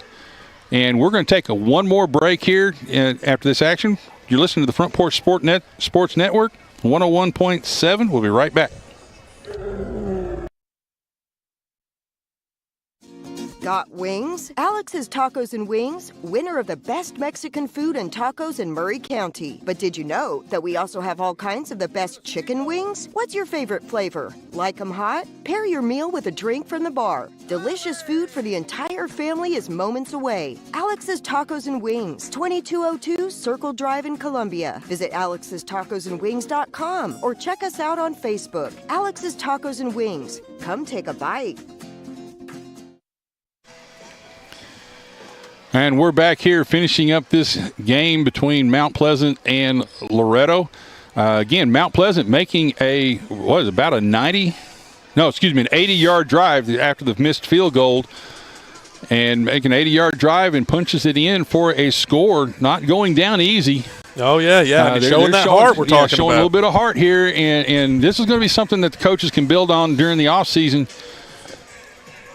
and we're going to take one more break here after this action. You're listening to the Front Porch Sports Network, 101.7. We'll be right back. Got wings? Alex's Tacos and Wings, winner of the best Mexican food and tacos in Murray County. But did you know that we also have all kinds of the best chicken wings? What's your favorite flavor? Like them hot? Pair your meal with a drink from the bar. Delicious food for the entire family is moments away. Alex's Tacos and Wings, 2202 Circle Drive in Columbia. Visit alexstacosandwings.com or check us out on Facebook. Alex's Tacos and Wings. Come take a bite. And we're back here finishing up this game between Mount Pleasant and Loretto. Again, Mount Pleasant making an 80-yard drive after the missed field goal, and making an 80-yard drive and punches it in for a score, not going down easy. Oh, yeah. They're showing that heart we're talking showing about. A little bit of heart here, and this is going to be something that the coaches can build on during the offseason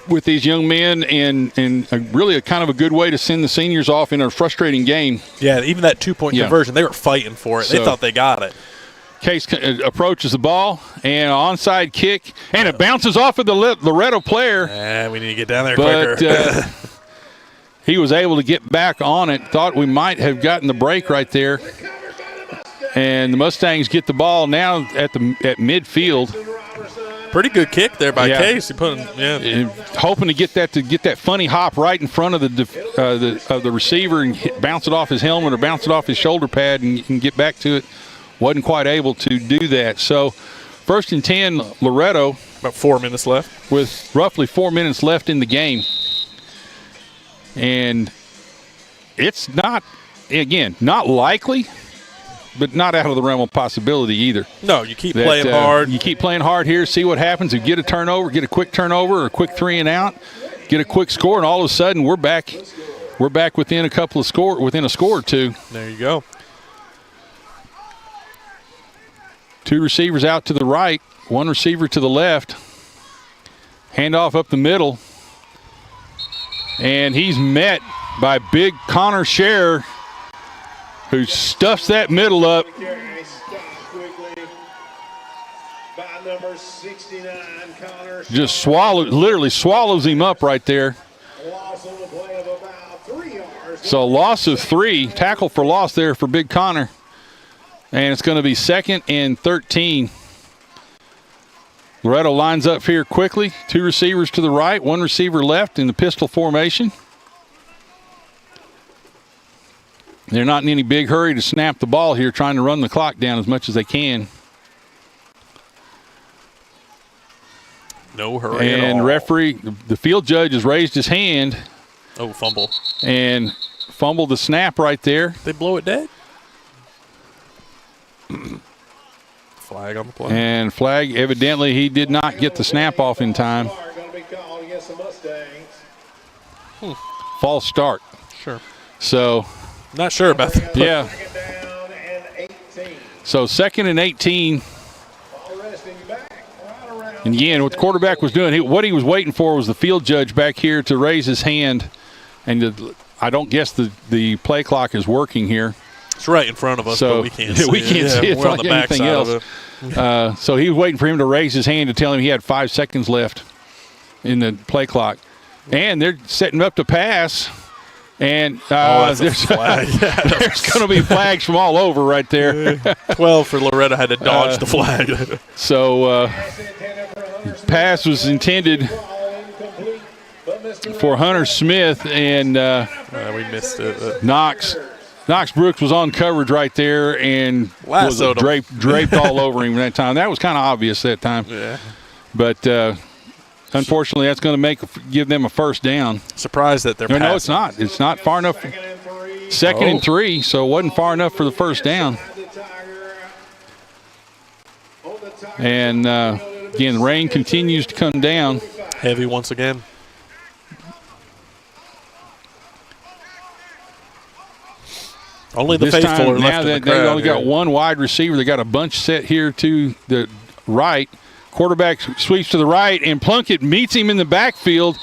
with these young men, and really a kind of a good way to send the seniors off in a frustrating game. Yeah, even that 2-point conversion, they were fighting for it. They thought they got it. Case approaches the ball, and an onside kick, and it bounces off of the Loretto player. We need to get down there quicker. He was able to get back on it. Thought we might have gotten the break right there. And the Mustangs get the ball now at midfield. Pretty good kick there by Case. He put him, hoping to get that funny hop right in front of the receiver and bounce it off his helmet or bounce it off his shoulder pad and get back to it. Wasn't quite able to do that. So 1st and 10, Loretto. About 4 minutes left. With roughly 4 minutes left in the game. And it's not likely, but not out of the realm of possibility either. No, you keep playing hard. You keep playing hard here, see what happens. If you get a turnover, get a quick turnover or a quick 3 and out, get a quick score, and all of a sudden we're back within a score or two. There you go. Two receivers out to the right, one receiver to the left. Handoff up the middle. And he's met by big Connor Scherer, who stuffs that middle up. Just literally swallows him up right there. So a loss of 3, tackle for loss there for big Connor. And it's going to be 2nd and 13. Loretto lines up here quickly. 2 receivers to the right, 1 receiver left in the pistol formation. They're not in any big hurry to snap the ball here, trying to run the clock down as much as they can. No hurry at all. And referee, the field judge has raised his hand. Oh, fumble. And fumbled the snap right there. They blow it dead? Flag on the play. And flag, evidently he did not get the snap off in time. False start. Sure. So. Not sure about that. Yeah. So 2nd and 18. And again, what the quarterback was doing, what he was waiting for was the field judge back here to raise his hand. And I don't guess the play clock is working here. It's right in front of us, so but we can't see it. We can't see it We're on like the back anything side else. of it. So he was waiting for him to raise his hand to tell him he had 5 seconds left in the play clock. And they're setting up to pass. And that's a there's flag. there's going to be flags from all over right there. 12 for Loretto, had to dodge the flag. So pass was intended for Hunter Smith, and we missed it. Knox Brooks was on coverage right there and was draped all over him that time. That was kind of obvious that time. Yeah. But unfortunately, that's going to give them a first down. Surprised that they're passing. No, it's not. It's not far enough. 2nd and 3, so it wasn't far enough for the first down. And again, the rain continues to come down. Heavy once again. Only the faithful are left in the crowd. They've only got 1 wide receiver. They got a bunch set here to the right. Quarterback sweeps to the right, and Plunkett meets him in the backfield,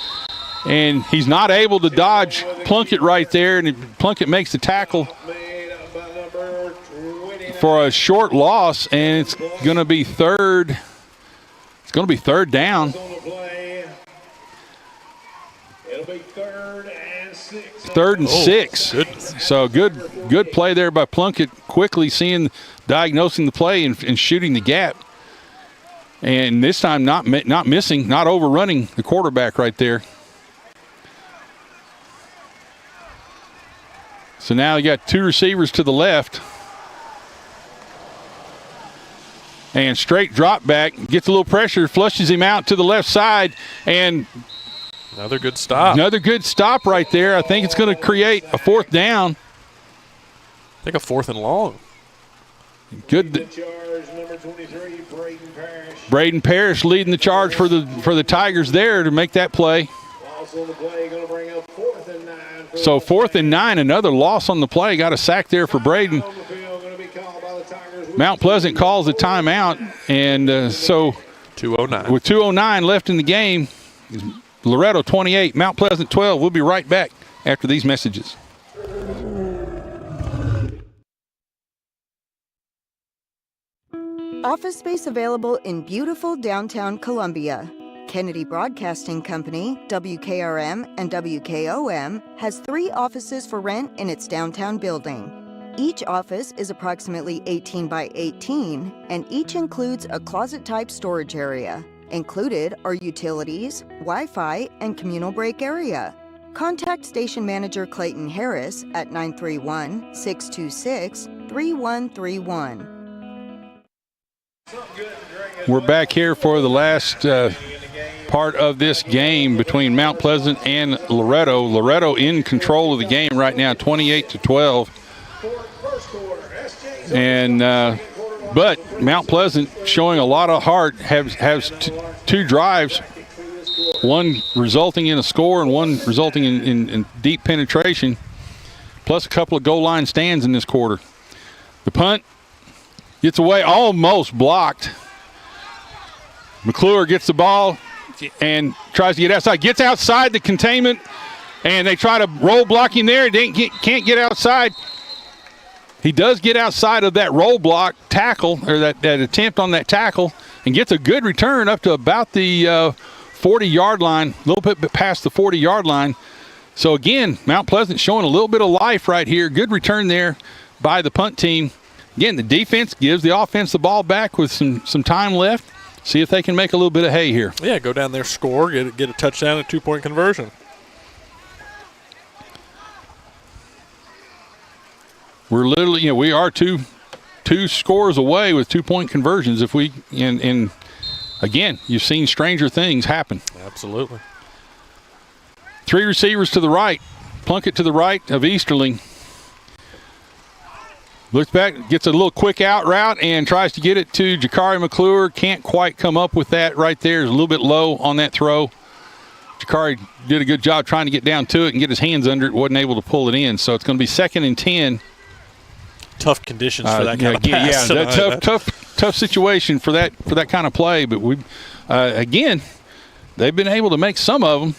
and he's not able to dodge Plunkett right there, and Plunkett makes the tackle for a short loss, and it's going to be third. It's going to be 3rd down. It'll be 3rd and 6. 3rd and 6. Goodness. So good play there by Plunkett, quickly diagnosing the play and shooting the gap. And this time not missing, not overrunning the quarterback right there. So now you got 2 receivers to the left. And straight drop back, gets a little pressure, flushes him out to the left side, and another good stop. Another good stop right there. I think it's going to create a 4th down. I think a 4th and long. Good. Braden Parrish leading the charge for the Tigers there to make that play. So 4th and 9, another loss on the play. Got a sack there for Braden. Mount Pleasant calls a timeout, and so 2:09 with 2:09 left in the game. Loretto 28, Mount Pleasant 12. We'll be right back after these messages. Office space available in beautiful downtown Columbia. Kennedy Broadcasting Company, WKRM and WKOM, has 3 offices for rent in its downtown building. Each office is approximately 18 by 18, and each includes a closet-type storage area. Included are utilities, Wi-Fi, and communal break area. Contact Station Manager Clayton Harris at 931-626-3131. We're back here for the last part of this game between Mount Pleasant and Loretto. Loretto in control of the game right now, 28-12. And but Mount Pleasant showing a lot of heart, has 2 drives, one resulting in a score and one resulting in deep penetration, plus a couple of goal line stands in this quarter. The punt Gets away, almost blocked. McClure gets the ball and tries to get outside. Gets outside the containment, and they try to roll block him there. Can't get outside. He does get outside of that roll block tackle, or that attempt on that tackle, and gets a good return up to about the 40-yard line, a little bit past the 40-yard line. So, again, Mount Pleasant showing a little bit of life right here. Good return there by the punt team. Again, the defense gives the offense the ball back with some time left. See if they can make a little bit of hay here. Yeah, go down there, score, get a touchdown, and 2-point conversion. We're literally, we are two scores away with 2-point conversions. If we and again, you've seen stranger things happen. Absolutely. 3 receivers to the right. Plunkett to the right of Easterling. Looks back, gets a little quick out route and tries to get it to Jakari McClure. Can't quite come up with that right there. Is a little bit low on that throw. Jakari did a good job trying to get down to it and get his hands under it. Wasn't able to pull it in. So it's going to be 2nd and 10. Tough conditions for that kind of pass. Yeah, tough situation for that kind of play. But we, again, they've been able to make some of them.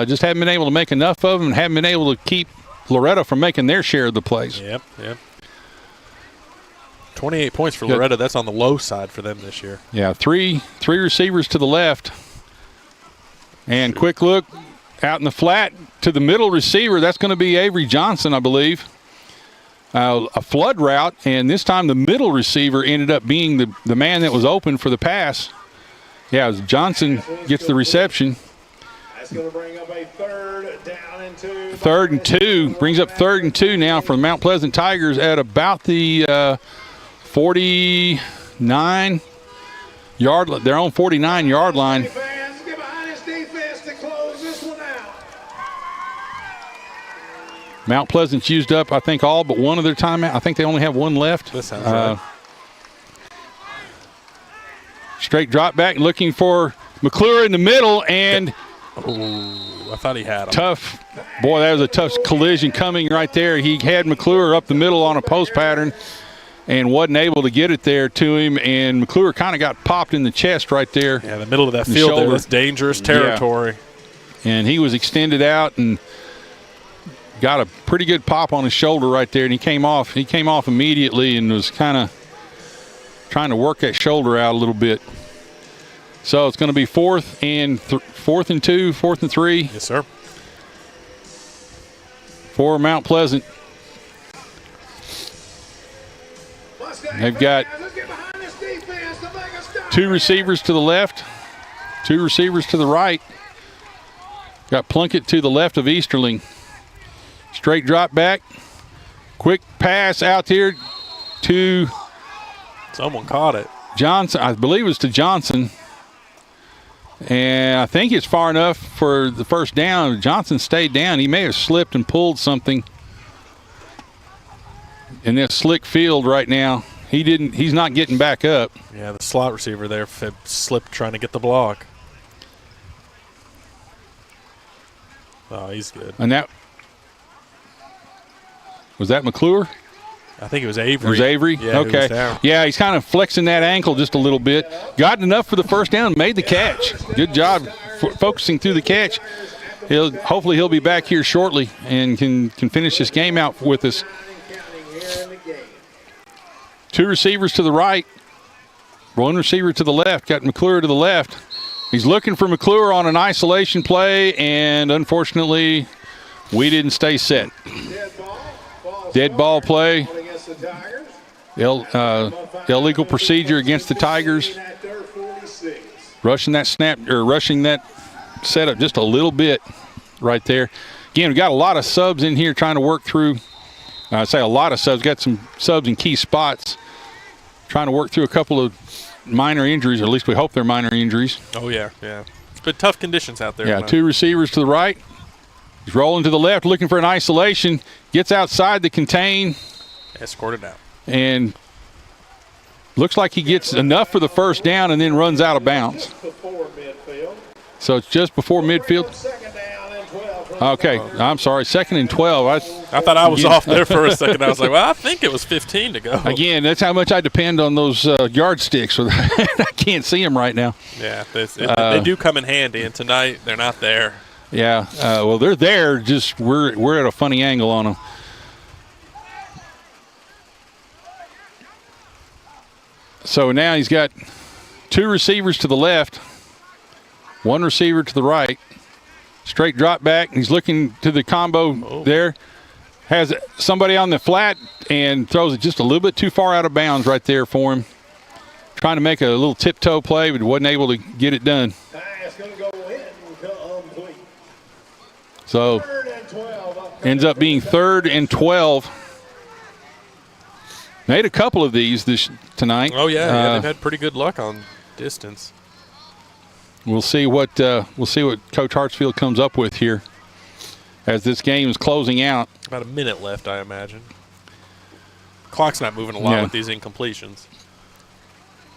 Just haven't been able to make enough of them, and haven't been able to keep Loretto from making their share of the plays. Yep. 28 points for Loretto. That's on the low side for them this year. Yeah, three receivers to the left. And quick look out in the flat to the middle receiver. That's going to be Avery Johnson, I believe. A flood route, and this time the middle receiver ended up being the man that was open for the pass. Yeah, as Johnson gets the reception. That's going to bring up a 3rd down and 2. 3rd and 2. Brings up 3rd and 2 now for the Mount Pleasant Tigers at about the 49 yard, their own 49-yard line. Fans, get behind his defense to close this one out. Mount Pleasant's used up, I think, all but one of their timeout. I think they only have one left. That sounds right. Straight drop back, looking for McClure in the middle, and I thought he had him. Tough. Boy, that was a tough collision coming right there. He had McClure up the middle on a post pattern and wasn't able to get it there to him, and McClure kind of got popped in the chest right there. Yeah, the middle of that field there was dangerous territory. Yeah. And he was extended out and got a pretty good pop on his shoulder right there, and he came off immediately and was kind of trying to work that shoulder out a little bit. So it's going to be 4th and 2, 4th and 3. Yes, sir. For Mount Pleasant. They've got 2 receivers to the left, 2 receivers to the right. Got Plunkett to the left of Easterling. Straight drop back. Quick pass out here to someone caught it. Johnson. I believe it was to Johnson. And I think it's far enough for the first down. Johnson stayed down. He may have slipped and pulled something in this slick field right now. He's not getting back up. Yeah, the slot receiver there slipped trying to get the block. Oh, he's good. And was that McClure? I think it was Avery. It was Avery? Yeah, okay. Yeah, he's kind of flexing that ankle just a little bit. Got enough for the first down, made the catch. Good job focusing through the catch. Hopefully he'll be back here shortly and can finish this game out with us. 2 receivers to the right, 1 receiver to the left. Got McClure to the left. He's looking for McClure on an isolation play, and unfortunately, we didn't stay set. Dead ball play. Illegal procedure against the Tigers. Rushing that setup just a little bit right there. Again, we've got a lot of subs in here trying to work through. I say a lot of subs. Got some subs in key spots. Trying to work through a couple of minor injuries, or at least we hope they're minor injuries. Oh, yeah. But tough conditions out there. Yeah, 2 receivers to the right. He's rolling to the left, looking for an isolation. Gets outside the contain. Escorted out. And looks like he gets enough for the first down and then runs out of bounds. So it's just before midfield. 2nd down and 12. Okay, I'm sorry. 2nd and 12. I thought I was off there for a second. I was like, well, I think it was 15 to go. Again, that's how much I depend on those yardsticks. I can't see them right now. Yeah, they do come in handy, and tonight they're not there. Yeah, well, they're there. Just we're at a funny angle on them. So now he's got 2 receivers to the left, 1 receiver to the right. Straight drop back. He's looking to the combo there. Has somebody on the flat and throws it just a little bit too far out of bounds right there for him. Trying to make a little tiptoe play, but wasn't able to get it done. So ends up being 3rd and 12. Made a couple of these tonight. Oh yeah, they've had pretty good luck on distance. We'll see what Coach Hartsfield comes up with here as this game is closing out. About a minute left, I imagine. Clock's not moving a lot with these incompletions.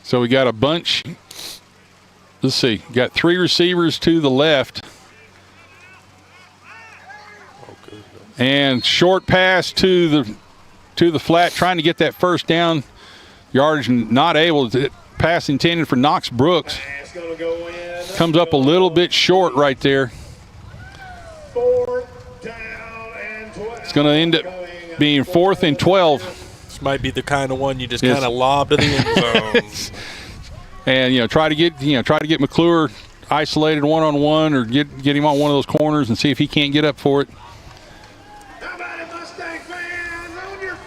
So we got a bunch. Let's see. Got 3 receivers to the left. And short pass to the flat, trying to get that first down yardage, not able to. Pass intended for Knox Brooks. Comes up a little bit short right there. It's going to end up being 4th and 12. This might be the kind of one you just kind of lob to the end zone. And try to get McClure isolated one-on-one, or get him on one of those corners and see if he can't get up for it.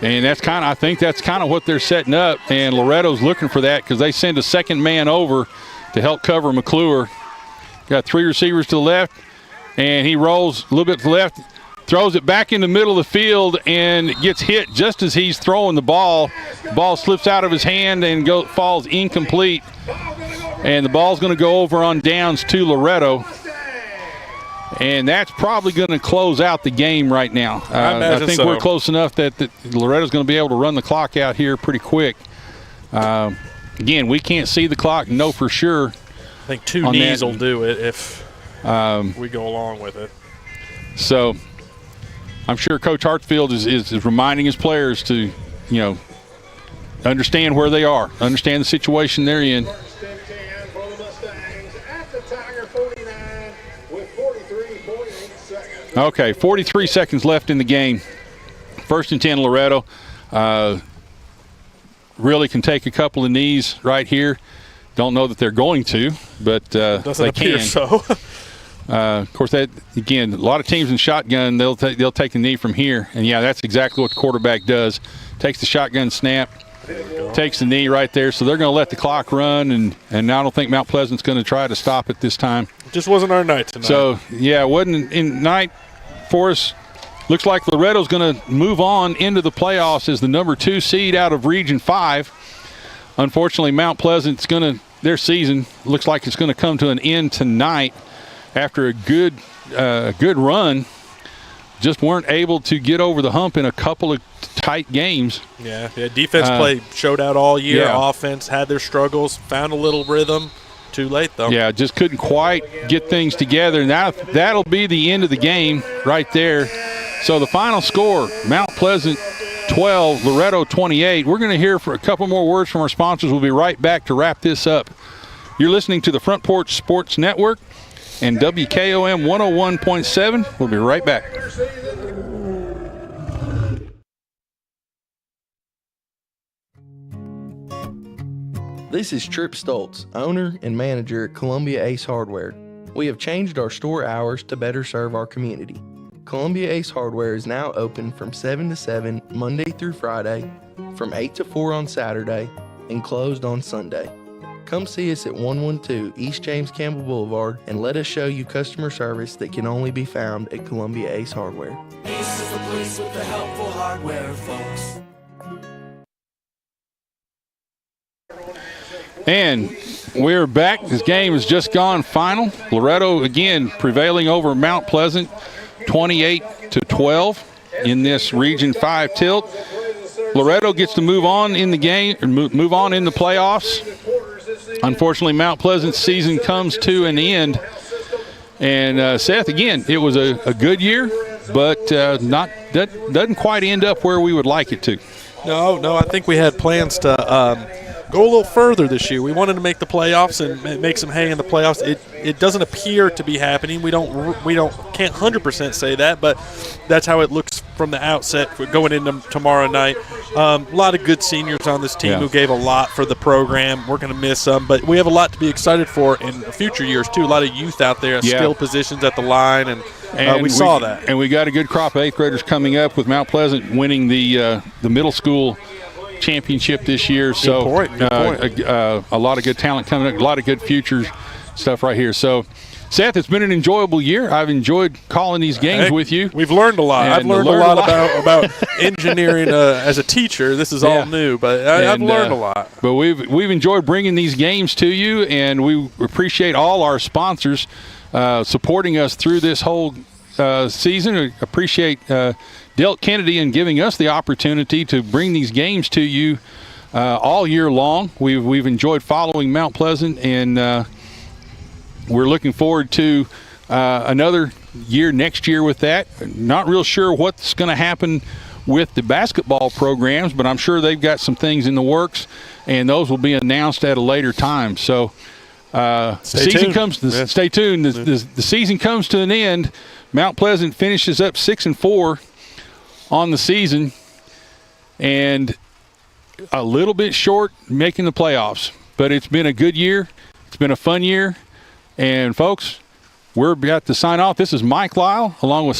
And I think that's kind of what they're setting up. And Loretto's looking for that because they send a second man over to help cover McClure. Got 3 receivers to the left, and he rolls a little bit to the left, throws it back in the middle of the field, and gets hit just as he's throwing the ball. The ball slips out of his hand and falls incomplete. And the ball's going to go over on downs to Loretto. And that's probably going to close out the game right now. I think we're close enough that Loretto's going to be able to run the clock out here pretty quick. Again, we can't see the clock, know for sure. I think 2 knees will do it if we go along with it. So I'm sure Coach Hartsfield is reminding his players to, understand where they are, understand the situation they're in. Okay, 43 seconds left in the game. 1st and 10, Loretto. Really can take a couple of knees right here. Don't know that they're going to, but they can. So. Of course, that again, a lot of teams in shotgun, they'll take a knee from here, and that's exactly what the quarterback does. Takes the shotgun snap, takes the knee right there. So they're going to let the clock run, and I don't think Mount Pleasant's going to try to stop it this time. Just wasn't our night tonight. So it wasn't in night for us. Looks like Loretto's going to move on into the playoffs as the number 2 seed out of Region 5. Unfortunately, Mount Pleasant's their season looks like it's going to come to an end tonight after a good run. Just weren't able to get over the hump in a couple of tight games. Yeah, defense play showed out all year. Yeah. Offense had their struggles, found a little rhythm. Too late, though. Yeah, just couldn't quite get things together. Now that'll be the end of the game right there. So the final score, Mount Pleasant 12, Loretto 28. We're going to hear for a couple more words from our sponsors. We'll be right back to wrap this up. You're listening to the Front Porch Sports Network and WKOM 101.7. We'll be right back. This is Trip Stoltz, owner and manager at Columbia Ace Hardware. We have changed our store hours to better serve our community. Columbia Ace Hardware is now open from 7 to 7 Monday through Friday, from 8 to 4 on Saturday, and closed on Sunday. Come see us at 112 East James Campbell Boulevard and let us show you customer service that can only be found at Columbia Ace Hardware. Ace is the place with the helpful hardware, folks. And we're back. This game has just gone final. Loretto again prevailing over Mount Pleasant 28-12 in this Region 5 tilt. Loretto gets to move on in the game, or move on in the playoffs. Unfortunately, Mount Pleasant's season comes to an end And Seth, again, it was a good year, but doesn't quite end up where we would like it to. No, I think we had plans to go a little further this year. We wanted to make the playoffs and make some hay in the playoffs. It doesn't appear to be happening. We can't 100% say that, but that's how it looks from the outset going into tomorrow night. A lot of good seniors on this team who gave a lot for the program. We're going to miss some, but we have a lot to be excited for in future years too. A lot of youth out there, skill positions at the line, and we saw that. And we got a good crop of 8th graders coming up with Mount Pleasant winning the middle school championship this year. So Good point. A lot of good talent coming up, a lot of good futures stuff right here. So Seth, it's been an enjoyable year. I've enjoyed calling these games with you. We've learned a lot. I've learned a lot about engineering as a teacher. This is all new, but I've learned a lot. But we've enjoyed bringing these games to you, and we appreciate all our sponsors supporting us through this whole season. We appreciate Delt Kennedy and giving us the opportunity to bring these games to you all year long. We've enjoyed following Mount Pleasant, and we're looking forward to another year next year with that. Not real sure what's going to happen with the basketball programs, but I'm sure they've got some things in the works, and those will be announced at a later time. So stay tuned. The season comes to an end. Mount Pleasant finishes up 6-4 on the season, and a little bit short making the playoffs. But it's been a good year. It's been a fun year. And, folks, we're about to sign off. This is Mike Lyle along with